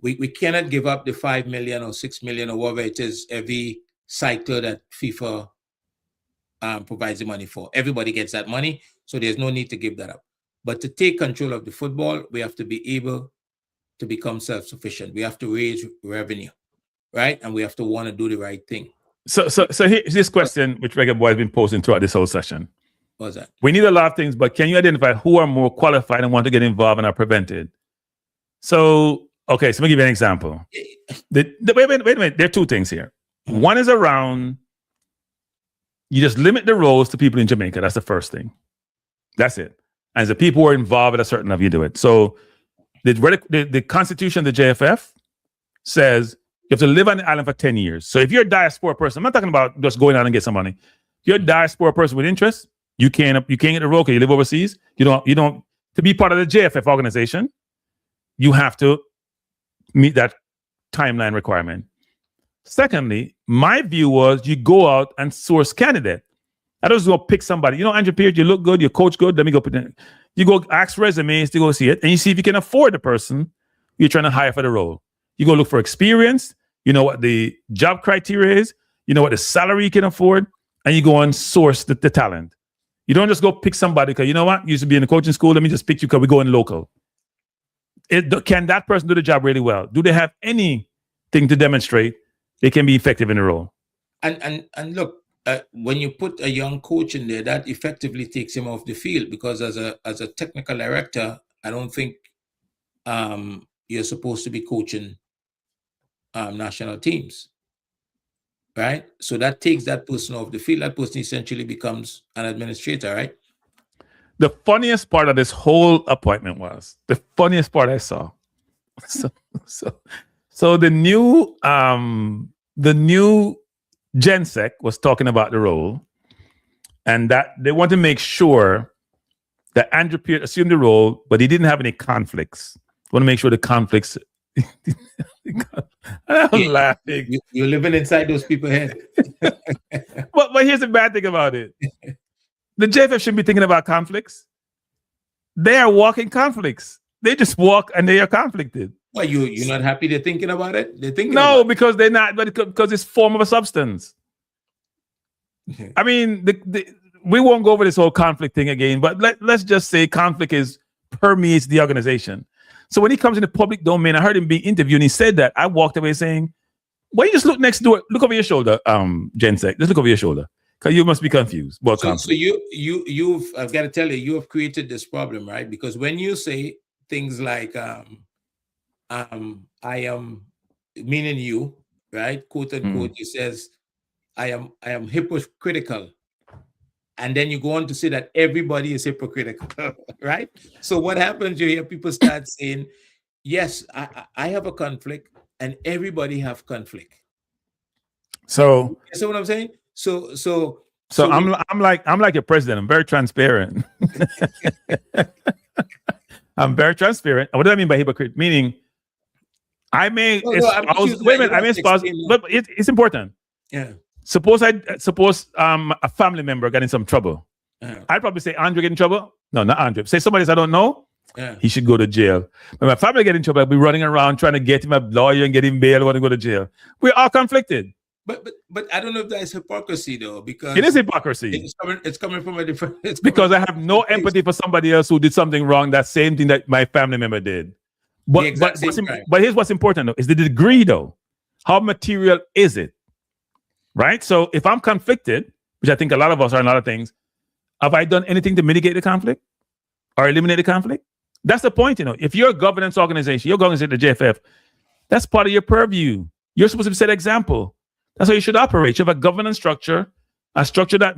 S2: We cannot give up the 5 million or 6 million or whatever it is every cycle that FIFA provides the money for. Everybody gets that money, so there's no need to give that up. But to take control of the football, we have to be able to become self-sufficient. We have to raise revenue, right? And we have to want to do the right thing.
S1: So here's this question, which Reggae Boy has been posting throughout this whole session.
S2: What's that?
S1: We need a lot of things, but can you identify who are more qualified and want to get involved and are prevented? So, okay, so let me give you an example. Wait a minute. There are two things here. One is around, you just limit the roles to people in Jamaica. That's the first thing. That's it. And the people who are involved at a certain level, you do it. So the Constitution of the JFF says you have to live on the island for 10 years. So if you're a diaspora person, I'm not talking about just going out and get some money. If you're a diaspora person with interest, you can't get the role because you live overseas. You don't to be part of the JFF organization, you have to meet that timeline requirement. Secondly, my view was you go out and source candidate. I don't just go pick somebody. You know, Andrew Pierce, you look good, your coach good. Let me go put in. You go ask resumes to go see it, and you see if you can afford the person you're trying to hire for the role. You go look for experience. You know what the job criteria is. You know what the salary you can afford, and you go and source the talent. You don't just go pick somebody because you know what? You used to be in the coaching school. Let me just pick you because we're going local. Can that person do the job really well? Do they have anything to demonstrate they can be effective in the role?
S2: And look, when you put a young coach in there, that effectively takes him off the field, because as a technical director, I don't think you're supposed to be coaching national teams, right? So that takes that person off the field. That person essentially becomes an administrator, right?
S1: The funniest part of this whole appointment was the funniest part I saw. So the new GenSec was talking about the role, and that they want to make sure that Andrew Pierce assumed the role, but he didn't have any conflicts. Want to make sure the conflicts. I'm laughing.
S2: You're living inside those people's head.
S1: But here's the bad thing about it. The JFF shouldn't be thinking about conflicts. They are walking conflicts. They just walk and they are conflicted.
S2: Well, you're not happy they're thinking about it? They're thinking
S1: no,
S2: about it.
S1: Because they're not, but because it's form of a substance. I mean, we won't go over this whole conflict thing again, but let's just say conflict permeates the organization. So when he comes in the public domain, I heard him being interviewed and he said that. I walked away saying, Why you just look next door? Look over your shoulder, Jensek. Just look over your shoulder. Because you must be confused.
S2: So you've I've got to tell you, you have created this problem, right? Because when you say things like I am, meaning you, right? Quote unquote, you says I am hypocritical. And then you go on to say that everybody is hypocritical, right? So what happens? You hear people start saying, yes, I have a conflict and everybody have conflict.
S1: So
S2: you see what I'm saying? So
S1: I'm like your president. I'm very transparent. I'm very transparent. What do I mean by hypocrite? Meaning I may espouse, wait a minute, I may espouse, but it's important.
S2: Yeah.
S1: Suppose a family member got in some trouble. I'd probably say, Andre get in trouble? No, not Andre. Say somebody I don't know.
S2: Yeah.
S1: He should go to jail. When my family get in trouble, I'll be running around trying to get him a lawyer and get him bail, want to go to jail. We're all conflicted.
S2: But I don't know if that is hypocrisy though, because
S1: it is hypocrisy.
S2: It's coming from a different.
S1: Because I have no empathy for somebody else who did something wrong. That same thing that my family member did. But here's what's important though: is the degree though. How material is it? Right. So if I'm conflicted, which I think a lot of us are in a lot of things, have I done anything to mitigate the conflict or eliminate the conflict? That's the point. If you're a governance organization, you're going to the JFF. That's part of your purview. You're supposed to set an example. That's how you should operate. You have a governance structure, a structure that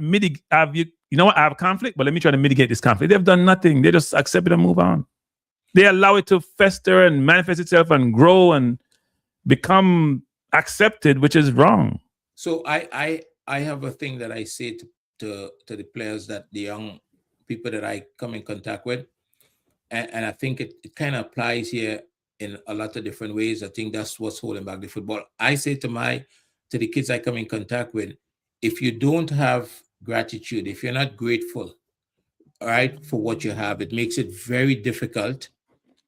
S1: I have conflict, but let me try to mitigate this conflict. They've done nothing. They just accept it and move on. They allow it to fester and manifest itself and grow and become accepted, which is wrong.
S2: So I have a thing that I say to the players, that the young people that I come in contact with, and I think it kind of applies here in a lot of different ways. I think that's what's holding back the football. I say to the kids I come in contact with, if you don't have gratitude, if you're not grateful, all right, for what you have, it makes it very difficult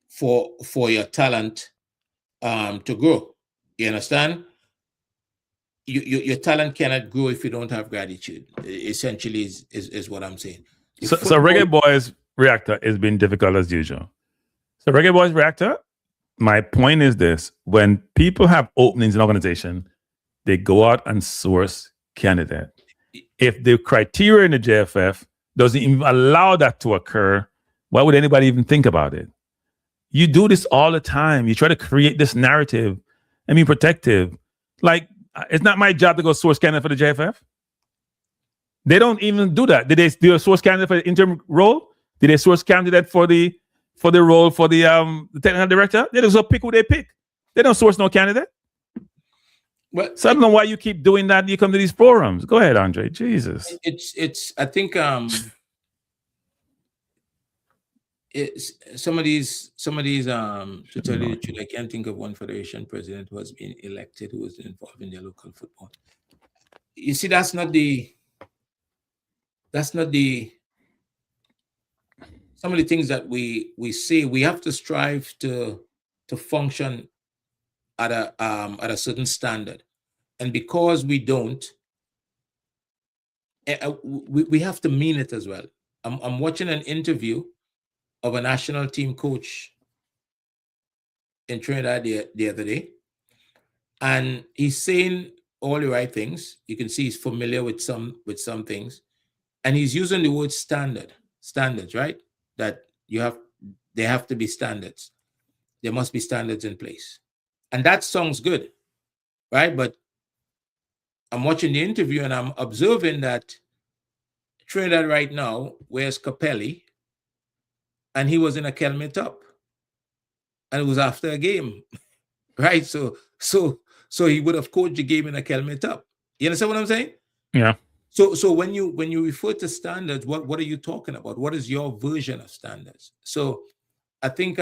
S2: for your talent to grow. You understand? Your talent cannot grow if you don't have gratitude. Essentially, is what I'm saying.
S1: So Reggae Boys Reactor has been difficult as usual. So Reggae Boys Reactor, my point is this: when people have openings in organization, they go out and source candidate. If the criteria in the JFF doesn't even allow that to occur, why would anybody even think about it? You do this all the time. You try to create this narrative and be protective. Like, it's not my job to go source candidate for the JFF. They don't even do that. Did they do a source candidate for the interim role? Did they source candidate for the role for the technical director? They just pick who they pick. They don't source no candidate.
S2: But
S1: so I don't know why you keep doing that. You come to these forums. Go ahead, Andre. Jesus.
S2: It's I think it's some of these to tell you the truth, I can't think of one federation president who has been elected who was involved in their local football. You see, that's not the some of the things that we say. We have to strive to function at a certain standard, and because we don't, we have to mean it as well. I'm watching an interview of a national team coach in Trinidad the other day, and he's saying all the right things. You can see he's familiar with some things, and he's using the word standards, right? That there have to be standards. There must be standards in place. And that sounds good, right? But I'm watching the interview and I'm observing that Trinidad right now wears Capelli, and he was in a helmet up, and it was after a game, right? So he would have coached the game in a helmet up. You understand what I'm saying?
S1: Yeah.
S2: So when you refer to standards, what are you talking about? What is your version of standards? So I think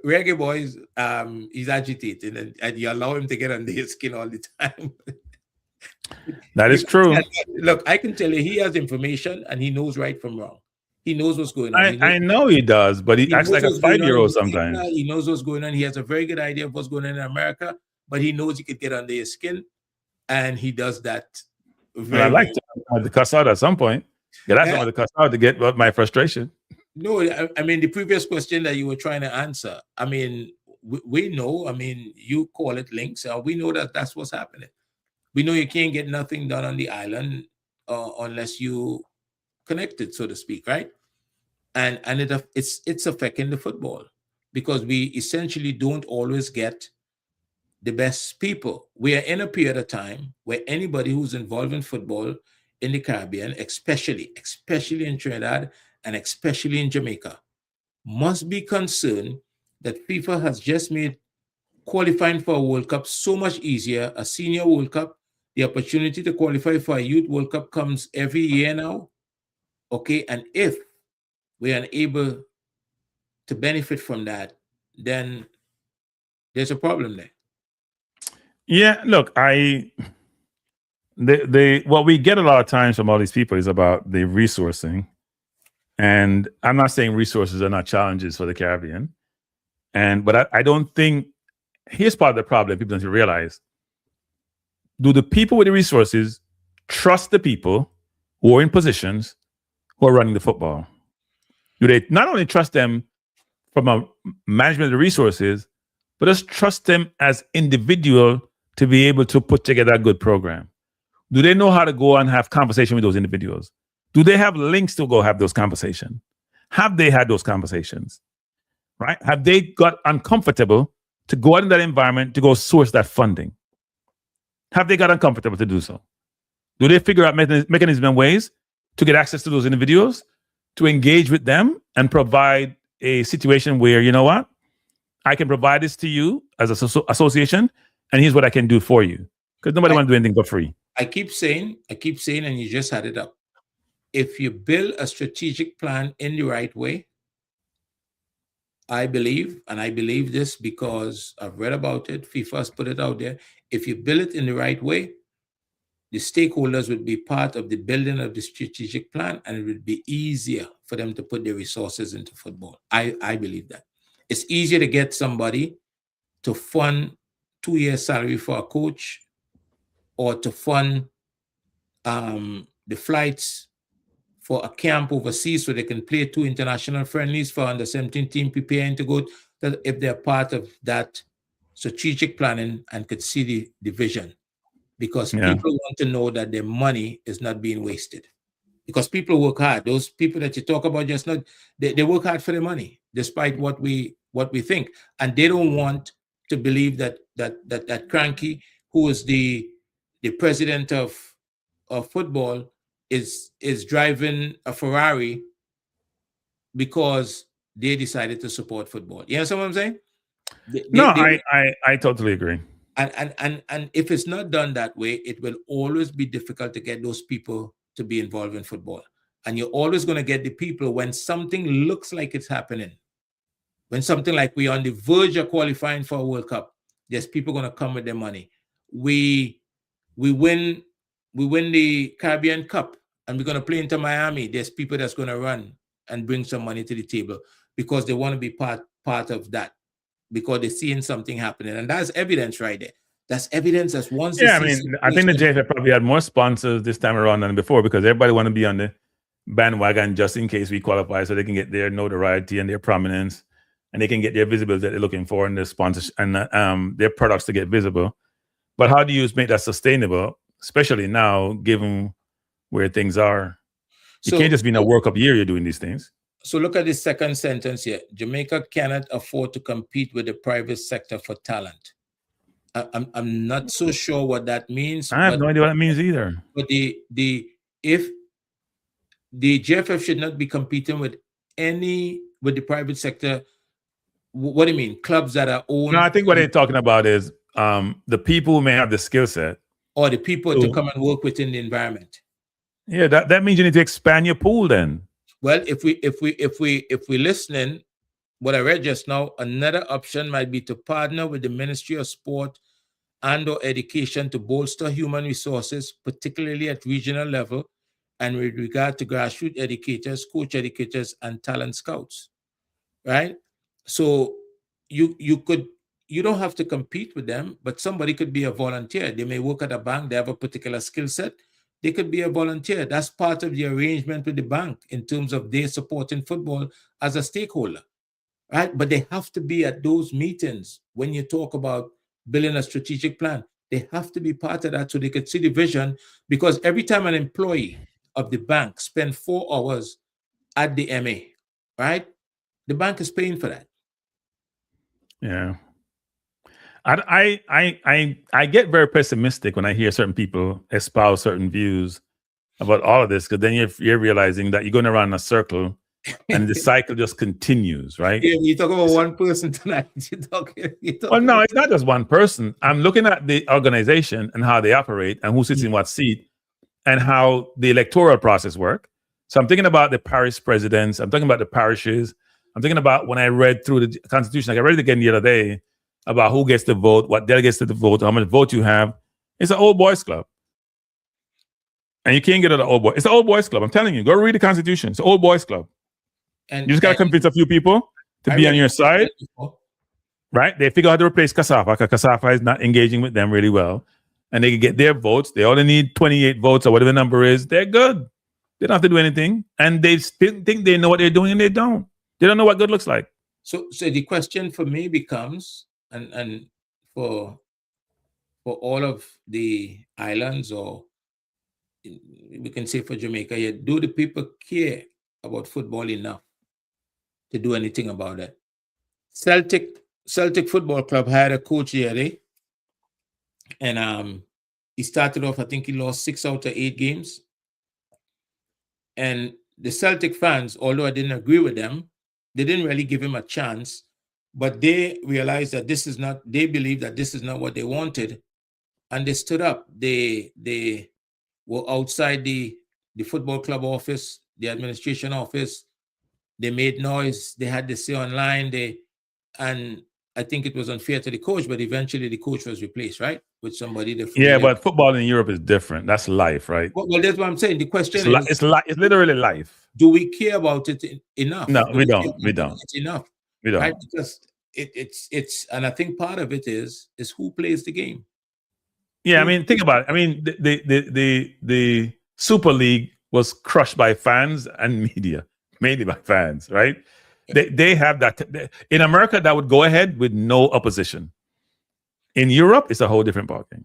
S2: Reggae Boys, he's agitated, and you allow him to get under his skin all the time.
S1: That is true.
S2: Look, I can tell you, he has information and he knows right from wrong. He knows what's going on.
S1: I know he does, but he acts like a 5-year-old sometimes.
S2: He knows what's going on. He has a very good idea of what's going on in America, but he knows he could get under his skin, and he does that.
S1: I like to cuss out at some point. That's not the cuss out to get my frustration.
S2: No, I mean, the previous question that you were trying to answer, I mean, we know. I mean, you call it links. We know that that's what's happening. We know you can't get nothing done on the island unless you connected, so to speak, right? And it's affecting the football because we essentially don't always get the best people. We are in a period of time where anybody who's involved in football in the Caribbean, especially in Trinidad and especially in Jamaica, must be concerned that FIFA has just made qualifying for a World Cup so much easier. A senior World Cup, the opportunity to qualify for a youth World Cup comes every year now. Okay, and if we are unable to benefit from that, then there's a problem there.
S1: Yeah, look, what we get a lot of times from all these people is about the resourcing. And I'm not saying resources are not challenges for the Caribbean. But I don't think, here's part of the problem people don't realize. Do the people with the resources trust the people who are in positions who are running the football? Do they not only trust them from a management of the resources, but just trust them as individual to be able to put together a good program? Do they know how to go and have conversation with those individuals? Do they have links to go have those conversations? Have they had those conversations? Right? Have they got uncomfortable to go out in that environment to go source that funding? Have they got uncomfortable to do so? Do they figure out mechanisms and ways to get access to those individuals, to engage with them and provide a situation where, you know what, I can provide this to you as an association, and here's what I can do for you? Because nobody wants to do anything for free.
S2: I keep saying, and you just had it up. If you build a strategic plan in the right way, I believe this because I've read about it, FIFA's put it out there. If you build it in the right way, the stakeholders would be part of the building of the strategic plan, and it would be easier for them to put their resources into football. I believe that. It's easier to get somebody to fund 2 years salary for a coach or to fund the flights for a camp overseas so they can play 2 international friendlies for under 17 team preparing to go, if they're part of that strategic planning and could see the vision. Because people want to know that their money is not being wasted. Because people work hard. Those people that you talk about just not, they work hard for their money, despite what we think. And they don't want to believe that Cranky, who is the president of football, is driving a Ferrari because they decided to support football. You understand what I'm saying?
S1: I totally agree.
S2: And if it's not done that way, it will always be difficult to get those people to be involved in football. And you're always going to get the people when something looks like it's happening, when something like we're on the verge of qualifying for a World Cup, there's people going to come with their money. We win the Caribbean Cup and we're going to play into Miami. There's people that's going to run and bring some money to the table because they want to be part of that, because they're seeing something happening. And that's evidence right there. That's evidence that's once.
S1: Yeah, I mean, I think the JFF probably had more sponsors this time around than before because everybody want to be on the bandwagon just in case we qualify so they can get their notoriety and their prominence and they can get their visibility that they're looking for and their sponsors and their products to get visible. But how do you make that sustainable, especially now, given where things are? You can't just be in a World Cup year you're doing these things.
S2: So look at this second sentence here. Jamaica cannot afford to compete with the private sector for talent. I'm not so sure what that means.
S1: I have no idea what that means either.
S2: But if the JFF should not be competing with the private sector, what do you mean? Clubs that are owned?
S1: No, I think what they're talking about is the people who may have the skill set,
S2: or the people to come and work within the environment.
S1: Yeah, that means you need to expand your pool then.
S2: Well, if we listening, what I read just now, another option might be to partner with the Ministry of Sport and/or Education to bolster human resources, particularly at regional level, and with regard to grassroots educators, coach educators, and talent scouts. Right? So you don't have to compete with them, but somebody could be a volunteer. They may work at a bank, they have a particular skill set. They could be a volunteer. That's part of the arrangement with the bank in terms of their supporting football as a stakeholder. right? But they have to be at those meetings when you talk about building a strategic plan. They have to be part of that so they could see the vision. Because every time an employee of the bank spend 4 hours at the MA, right? The bank is paying for that.
S1: Yeah. I get very pessimistic when I hear certain people espouse certain views about all of this, because then you're realizing that you're going around in a circle and the cycle just continues, right?
S2: Yeah, you talk about one person tonight. You talk
S1: Well, no, it's not just one person. I'm looking at the organization and how they operate and who sits in what seat and how the electoral process work. So I'm thinking about the parish presidents. I'm talking about the parishes. I'm thinking about when I read through the Constitution, like I read it again the other day, about who gets to vote, what delegates to the vote, how much vote you have. It's an old boys club. And you can't get it an old boy. It's an old boys club. I'm telling you, go read the Constitution. It's an old boys club. And you just got to convince a few people to be on your side. Right? They figure out how to replace Kasafa, because Kasafa is not engaging with them really well. And they can get their votes. They only need 28 votes or whatever the number is. They're good. They don't have to do anything. And they still think they know what they're doing, and they don't. They don't know what good looks like.
S2: So the question for me becomes, and for all of the islands, or we can say for Jamaica, do the people care about football enough to do anything about it? Celtic Football Club had a coach here, and he started off, I think he lost 6 out of 8 games. And the Celtic fans, although I didn't agree with them, they didn't really give him a chance, but they realized that they believe that this is not what they wanted. And they stood up. They were outside the football club office, the administration office. They made noise. They had to say online. And I think it was unfair to the coach, but eventually the coach was replaced, right? With somebody different.
S1: Yeah, but football in Europe is different. That's life, right?
S2: Well, that's what I'm saying. The question
S1: is, it's literally life.
S2: Do we care about it enough?
S1: No, we don't. We don't.
S2: It's enough.
S1: We don't.
S2: Right? Because it's and I think part of it is who plays the game.
S1: Yeah, I mean, think about it. I mean, the Super League was crushed by fans and media, mainly by fans, right? They have that. In America, that would go ahead with no opposition. In Europe, it's a whole different ballgame.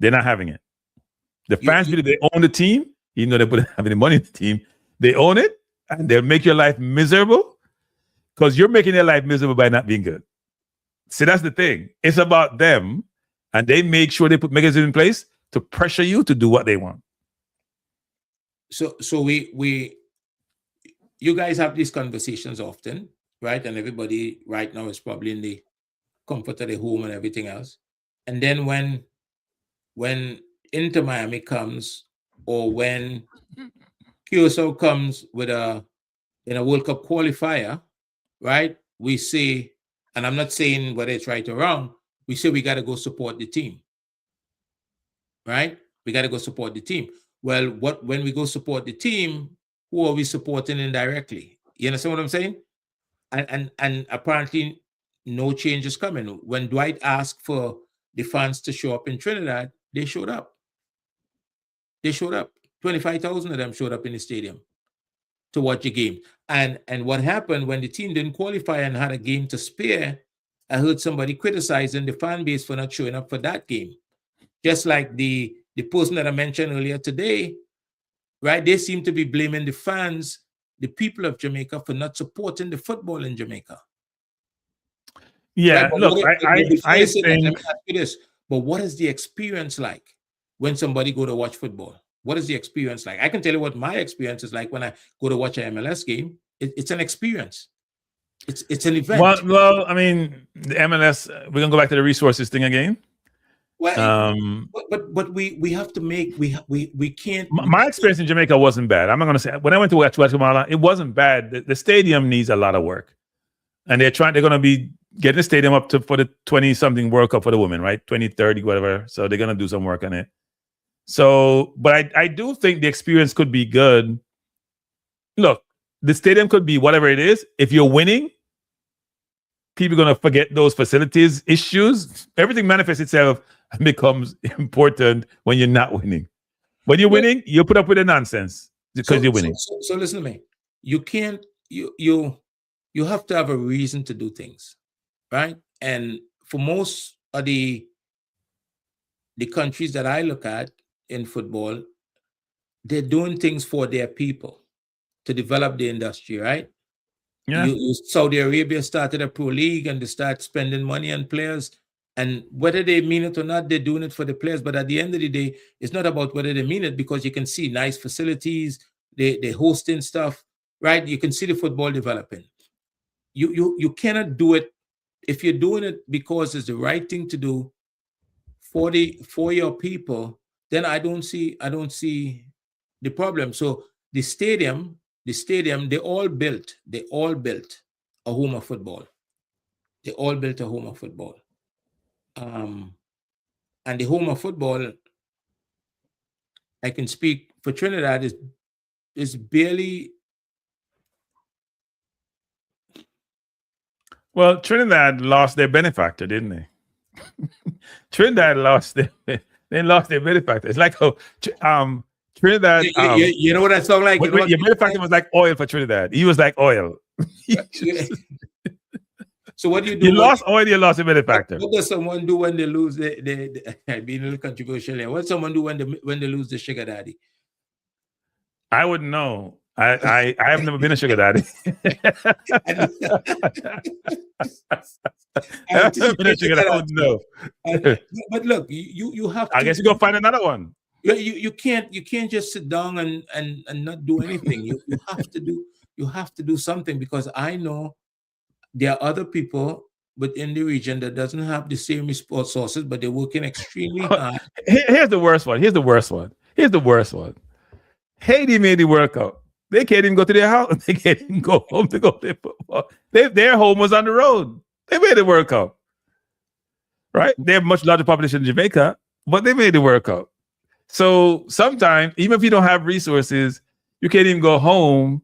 S1: They're not having it. The fans, they own the team, even though they wouldn't have any money in the team. They own it, and they'll make your life miserable because you're making their life miserable by not being good. See, that's the thing. It's about them, and they make sure they put mechanisms in place to pressure you to do what they want.
S2: So you guys have these conversations often, right? And everybody right now is probably in the comfort of the home and everything else. And then when Inter Miami comes, or when Curacao comes in a World Cup qualifier, right? We say, and I'm not saying whether it's right or wrong, we say we got to go support the team, right? We got to go support the team. Well, when we go support the team, who are we supporting indirectly? You understand what I'm saying? And apparently no change is coming. When Dwight asked for the fans to show up in Trinidad, they showed up. 25,000 of them showed up in the stadium to watch a game. And what happened when the team didn't qualify and had a game to spare, I heard somebody criticizing the fan base for not showing up for that game. Just like the person that I mentioned earlier today, right? They seem to be blaming the fans, the people of Jamaica, for not supporting the football in Jamaica.
S1: Yeah,
S2: right?
S1: Look, I think...
S2: Let me ask you this, but what is the experience like when somebody go to watch football? What is the experience like? I can tell you what my experience is like when I go to watch an MLS game. It's an experience. It's an event.
S1: Well, I mean, the MLS, we're going to go back to the resources thing again.
S2: Well, but we have to make, we can't.
S1: My experience in Jamaica wasn't bad. I'm not going to say, when I went to watch Guatemala, it wasn't bad. The stadium needs a lot of work. And they're going to be getting the stadium up for the 20-something World Cup for the women, right? 2030, whatever. So they're going to do some work on it. So, but I do think the experience could be good. Look, the stadium could be whatever it is. If you're winning, people are going to forget those facilities issues. Everything manifests itself and becomes important when you're not winning. When you're winning, you put up with the nonsense because you're winning.
S2: So listen to me. You can't, you you have to have a reason to do things, right? And for most of the countries that I look at in football, they're doing things for their people to develop the industry, right?
S1: Yeah.
S2: Saudi Arabia started a pro league and they start spending money on players. And whether they mean it or not, they're doing it for the players. But at the end of the day, it's not about whether they mean it, because you can see nice facilities, they hosting stuff, right? You can see the football developing. You cannot do it if you're doing it because it's the right thing to do for your people. Then I don't see the problem. So the stadium, they all built a home of football. They all built a home of football. And the home of football, I can speak for Trinidad, is barely.
S1: Well, Trinidad lost their benefactor, didn't they? Trinidad lost their benefactor. It's like Trinidad.
S2: You know what that song like?
S1: Your benefactor was like oil for Trinidad. He was like oil.
S2: So what do you do?
S1: You lost oil, you lost a benefactor.
S2: What does someone do when they lose being a little controversial here? What does someone do when they lose the sugar daddy?
S1: I wouldn't know. I have never been a sugar daddy. I wouldn't know.
S2: But look, you have to,
S1: I guess you go find another one.
S2: You can't just sit down and not do anything. You have to do something, because I know there are other people within the region that doesn't have the same resources, but they're working extremely hard.
S1: Here's the worst one. Haiti made the workout. They can't even go to their house. They can't even go home to go play football. Their home was on the road. They made it workout. Right? They have a much larger population in Jamaica, but they made it workout. So sometimes, even if you don't have resources, you can't even go home.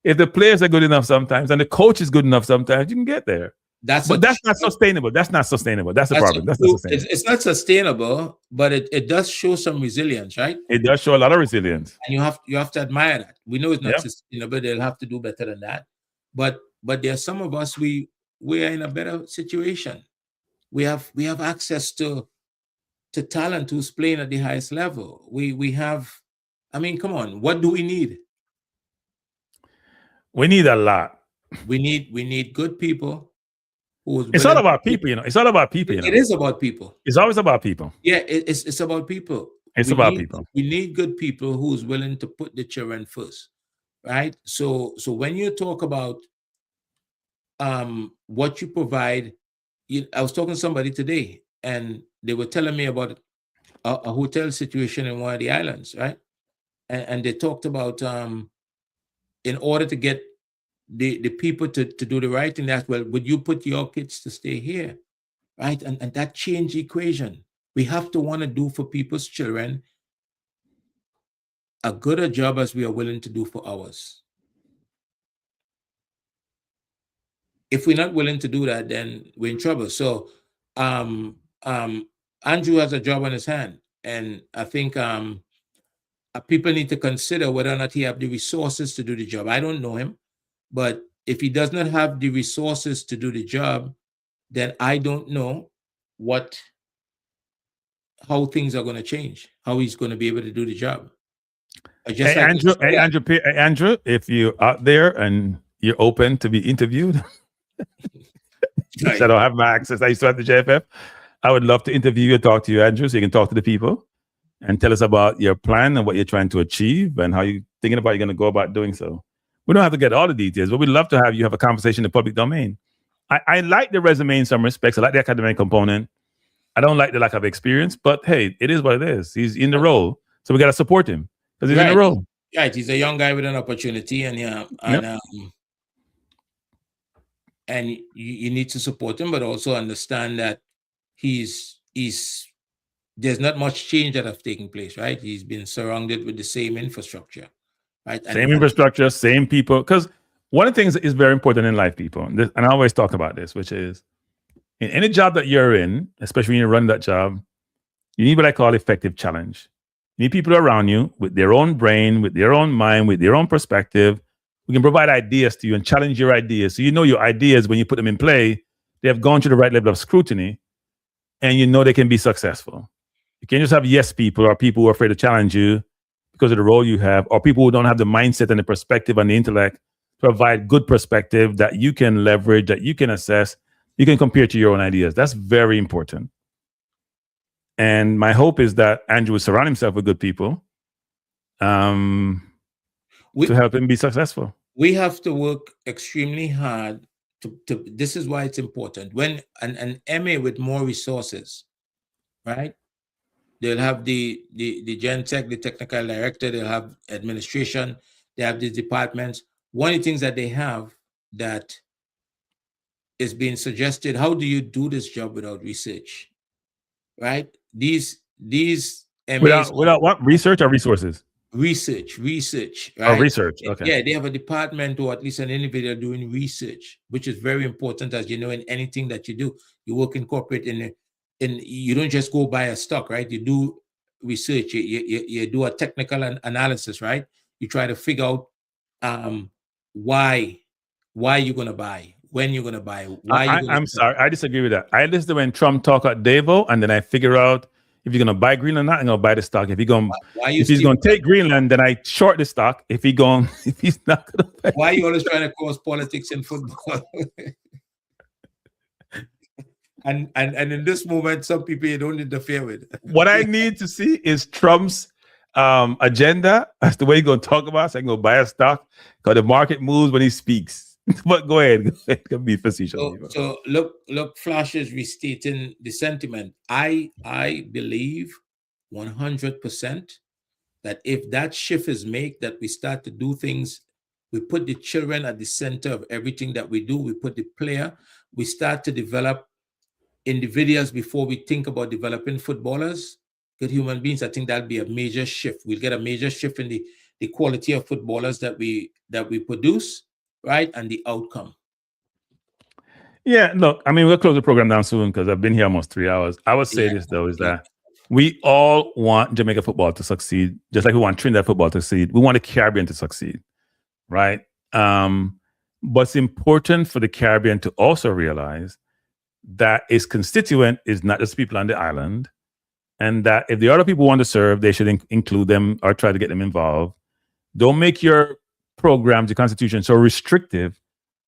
S1: If the players are good enough sometimes and the coach is good enough sometimes, you can get there. That's not sustainable. That's the problem. That's not sustainable.
S2: It's not sustainable, but it does show some resilience, right?
S1: It does show a lot of resilience.
S2: And you have to admire that. We know it's not sustainable. They'll have to do better than that. But there are some of us, we are in a better situation. We have access to talent who's playing at the highest level. We have, I mean, come on, what do we need?
S1: We need a lot.
S2: We need good people.
S1: It's all about people, It's all about people.
S2: It is about people.
S1: It's always about people.
S2: Yeah, it's about people.
S1: It's about people.
S2: We need good people who's willing to put the children first, right? So when you talk about what you provide, I was talking to somebody today, and they were telling me about a hotel situation in one of the islands, right? And they talked about in order to get the people to do the right thing, that's, well, would you put your kids to stay here, right? And that changed the equation. We have to want to do for people's children a good a job as we are willing to do for ours. If we're not willing to do that, then we're in trouble. So Andrew has a job on his hand, and I think people need to consider whether or not he have the resources to do the job. I don't know him. But if he does not have the resources to do the job, then I don't know how things are going to change, how he's going to be able to do the job.
S1: Andrew, if you're out there and you're open to be interviewed, I don't have my access. I used to have the JFF. I would love to interview you, talk to you, Andrew, so you can talk to the people and tell us about your plan and what you're trying to achieve and how you're thinking about you're going to go about doing so. We don't have to get all the details, but we'd love to have you have a conversation in the public domain. I like the resume in some respects. I like the academic component. I don't like the lack of experience, but hey, it is what it is. He's in the role, so we got to support him because he's in the role.
S2: Right, he's a young guy with an opportunity, and you need to support him, but also understand that there's not much change that have taken place. Right, he's been surrounded with the same infrastructure. Right?
S1: Same infrastructure, same people. Because one of the things that is very important in life, people, and I always talk about this, which is in any job that you're in, especially when you run that job, you need what I call effective challenge. You need people around you with their own brain, with their own mind, with their own perspective, We can provide ideas to you and challenge your ideas. So you know your ideas, when you put them in play, they have gone through the right level of scrutiny, and you know they can be successful. You can't just have yes people or people who are afraid to challenge you because of the role you have, or people who don't have the mindset and the perspective and the intellect to provide good perspective that you can leverage, that you can assess, you can compare to your own ideas. That's very important. And my hope is that Andrew will surround himself with good people to help him be successful.
S2: We have to work extremely hard to this is why it's important. When an MA with more resources, right? They'll have the Gen Tech, the technical director, they'll have administration, they have these departments. One of the things that they have that is being suggested, how do you do this job without research? Right? These MAs
S1: without what? Research or resources?
S2: Research, right?
S1: Oh, research. Okay.
S2: Yeah, they have a department or at least an individual doing research, which is very important, as you know, in anything that you do. You work in corporate, and you don't just go buy a stock, right? You do research, you do a technical analysis, right? You try to figure out why you're going to buy, when you're going to buy, why.
S1: I'm sorry, I disagree with that. I listen when Trump talk at Davos, and then I figure out if you're going to buy Greenland or not, I'm going to buy the stock. If he's going to take Greenland, then I short the stock. If he's not going to buy.
S2: Why are you always trying to cause politics in football? and in this moment, some people you don't interfere with.
S1: What I need to see is Trump's agenda as the way he's going to talk about it. So I can go buy a stock because the market moves when he speaks. But go ahead. Be facetious.
S2: So look, Flash is restating the sentiment. I believe 100% that if that shift is made, that we start to do things, we put the children at the center of everything that we do. We put the player. We start to develop individuals before we think about developing footballers, good human beings. I think that'll be a major shift. We'll get a major shift in the quality of footballers that we produce. Right, and the outcome.
S1: Yeah, look, I mean, we'll close the program down soon because I've been here almost 3 hours. I would say this, though, is that we all want Jamaica football to succeed, just like we want Trinidad football to succeed. We want the Caribbean to succeed, right? But it's important for the Caribbean to also realize that its constituent is not just people on the island, and that if the other people want to serve, they should include them or try to get them involved. Don't make your programs, the constitution, so restrictive,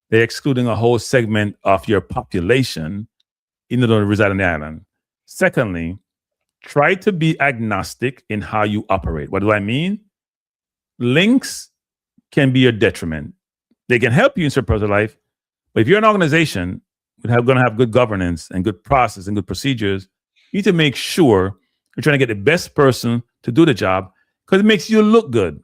S1: they're excluding a whole segment of your population, even though they reside on the island. Secondly, try to be agnostic in how you operate. What do I mean? Links can be your detriment. They can help you in certain parts of life, but if you're an organization that's going to have good governance and good process and good procedures, you need to make sure you're trying to get the best person to do the job because it makes you look good.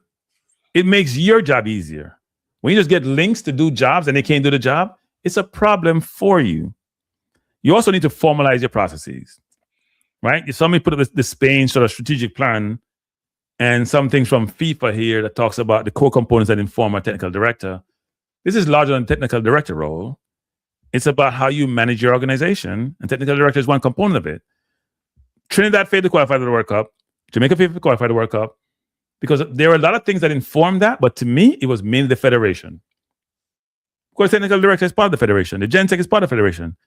S1: It makes your job easier. When you just get links to do jobs and they can't do the job, it's a problem for you. You also need to formalize your processes, right? If somebody put up the Spain sort of strategic plan and some things from FIFA here that talks about the core components that inform a technical director, this is larger than technical director role. It's about how you manage your organization, and technical director is one component of it. Trinidad failed to qualify for the World Cup. Jamaica failed to qualify for the World Cup. Because there are a lot of things that inform that, but to me, it was mainly the federation. Of course, technical director is part of the federation. The Gen Tech is part of the federation.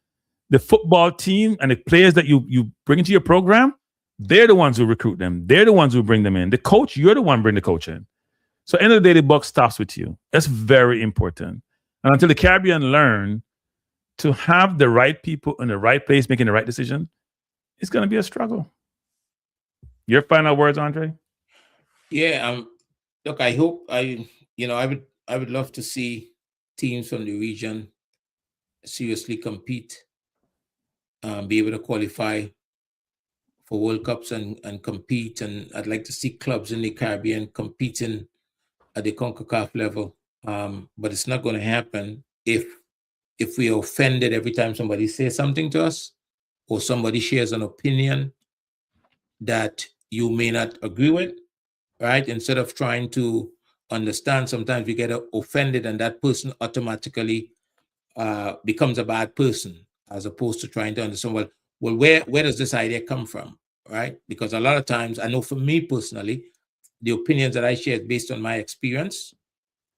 S1: The football team and the players that you bring into your program, they're the ones who recruit them. They're the ones who bring them in. The coach, you're the one bring the coach in. So end of the day, the buck stops with you. That's very important. And until the Caribbean learn to have the right people in the right place making the right decision, it's going to be a struggle. Your final words, Andre?
S2: Yeah, look, I hope I would love to see teams from the region seriously compete, be able to qualify for World Cups and compete. And I'd like to see clubs in the Caribbean competing at the CONCACAF level. But it's not going to happen if we are offended every time somebody says something to us or somebody shares an opinion that you may not agree with. Right? Instead of trying to understand, sometimes we get offended and that person automatically becomes a bad person, as opposed to trying to understand, well, where does this idea come from? Right? Because a lot of times, I know for me personally, the opinions that I share is based on my experience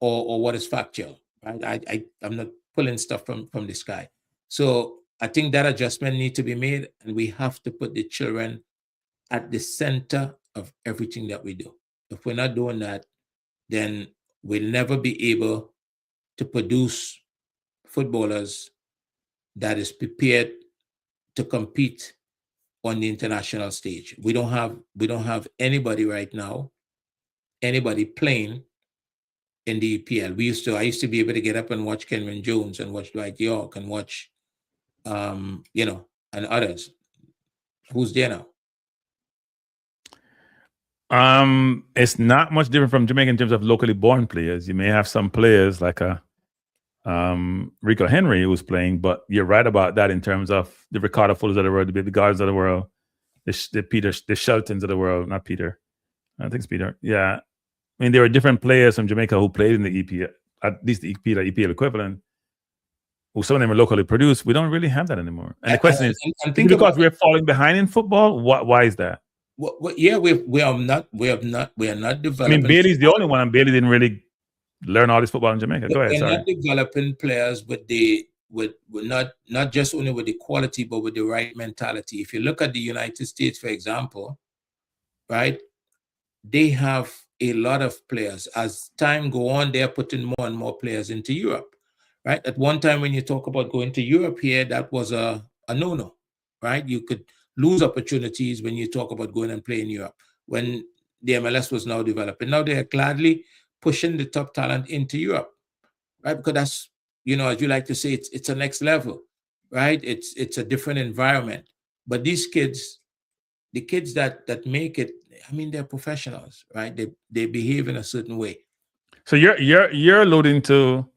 S2: or what is factual, right? I'm not pulling stuff from the sky. So I think that adjustment needs to be made, and we have to put the children at the center of everything that we do. If we're not doing that, then we'll never be able to produce footballers that is prepared to compete on the international stage. We don't have anybody right now, anybody playing in the EPL. I used to be able to get up and watch Kenyon Jones and watch Dwight York and watch and others. Who's there now?
S1: It's not much different from Jamaica in terms of locally born players. You may have some players like Rico Henry who's playing, but you're right about that in terms of the Ricardo Fullers of the world, the Baby Guards of the world, the Sheltons of the world. Not Peter, I think it's Peter. Yeah, I mean there were different players from Jamaica who played in the EPL, at least the EPL equivalent. Who some of them are locally produced. We don't really have that anymore. And the question is because we're falling behind in football. Why is that?
S2: Yeah, we are not developing.
S1: I mean, Bailey's the only one, and Bailey didn't really learn all this football in Jamaica. Go ahead.
S2: We're not developing players with not just only with the quality, but with the right mentality. If you look at the United States, for example, right, they have a lot of players. As time go on, they are putting more and more players into Europe, right? At one time, when you talk about going to Europe here, that was a no-no, right? You could lose opportunities when you talk about going and playing in Europe. When the MLS was now developing, now they are gladly pushing the top talent into Europe, right? Because that's, as you like to say, it's a next level, right? It's a different environment. But these kids, the kids that make it, I mean, they're professionals, right? They behave in a certain way.
S1: So you're alluding to,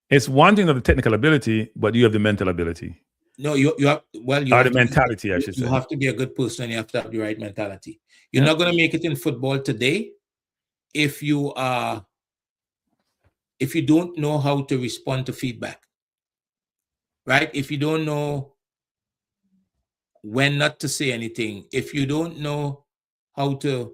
S1: it's one thing of the technical ability, but you have the mental ability.
S2: No, you have
S1: the mentality, I should say.
S2: You have to be a good person, and you have to have the right mentality. You're not going to make it in football today if you don't know how to respond to feedback, right? If you don't know when not to say anything, if you don't know how to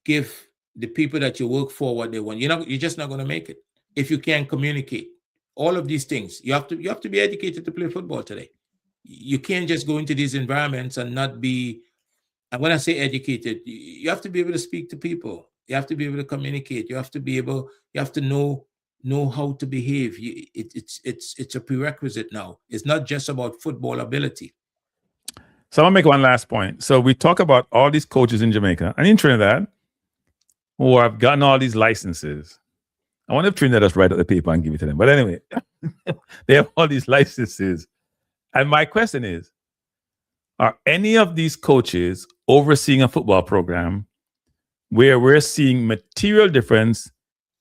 S2: give the people that you work for what they want, you're just not going to make it. If you can't communicate, all of these things, you have to be educated to play football today. You can't just go into these environments and not be, and when I say educated, you have to be able to speak to people. You have to be able to communicate. You have to know how to behave. It's a prerequisite now. It's not just about football ability.
S1: So I'll make one last point. So we talk about all these coaches in Jamaica and in Trinidad who have gotten all these licenses. I wonder if Trinidad just write out the paper and give it to them. But anyway, they have all these licenses. And my question is, are any of these coaches overseeing a football program where we're seeing material difference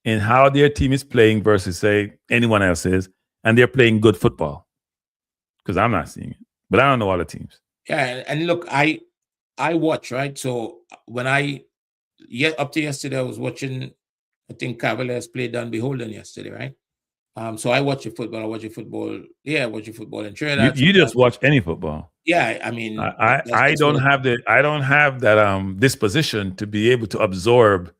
S1: in how their team is playing versus, say, anyone else's, and they're playing good football? Because I'm not seeing it, but I don't know all the teams.
S2: Yeah, and look, I watch, right? So when up to yesterday, I was watching, I think Cavaliers played down Beholden yesterday, right? So I watch your football. I watch your football. Yeah, I watch your football in Trinidad.
S1: You just watch any football.
S2: Yeah, I mean,
S1: I don't have that disposition to be able to absorb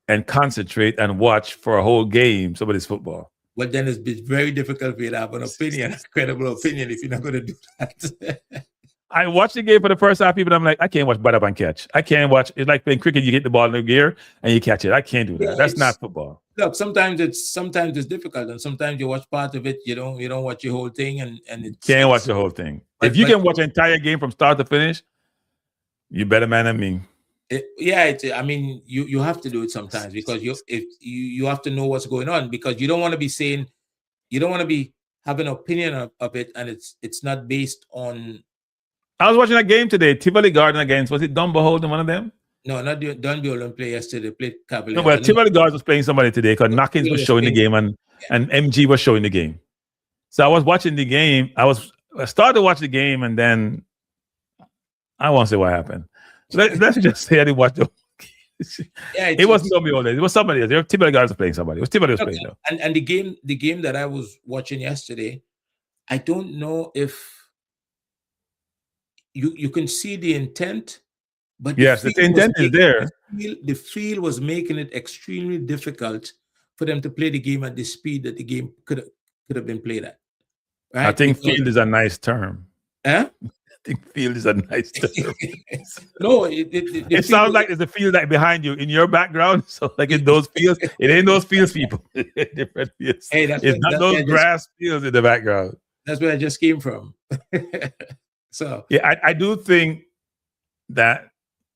S1: and concentrate and watch for a whole game somebody's football.
S2: Well, then it's very difficult for you to have an opinion, a credible opinion, if you're not going to do that.
S1: I watch the game for the first half, people. I'm like, I can't watch butt up and catch. I can't watch. It's like playing cricket. You get the ball in the gear and you catch it. I can't do that. Yeah, that's not football.
S2: Look, sometimes it's difficult, and sometimes you watch part of it. You don't watch the whole thing, and
S1: can't watch the whole thing. If you can watch an entire game from start to finish, you better man than me.
S2: I mean, you have to do it sometimes because you have to know what's going on, because you don't want to be saying, you don't want to be having an opinion of it, and it's not based on.
S1: I was watching a game today, Tivoli Garden against, was it Dumbo one of them?
S2: No, not Dunbeholden play yesterday. They played Cavaliers.
S1: No, but Tivoli Gardens was playing somebody today because Knockins was showing the game and MG was showing the game. So I was watching the game. I started to watch the game, and then I won't say what happened. Let's just say I didn't watch the it wasn't Dumbeholden. It was somebody else. Tivoli Gardens was playing somebody. It was Tivoli was playing though.
S2: And the game that I was watching yesterday, I don't know if you can see the intent. But
S1: yes, the intent is there.
S2: The field was making it extremely difficult for them to play the game at the speed that the game could have been played at. Right?
S1: I think field is a nice term.
S2: Huh?
S1: I think field is a nice term.
S2: No,
S1: it sounds like there's a field like behind you in your background. So like in those fields, it ain't those fields, people. Different fields.
S2: Hey,
S1: it's not those grass fields in the background.
S2: That's where I just came from. So
S1: yeah, I do think that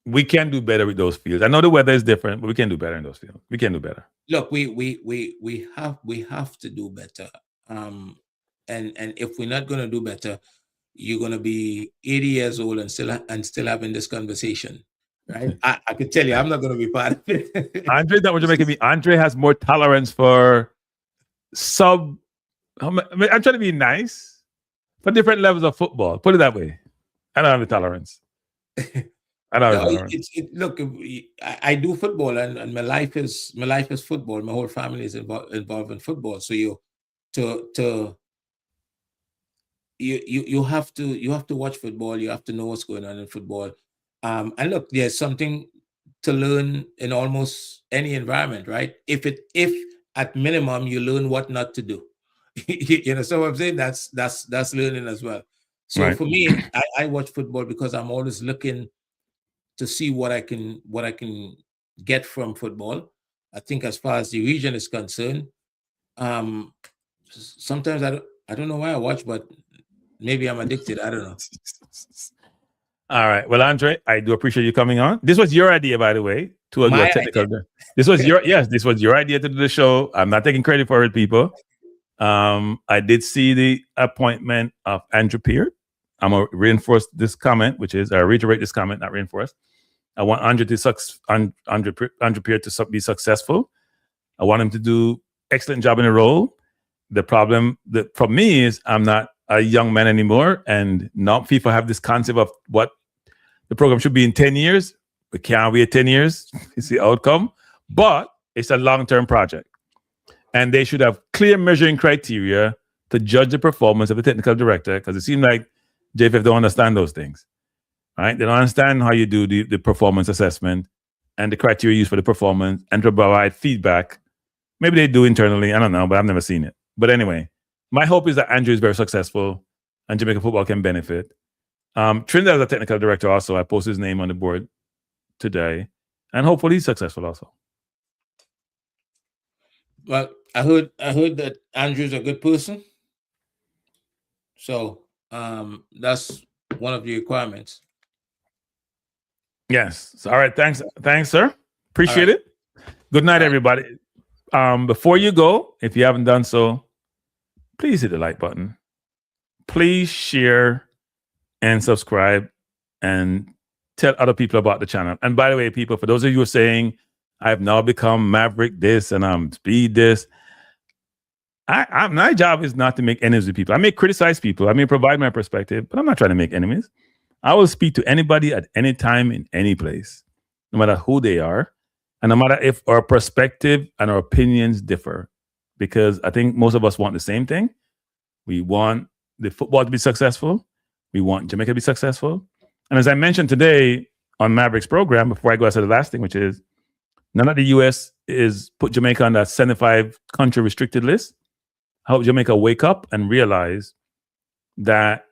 S1: we can do better with those fields. I know the weather is different, but we can do better in those fields. We can do better.
S2: Look, we have to do better. And if we're not going to do better, you're going to be 80 years old and still having this conversation, right? I can tell you, I'm not going to be part of it.
S1: Andre, that what you're making me. Andre has more tolerance for I'm trying to be nice for different levels of football. Put it that way. I don't have the tolerance. I don't have the tolerance.
S2: Look, I do football, and my life is football. My whole family is involved in football. So you have to watch football. You have to know what's going on in football. And look, there's something to learn in almost any environment, right? If at minimum you learn what not to do. You know, so what I'm saying, that's learning as well. So right. For me, I watch football because I'm always looking to see what I can get from football. I think as far as the region is concerned, sometimes I don't know why I watch, but maybe I'm addicted. I don't know.
S1: All right. Well, Andre, I do appreciate you coming on. This was your idea, by the way, to do a technical. This was your idea to do the show. I'm not taking credit for it, people. I did see the appointment of Andrew Peart. I'm gonna reinforce this comment, which is reiterate this comment, not reinforce. I want Andrew Peart to be successful. I want him to do excellent job in the role. The problem for me is I'm not a young man anymore, and now FIFA have this concept of what the program should be in 10 years. We can't wait 10 years. It's the outcome, but it's a long-term project. And they should have clear measuring criteria to judge the performance of the technical director, because it seems like JFF don't understand those things, right? They don't understand how you do the performance assessment and the criteria used for the performance and to provide feedback. Maybe they do internally. I don't know, but I've never seen it. But anyway, my hope is that Andrew is very successful and Jamaica football can benefit. Trinidad is a technical director also. I posted his name on the board today, and hopefully he's successful also.
S2: Well, I heard that Andrew's a good person. So that's one of the requirements.
S1: Yes. So, all right. Thanks, sir. Appreciate it. Good night, everybody. Before you go, if you haven't done so, please hit the like button. Please share and subscribe and tell other people about the channel. And by the way, people, for those of you who are saying, I've now become Maverick this and I'm Speed this, my job is not to make enemies with people. I may criticize people. I may provide my perspective, but I'm not trying to make enemies. I will speak to anybody at any time in any place, no matter who they are, and no matter if our perspective and our opinions differ, because I think most of us want the same thing. We want the football to be successful. We want Jamaica to be successful. And as I mentioned today on Maverick's program, before I go to the last thing, which is none of the U.S. is put Jamaica on that 75 country restricted list. I hope Jamaica wake up and realize that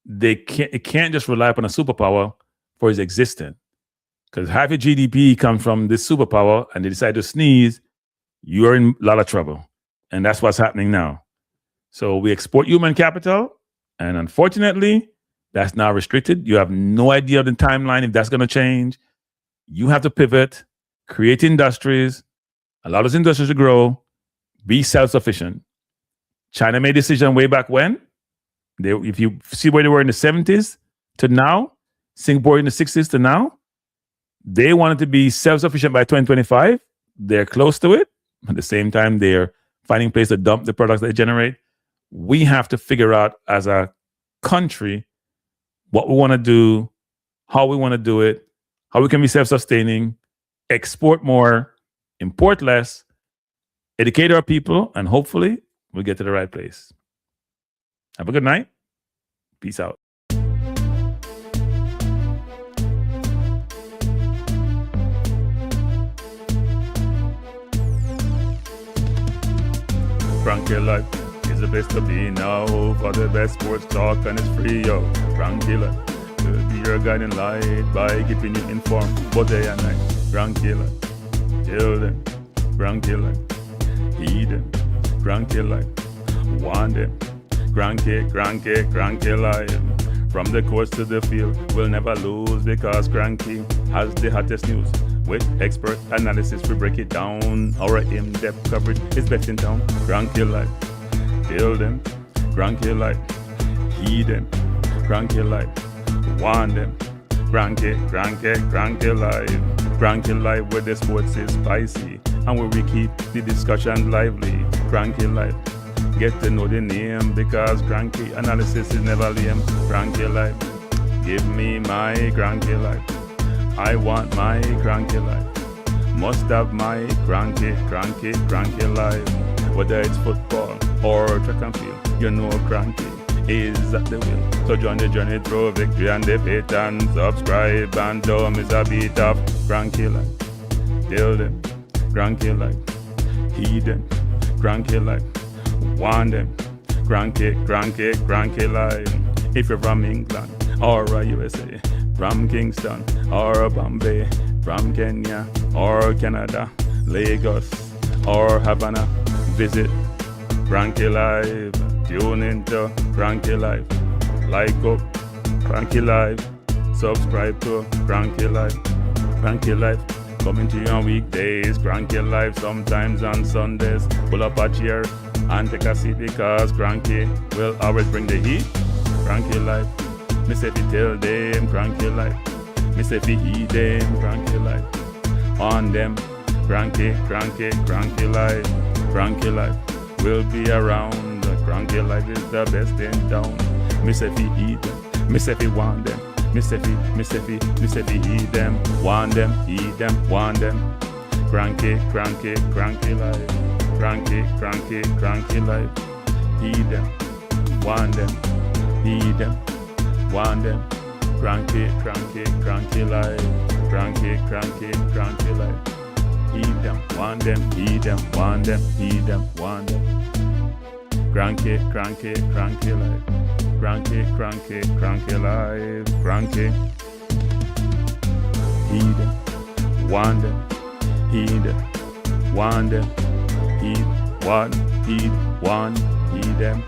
S1: it can't just rely upon a superpower for its existence. Because half your GDP comes from this superpower and they decide to sneeze, you're in a lot of trouble. And that's what's happening now. So we export human capital, and unfortunately, that's now restricted. You have no idea of the timeline if that's going to change. You have to pivot, create industries, allow those industries to grow, be self-sufficient. China made a decision way back when. If you see where they were in the 70s to now, Singapore in the 60s to now, they wanted to be self-sufficient by 2025. They're close to it. At the same time, they're finding place to dump the products they generate. We have to figure out as a country what we want to do, how we want to do it, how we can be self-sustaining, export more, import less, educate our people, and hopefully we'll get to the right place. Have a good night. Peace out. Cranky life is the best to be now. For the best sports talk and it's free, yo. Cranky life will be your guiding light by keeping you informed both day and night. Cranky life, tell them. Cranky life, heed them. Cranky life, want them. Cranky life. From the courts to the field, we'll never lose because Cranky has the hottest news. With expert analysis, we break it down. Our in-depth coverage is best in town. Cranky life, tell them. Cranky life, heed them. Cranky life, want them. Cranky life. Cranky life where the sports is spicy and where we keep the discussion lively. Cranky life, get to know the name because Cranky analysis is never lame. Cranky life, give me my Cranky life. I want my Cranky life. Must have my Cranky life. Whether it's football or track and field, you know Cranky is at the wheel. So join the journey through victory and defeat and subscribe and don't miss a beat of Cranky life. Tell them, Cranky life. Heed them, Cranky life. Want them, Cranky life. If you're from England or USA, from Kingston or Bombay, from Kenya or Canada, Lagos or Havana, visit Cranky Live. Tune into Cranky Live. Like up Cranky Live. Subscribe to Cranky Live. Cranky Live coming to you on weekdays. Cranky Live sometimes on Sundays. Pull up a chair and take a seat because Cranky will always bring the heat. Cranky Live. Me say fi tell them Cranky Life. Me say fi heed them Cranky Life. On them Cranky Life. Cranky Life will be around. Cranky Life is the best in town. Me say fi heed them. Me say fi want them. Me say fi heed them. Want them, heed them, want them. Cranky Life. Cranky Life. Heed them, want them, heed them. Want them, Cranky life. Cranky life. Heed them, want them, heed them, want them, heed them, want them. Cranky life. Cranky life. Cranky. Heed them, want them, heed them, want them, heed, want, heed them.